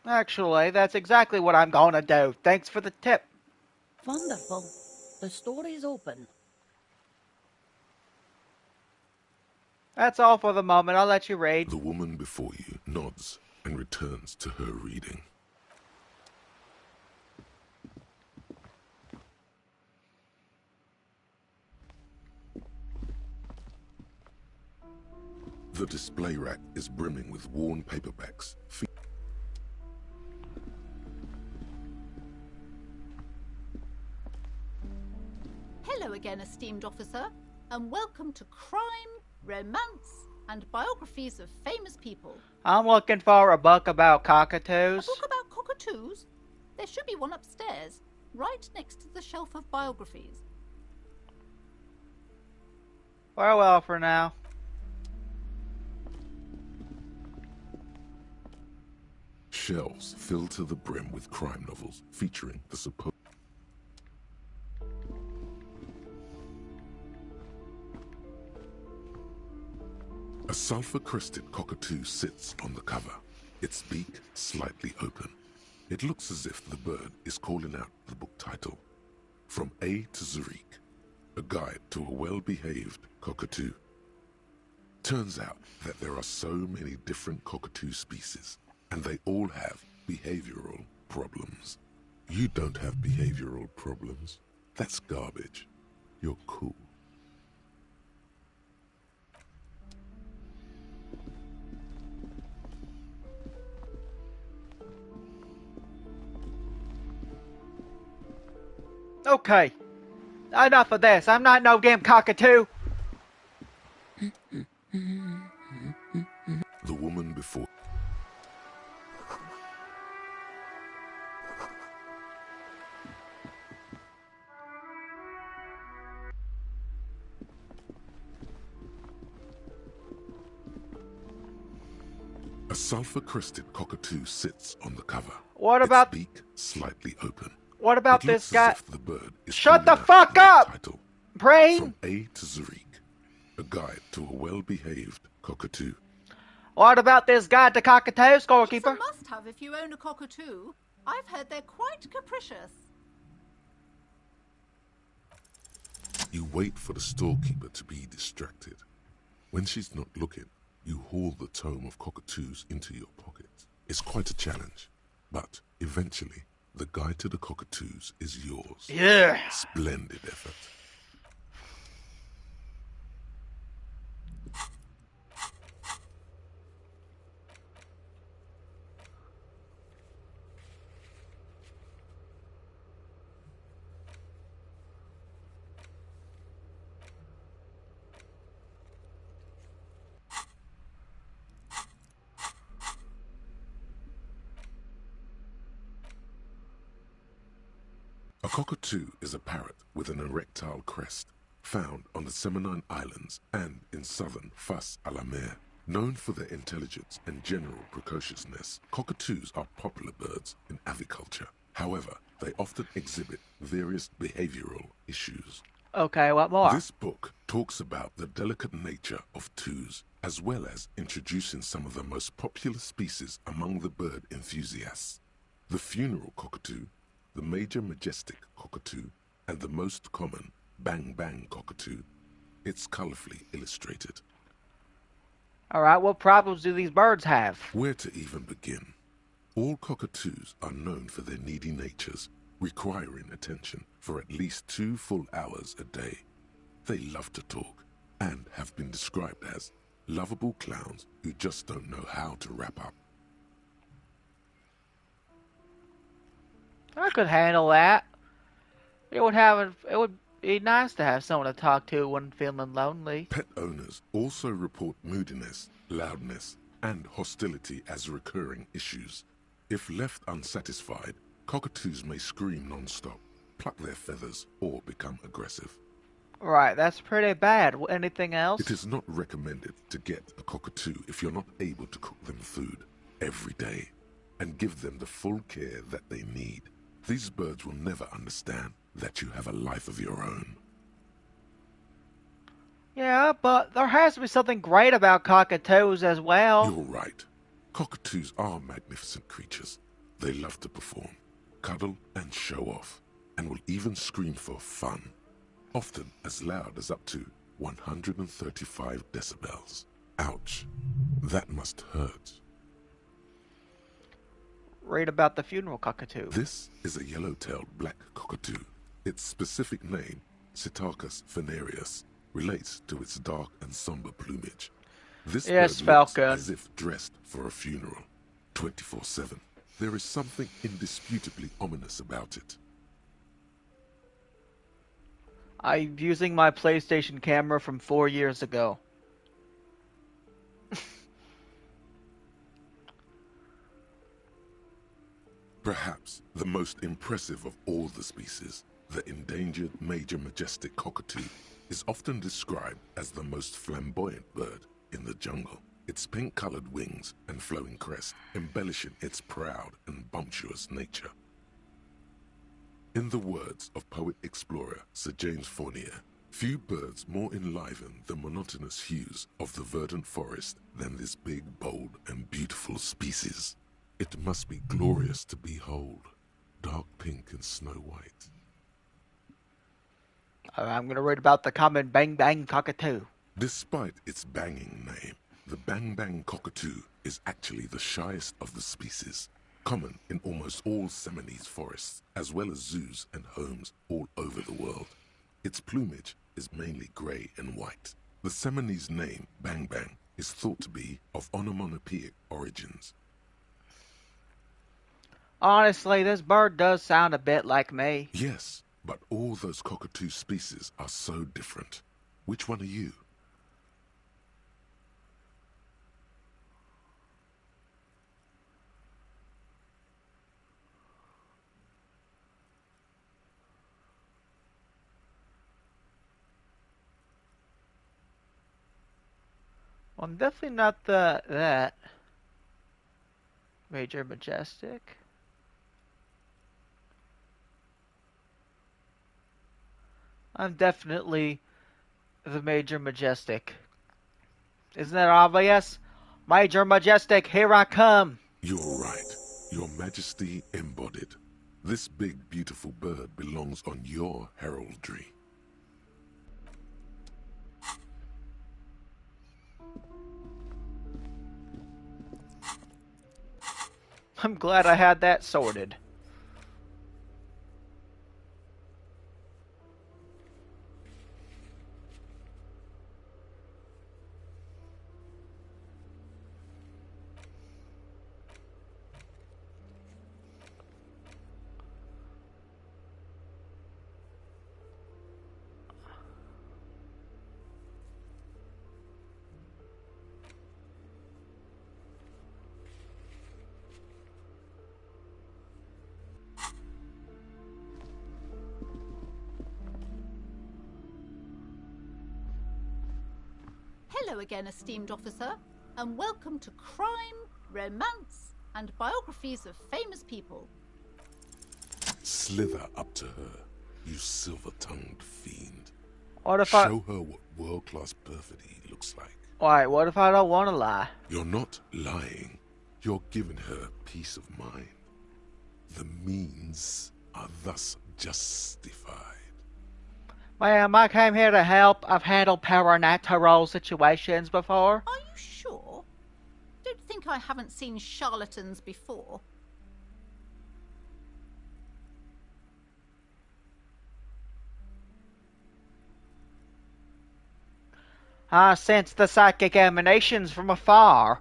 Actually, that's exactly what I'm going to do. Thanks for the tip. Wonderful. The store is open. That's all for the moment. I'll let you read. The woman before you nods and returns to her reading. The display rack is brimming with worn paperbacks. Hello again, esteemed officer, and welcome to Crime, Romance, and Biographies of Famous People. I'm looking for a book about A cockatoos. book about cockatoos? There should be one upstairs, right next to the shelf of biographies. Farewell for now. Shelves filled to the brim with crime novels featuring the supposed... A sulfur-crested cockatoo sits on the cover, its beak slightly open. It looks as if the bird is calling out the book title, From A to Zurich, a guide to a well-behaved cockatoo. Turns out that there are so many different cockatoo species, and they all have behavioral problems. You don't have behavioral problems. That's garbage. You're cool. Okay. Enough of this. I'm not no damn cockatoo. The woman before... A sulfur-crested cockatoo sits on the cover. What about... Its beak slightly open. What about It this looks guy? as if the bird is Shut the calling out fuck the up! title, Brain! From A to Zurich, a guide to a well-behaved cockatoo. What about this guy, the cockatoo scorekeeper? It's a must-have if you own a cockatoo. I've heard they're quite capricious. You wait for the storekeeper to be distracted. When she's not looking, you haul the tome of cockatoos into your pocket. It's quite a challenge, but eventually, the guide to the cockatoos is yours. Yeah. Splendid effort. A cockatoo is a parrot with an erectile crest, found on the Seminine Islands and in southern Fas a la Mer. Known for their intelligence and general precociousness, cockatoos are popular birds in aviculture. However, they often exhibit various behavioral issues. Okay, what more? This book talks about the delicate nature of toos, as well as introducing some of the most popular species among the bird enthusiasts. The funeral cockatoo, the major majestic cockatoo, and the most common bang bang cockatoo. It's colorfully illustrated. Alright, what problems do these birds have? Where to even begin? All cockatoos are known for their needy natures, requiring attention for at least 2 full hours a day. They love to talk, and have been described as lovable clowns who just don't know how to wrap up. I could handle that. It would Be nice to have someone to talk to when feeling lonely. Pet owners also report moodiness, loudness, and hostility as recurring issues. If left unsatisfied, cockatoos may scream non-stop, pluck their feathers, or become aggressive. Right, that's pretty bad. Anything else? It is not recommended to get a cockatoo if you're not able to cook them food every day and give them the full care that they need. These birds will never understand that you have a life of your own. Yeah, but there has to be something great about cockatoos as well. You're right. Cockatoos are magnificent creatures. They love to perform, cuddle, and show off, and will even scream for fun, often as loud as up to 135 decibels. Ouch. That must hurt. Read about the funeral cockatoo. This is a yellow-tailed black cockatoo. Its specific name, Psittacus venereus, relates to its dark and somber plumage. This bird looks as if dressed for a funeral, 24/7. There is something indisputably ominous about it. I'm using my PlayStation camera from 4 years ago. Perhaps the most impressive of all the species, the endangered major majestic cockatoo, is often described as the most flamboyant bird in the jungle. Its pink-colored wings and flowing crest embellishing its proud and bumptious nature. In the words of poet-explorer Sir James Fournier, few birds more enliven the monotonous hues of the verdant forest than this big, bold, and beautiful species. It must be glorious to behold, dark pink and snow white. I'm going to read about the common bang-bang cockatoo. Despite its banging name, the bang-bang cockatoo is actually the shyest of the species, common in almost all Seminoles forests, as well as zoos and homes all over the world. Its plumage is mainly gray and white. The Seminoles name, bang-bang, is thought to be of onomatopoeic origins. Honestly, this bird does sound a bit like me. Yes, but all those cockatoo species are so different. Which one are you? Well, I'm definitely not that. Major Majestic. I'm definitely the Major Majestic. Isn't that obvious? Major Majestic, here I come. You're right. Your Majesty embodied. This big, beautiful bird belongs on your heraldry. I'm glad I had that sorted. Hello again, esteemed officer, and welcome to Crime, Romance, and Biographies of Famous People. Slither up to her, you silver-tongued fiend. What if Show her what world-class perfidy looks like. Why, what if I don't want to lie? You're not lying. You're giving her peace of mind. The means are thus justified. Ma'am, I came here to help. I've handled paranatural situations before. Are you sure? Don't think I haven't seen charlatans before. I sense the psychic emanations from afar.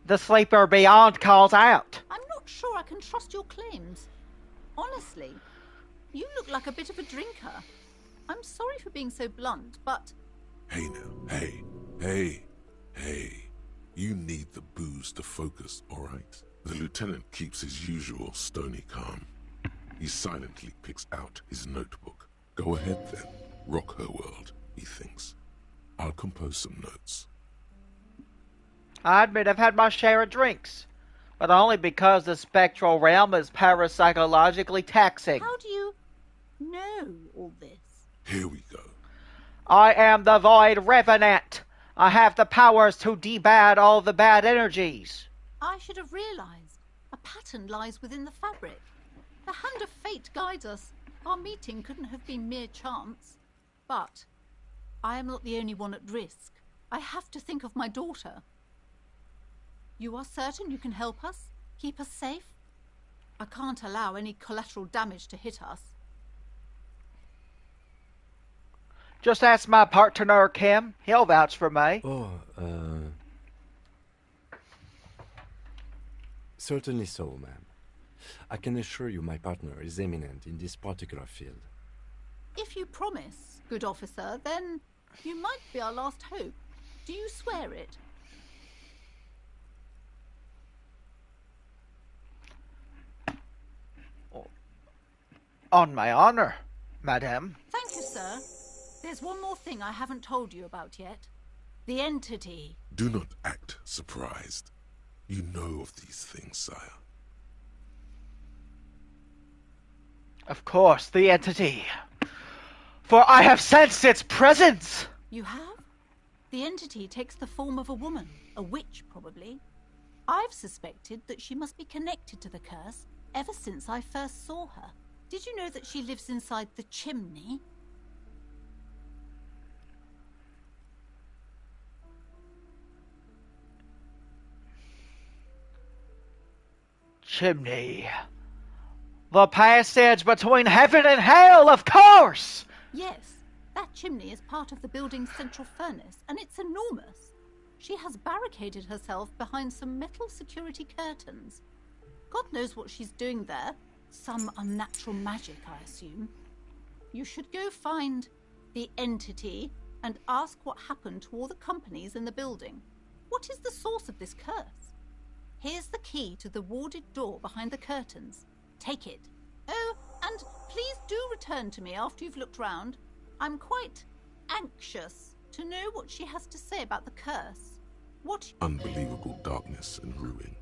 The sleeper beyond calls out. I'm not sure I can trust your claims. Honestly, you look like a bit of a drinker. I'm sorry for being so blunt, but... Hey now, hey. You need the booze to focus, all right? The lieutenant keeps his usual stony calm. He silently picks out his notebook. Go ahead then, rock her world, he thinks. I'll compose some notes. I admit I've had my share of drinks, but only because the spectral realm is parapsychologically taxing. How do you know all this? Here we go. I am the Void Revenant. I have the powers to debad all the bad energies. I should have realized. A pattern lies within the fabric. The hand of fate guides us. Our meeting couldn't have been mere chance. But I am not the only one at risk. I have to think of my daughter. You are certain you can help us? Keep us safe? I can't allow any collateral damage to hit us. Just ask my partner, Kim. He'll vouch for me. Oh, certainly so, ma'am. I can assure you my partner is eminent in this particular field. If you promise, good officer, then you might be our last hope. Do you swear it? On my honor, madame. Thank you, sir. There's one more thing I haven't told you about yet. The entity. Do not act surprised. You know of these things, sire. Of course, the entity. For I have sensed its presence! You have? The entity takes the form of a woman, a witch probably. I've suspected that she must be connected to the curse ever since I first saw her. Did you know that she lives inside the chimney? Chimney. The passage between heaven and hell, of course! Yes, that chimney is part of the building's central furnace, and it's enormous. She has barricaded herself behind some metal security curtains. God knows what she's doing there. Some unnatural magic, I assume. You should go find the entity and ask what happened to all the companies in the building. What is the source of this curse? Here's the key to the warded door behind the curtains. Take it. Oh, and please do return to me after you've looked round. I'm quite anxious to know what she has to say about the curse. What... Unbelievable darkness and ruin.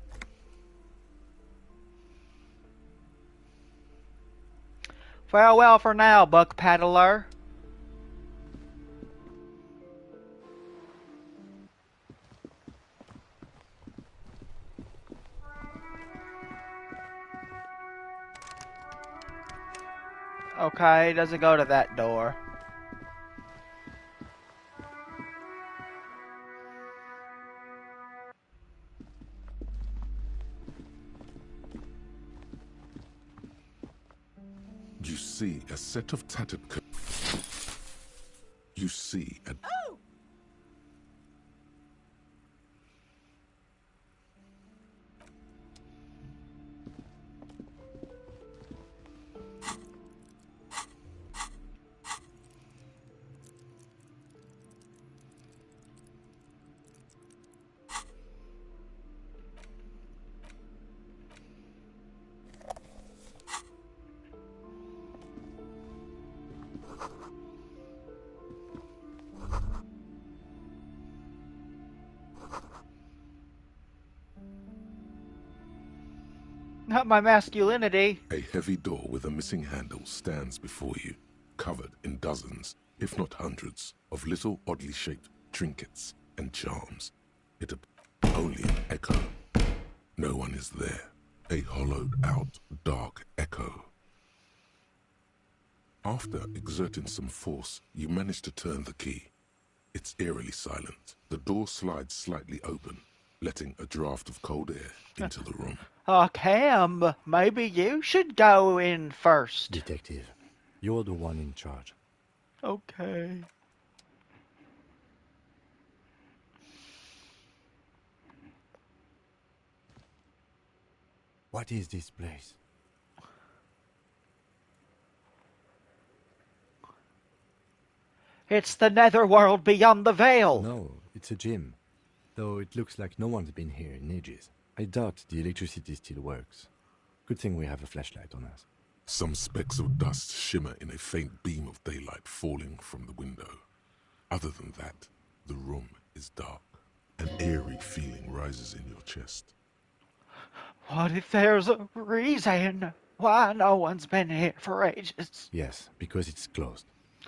Farewell for now, Buck Paddler. Okay, doesn't go to that door. You see a set of tattered You see a... Oh! Not my masculinity. A heavy door with a missing handle stands before you, covered in dozens, if not hundreds, of little oddly shaped trinkets and charms. It only an echo. No one is there. A hollowed-out, dark echo. After exerting some force, you manage to turn the key. It's eerily silent. The door slides slightly open, letting a draft of cold air into the room. Cam, maybe you should go in first. Detective, you're the one in charge. Okay. What is this place? It's the netherworld beyond the veil. No, it's a gym. Though it looks like no one's been here in ages. I doubt the electricity still works. Good thing we have a flashlight on us. Some specks of dust shimmer in a faint beam of daylight falling from the window. Other than that, the room is dark. An eerie feeling rises in your chest. What if there's a reason why no one's been here for ages? Yes, because it's closed.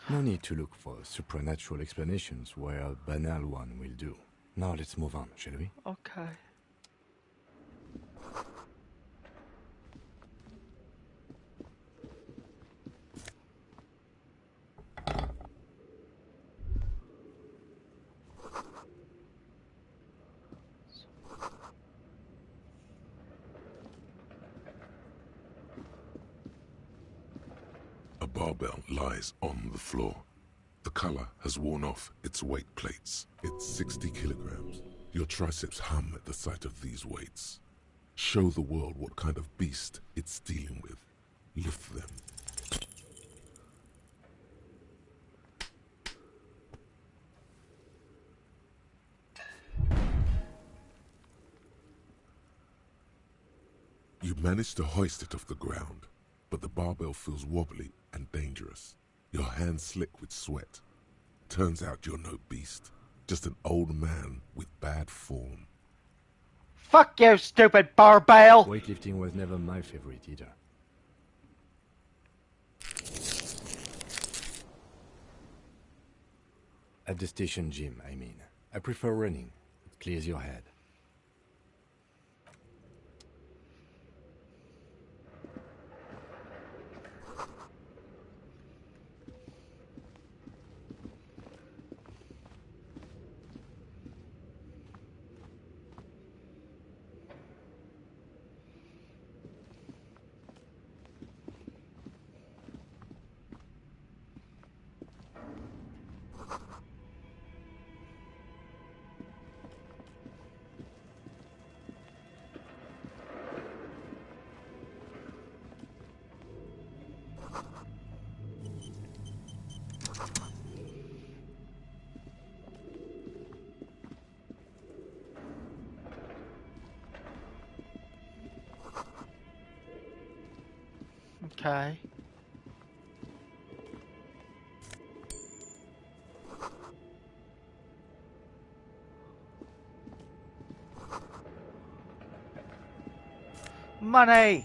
No need to look for supernatural explanations where a banal one will do. Now let's move on, shall we? Okay. A barbell lies on the floor. The color has worn off its weight plates. It's 60 kilograms. Your triceps hum at the sight of these weights. Show the world what kind of beast it's dealing with. Lift them. You manage to hoist it off the ground, but the barbell feels wobbly and dangerous. Your hands slick with sweat. Turns out you're no beast, just an old man with bad form. Fuck you, stupid barbell! Weightlifting was never my favorite either. At the station gym, I mean. I prefer running. It clears your head. Okay. Money!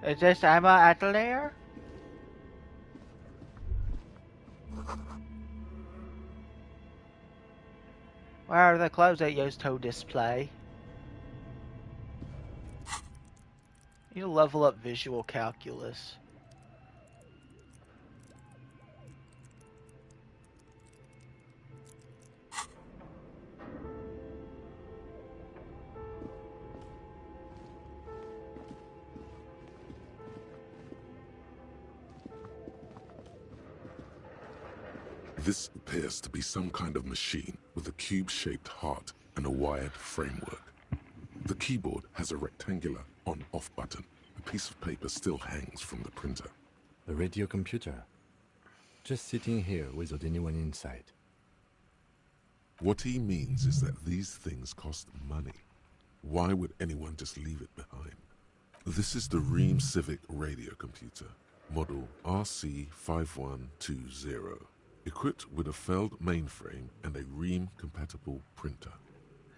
Is this Emma Atelier? Where are the clothes they used to display? Need to level up visual calculus. This appears to be some kind of machine with a cube-shaped heart and a wired framework. The keyboard has a rectangular on-off button. A piece of paper still hangs from the printer. The radio computer. Just sitting here without anyone inside. What he means is that these things cost money. Why would anyone just leave it behind? This is the Ream Civic radio computer, model RC5120. Equipped with a Feld mainframe and a Ream-compatible printer.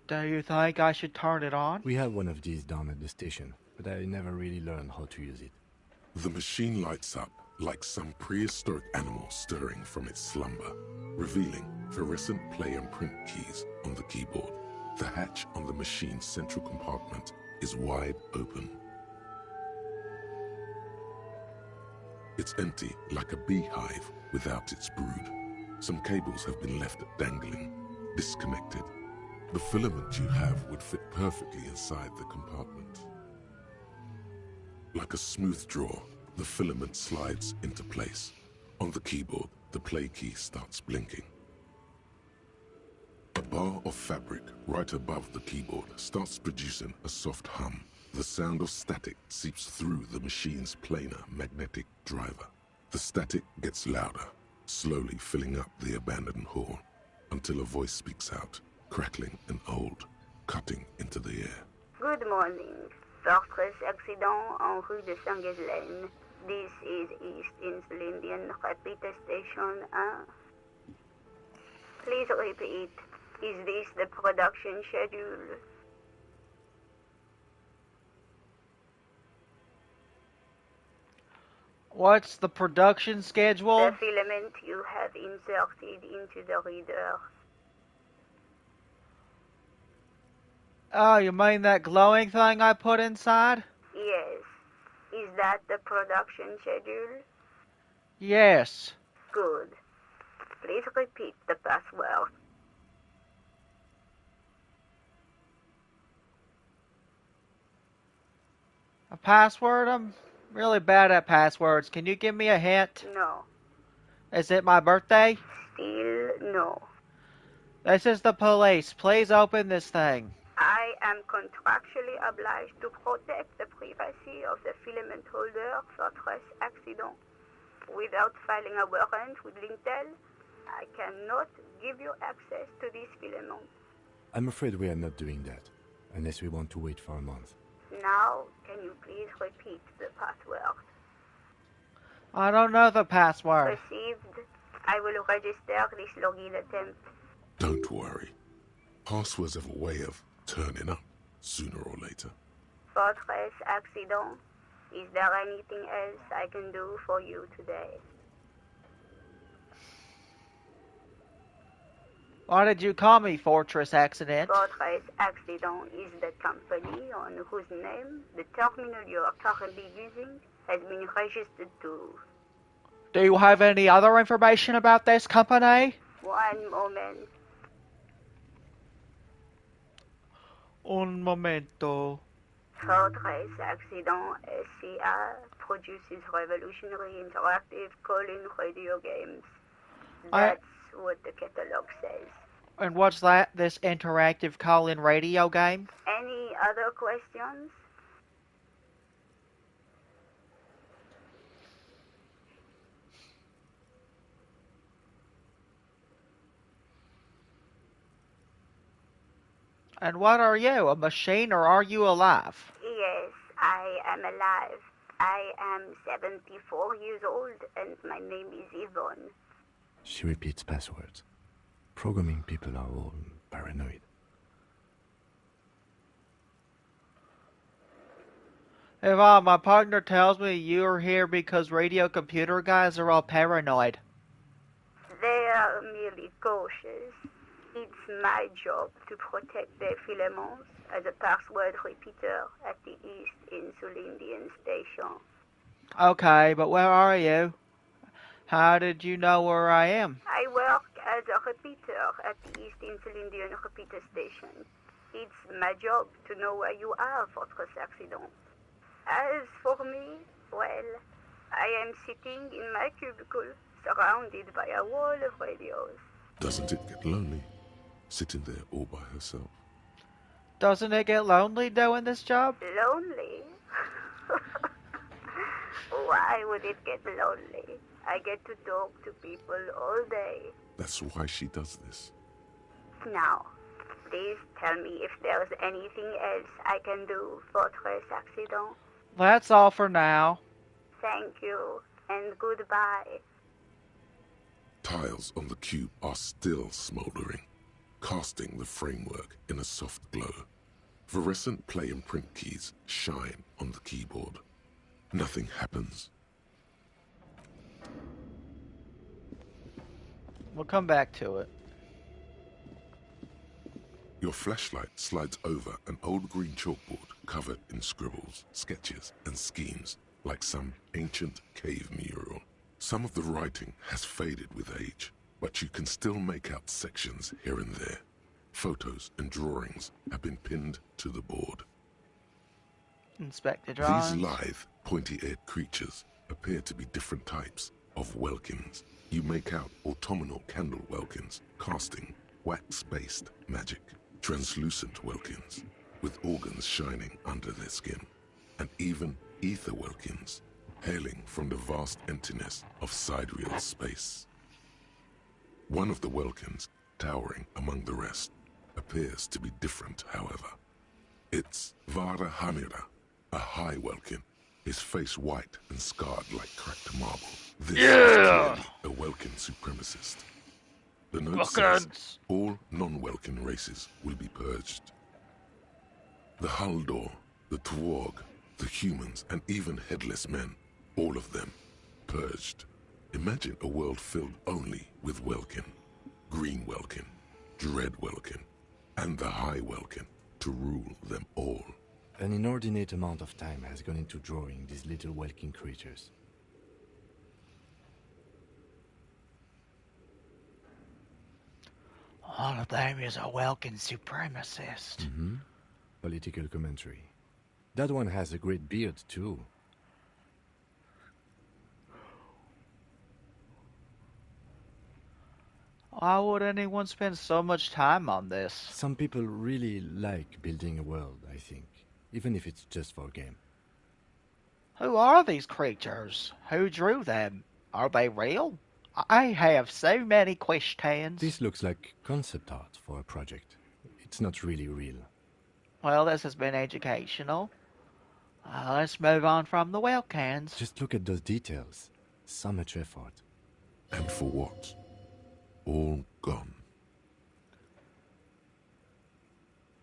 Do you think I should turn it on? We have one of these down at the station, but I never really learned how to use it. The machine lights up like some prehistoric animal stirring from its slumber, revealing fluorescent play and print keys on the keyboard. The hatch on the machine's central compartment is wide open. It's empty like a beehive without its brood. Some cables have been left dangling, disconnected. The filament you have would fit perfectly inside the compartment. Like a smooth draw, the filament slides into place. On the keyboard, the play key starts blinking. A bar of fabric right above the keyboard starts producing a soft hum. The sound of static seeps through the machine's planar magnetic driver. The static gets louder, slowly filling up the abandoned hall, until a voice speaks out, crackling and old, cutting into the air. Good morning. Fortress accident en rue de Saint-Ghislaine. This is East Insulindian Repeater Station 1. Please repeat. Is this the production schedule? What's the production schedule? The filament you have inserted into the reader. Oh, you mean that glowing thing I put inside? Yes. Is that the production schedule? Yes. Good. Please repeat the password. A password? I'm really bad at passwords. Can you give me a hint? No. Is it my birthday? Still no. This is the police. Please open this thing. I am contractually obliged to protect the privacy of the filament holder for stress accident. Without filing a warrant with Lintel, I cannot give you access to this filament. I'm afraid we are not doing that, unless we want to wait for a month. Now, can you please repeat the password? I don't know the password. Received. I will register this login attempt. Don't worry. Passwords have a way of turning up sooner or later. Fortress accident. Is there anything else I can do for you today? Why did you call me Fortress Accident? Fortress Accident is the company on whose name the terminal you are currently using has been registered to. Do you have any other information about this company? One moment. Un momento. Fortress Accident SCA produces revolutionary interactive call-in radio games. That's what the catalog says. And what's that? This interactive call-in radio game? Any other questions? And what are you, a machine, or are you alive? Yes, I am alive. I am 74 years old and my name is Yvonne. She repeats passwords. Programming people are all paranoid. Yvonne, my partner tells me you're here because radio computer guys are all paranoid. They are merely cautious. It's my job to protect their filaments as a password repeater at the East Insulindian Station. Okay, but where are you? How did you know where I am? I work as a repeater at the East Insulindian Repeater Station. It's my job to know where you are, Fortress Accident. As for me, well, I am sitting in my cubicle, surrounded by a wall of radios. Doesn't it get lonely, sitting there all by herself? Doesn't it get lonely doing this job? Lonely? Why would it get lonely? I get to talk to people all day. That's why she does this. Now, please tell me if there's anything else I can do, Fortress Accident. That's all for now. Thank you, and goodbye. Tiles on the cube are still smoldering, casting the framework in a soft glow. Fluorescent play and print keys shine on the keyboard. Nothing happens. We'll come back to it. Your flashlight slides over an old green chalkboard covered in scribbles, sketches, and schemes like some ancient cave mural. Some of the writing has faded with age, but you can still make out sections here and there. photos and drawings have been pinned to the board. Inspect the These drawings. lithe, pointy-eared creatures appear to be different types of Welkins. You make out autumnal candle Welkins, casting wax-based magic, translucent Welkins, with organs shining under their skin, and even ether Welkins, hailing from the vast emptiness of sidereal space. One of the Welkins, towering among the rest, appears to be different, however. It's Vara Hamira, a high Welkin, his face white and scarred like cracked marble. This is clearly a Welkin supremacist. The note says all non-Welkin races will be purged. The Haldor, the Twarg, the humans, and even headless men, all of them, purged. Imagine a world filled only with Welkin, Green Welkin, Dread Welkin, and the High Welkin to rule them all. An inordinate amount of time has gone into drawing these little Welkin creatures. One of them is a Welkin supremacist. Mm-hmm. Political commentary. That one has a great beard, too. Why would anyone spend so much time on this? Some people really like building a world, I think. Even if it's just for a game. Who are these creatures? Who drew them? Are they real? I have so many questions. This looks like concept art for a project. It's not really real. Well, this has been educational. Let's move on from the Welkins. Just look at those details. So much effort. And for what? All gone.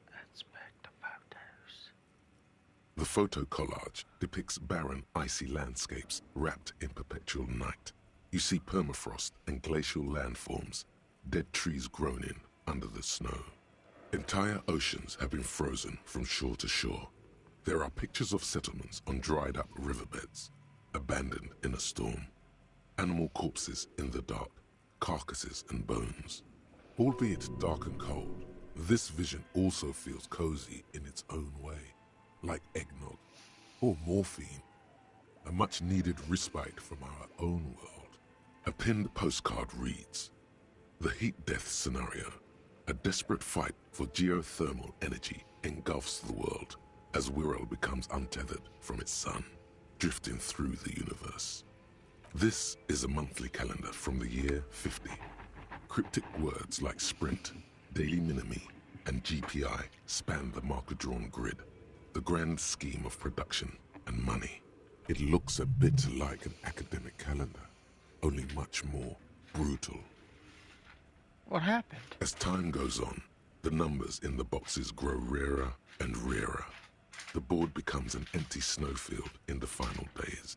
Inspect the photos. The photo collage depicts barren, icy landscapes wrapped in perpetual night. You see permafrost and glacial landforms, dead trees grown in under the snow. Entire oceans have been frozen from shore to shore. There are pictures of settlements on dried-up riverbeds, abandoned in a storm. Animal corpses in the dark, carcasses and bones. Albeit dark and cold, this vision also feels cozy in its own way, like eggnog or morphine, a much-needed respite from our own world. A pinned postcard reads, "The heat death scenario. A desperate fight for geothermal energy engulfs the world as Wirral becomes untethered from its sun, drifting through the universe." This is a monthly calendar from the year 50. Cryptic words like sprint, daily minimi, and GPI span the marker-drawn grid, the grand scheme of production and money. It looks a bit like an academic calendar, only much more brutal. What happened? As time goes on, the numbers in the boxes grow rarer and rarer. The board becomes an empty snowfield in the final days.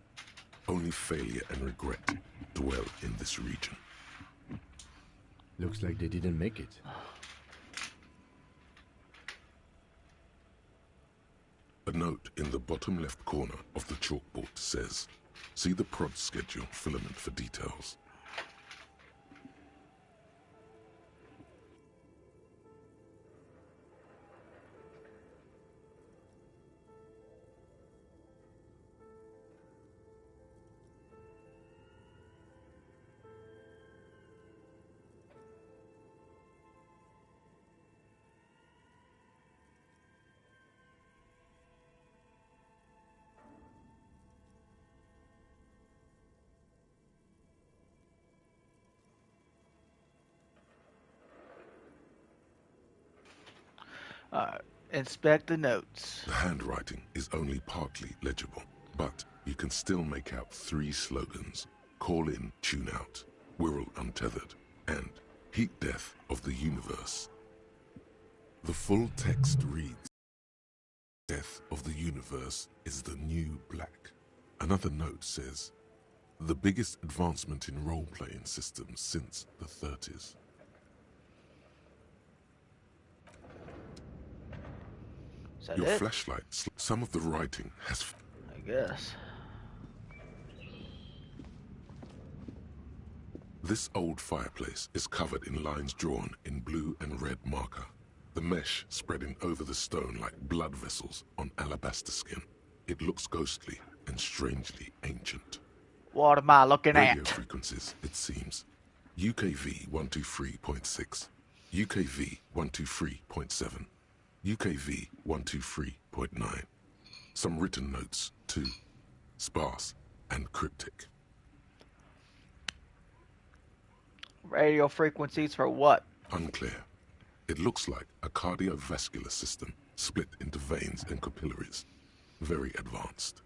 Only failure and regret dwell in this region. Looks like they didn't make it. A note in the bottom left corner of the chalkboard says, "See the prod schedule filament for details." Inspect the notes. The handwriting is only partly legible, but you can still make out 3 slogans: "Call in, tune out," "Wirral untethered," and "Heat death of the universe." The full text reads, "Death of the universe is the new black." Another note says, "The biggest advancement in role-playing systems since the 30s. Your flashlight, some of the writing has... I guess. This old fireplace is covered in lines drawn in blue and red marker. the mesh spreading over the stone like blood vessels on alabaster skin. It looks ghostly and strangely ancient. What am I looking Radio at? frequencies, it seems. UKV 123.6, UKV 123.7, UKV 123.9. Some written notes, too. Sparse and cryptic. Radio frequencies for what? Unclear. It looks like a cardiovascular system split into veins and capillaries. Very advanced.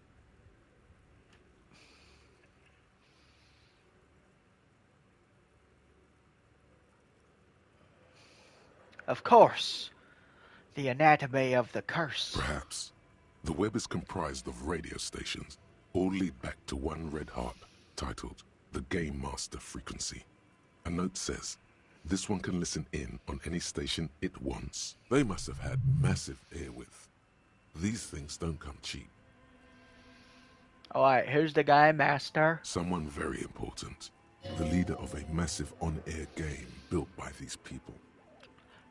Of course. The anatomy of the curse. Perhaps. The web is comprised of radio stations, all lead back to one red heart, titled the Game Master Frequency. A note says, this one can listen in on any station it wants. They must have had massive airwidth. These things don't come cheap. Alright, who's the Game Master? Someone very important. The leader of a massive on-air game built by these people.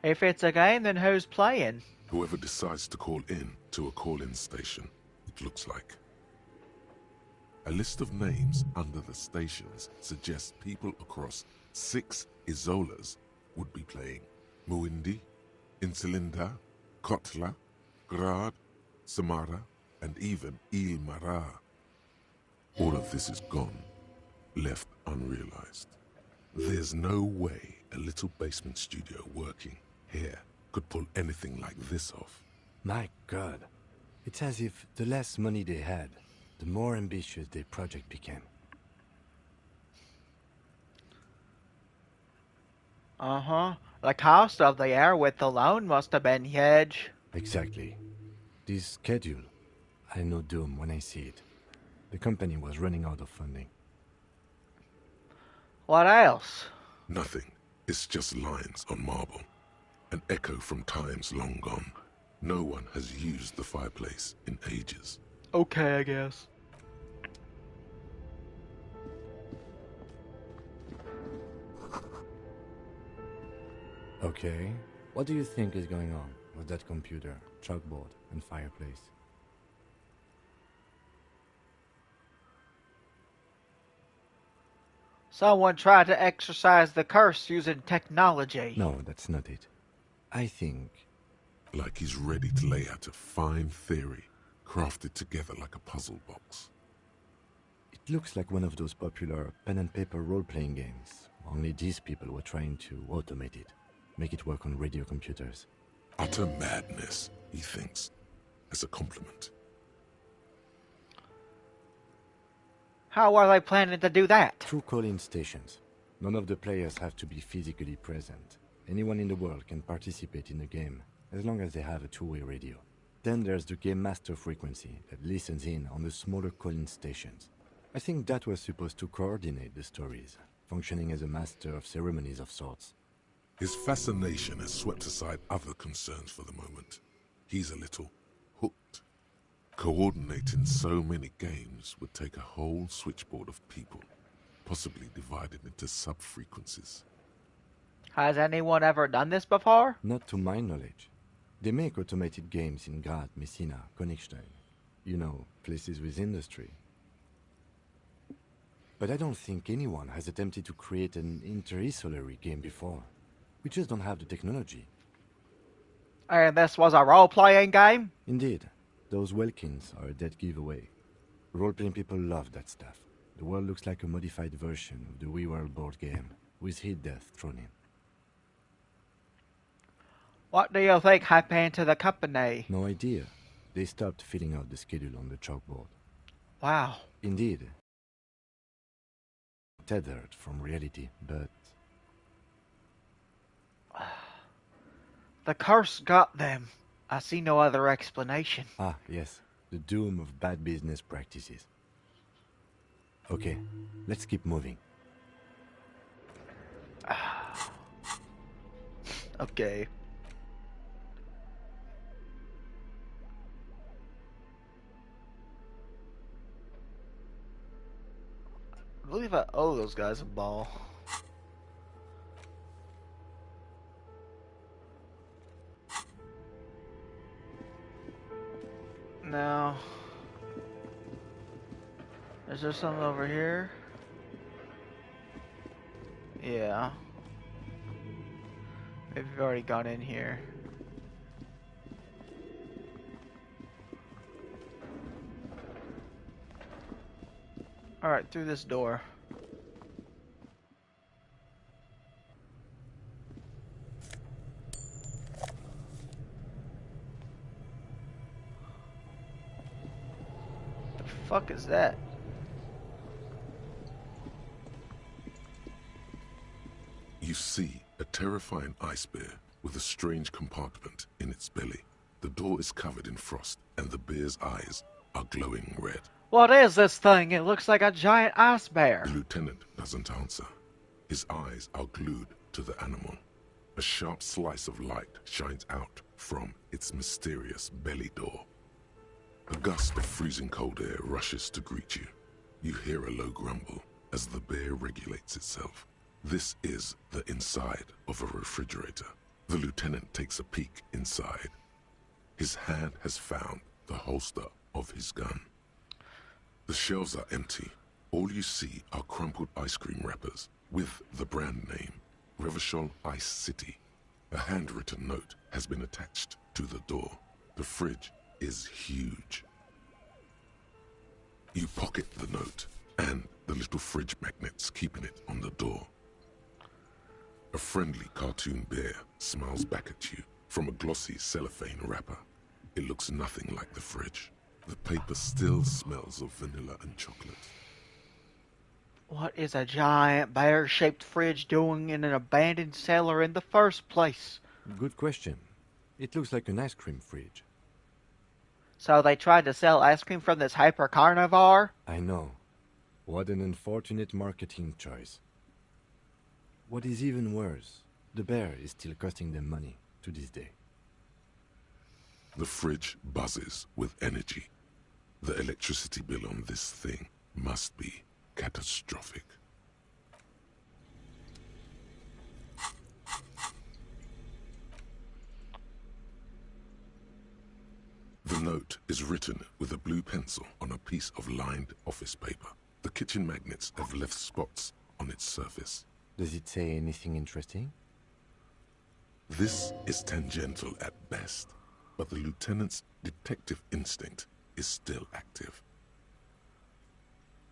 If it's a game, then who's playing? Whoever decides to call in to a call-in station, it looks like. A list of names under the stations suggests people across 6 Isolas would be playing. Muindi, Insulinda, Kotla, Grad, Samara, and even Il Mara. All of this is gone, left unrealized. There's no way a little basement studio working here could pull anything like this off. My God. It's as if the less money they had, the more ambitious their project became. Uh-huh. The cost of the airwidth alone must have been huge. Exactly. This schedule, I know doom when I see it. The company was running out of funding. What else? Nothing. It's just lines on marble. An echo from times long gone. No one has used the fireplace in ages. Okay, I guess. Okay. What do you think is going on with that computer, chalkboard, and fireplace? Someone tried to exorcise the curse using technology. No, that's not it. I think... Like he's ready to lay out a fine theory, crafted together like a puzzle box. It looks like one of those popular pen and paper role-playing games. Only these people were trying to automate it, make it work on radio computers. Utter madness, he thinks, as a compliment. How are they planning to do that? Through call-in stations. None of the players have to be physically present. Anyone in the world can participate in the game, as long as they have a two-way radio. Then there's the Game Master frequency that listens in on the smaller call-in stations. I think that was supposed to coordinate the stories, functioning as a master of ceremonies of sorts. His fascination has swept aside other concerns for the moment. He's a little hooked. Coordinating so many games would take a whole switchboard of people, possibly divided into sub-frequencies. Has anyone ever done this before? Not to my knowledge. They make automated games in Grad, Messina, Königstein. You know, places with industry. But I don't think anyone has attempted to create an inter-isolary game before. We just don't have the technology. And this was a role-playing game? Indeed. Those Welkins are a dead giveaway. Role-playing people love that stuff. The world looks like a modified version of the WeWorld board game, with hit death thrown in. What do you think happened to the company? No idea. They stopped filling out the schedule on the chalkboard. Wow. Indeed. Tethered from reality, but... The curse got them. I see no other explanation. Ah, yes. The doom of bad business practices. Okay, let's keep moving. Okay. I believe I owe those guys a ball. No. Is there something over here? Yeah. Maybe we've already gone in here. Alright, through this door. The fuck is that? You see a terrifying ice bear with a strange compartment in its belly. The door is covered in frost, and the bear's eyes are glowing red. What is this thing? It looks like a giant ice bear. The lieutenant doesn't answer. His eyes are glued to the animal. A sharp slice of light shines out from its mysterious belly door. A gust of freezing cold air rushes to greet you. You hear a low grumble as the bear regulates itself. This is the inside of a refrigerator. The lieutenant takes a peek inside. His hand has found the holster of his gun. The shelves are empty. All you see are crumpled ice cream wrappers with the brand name, Revachol Ice City. A handwritten note has been attached to the door. The fridge is huge. You pocket the note and the little fridge magnets keeping it on the door. A friendly cartoon bear smiles back at you from a glossy cellophane wrapper. It looks nothing like the fridge. The paper still smells of vanilla and chocolate. What is a giant bear-shaped fridge doing in an abandoned cellar in the first place? Good question. It looks like an ice cream fridge. So they tried to sell ice cream from this hyper-carnivore? I know. What an unfortunate marketing choice. What is even worse, the bear is still costing them money to this day. The fridge buzzes with energy. The electricity bill on this thing must be catastrophic. The note is written with a blue pencil on a piece of lined office paper. The kitchen magnets have left spots on its surface. Does it say anything interesting? This is tangential at best, but the lieutenant's detective instinct is still active.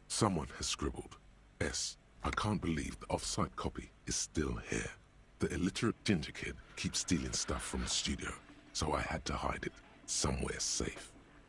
Someone has scribbled, S. I can't believe the off-site copy is still here. The illiterate ginger kid keeps stealing stuff from the studio, so I had to hide it somewhere safe.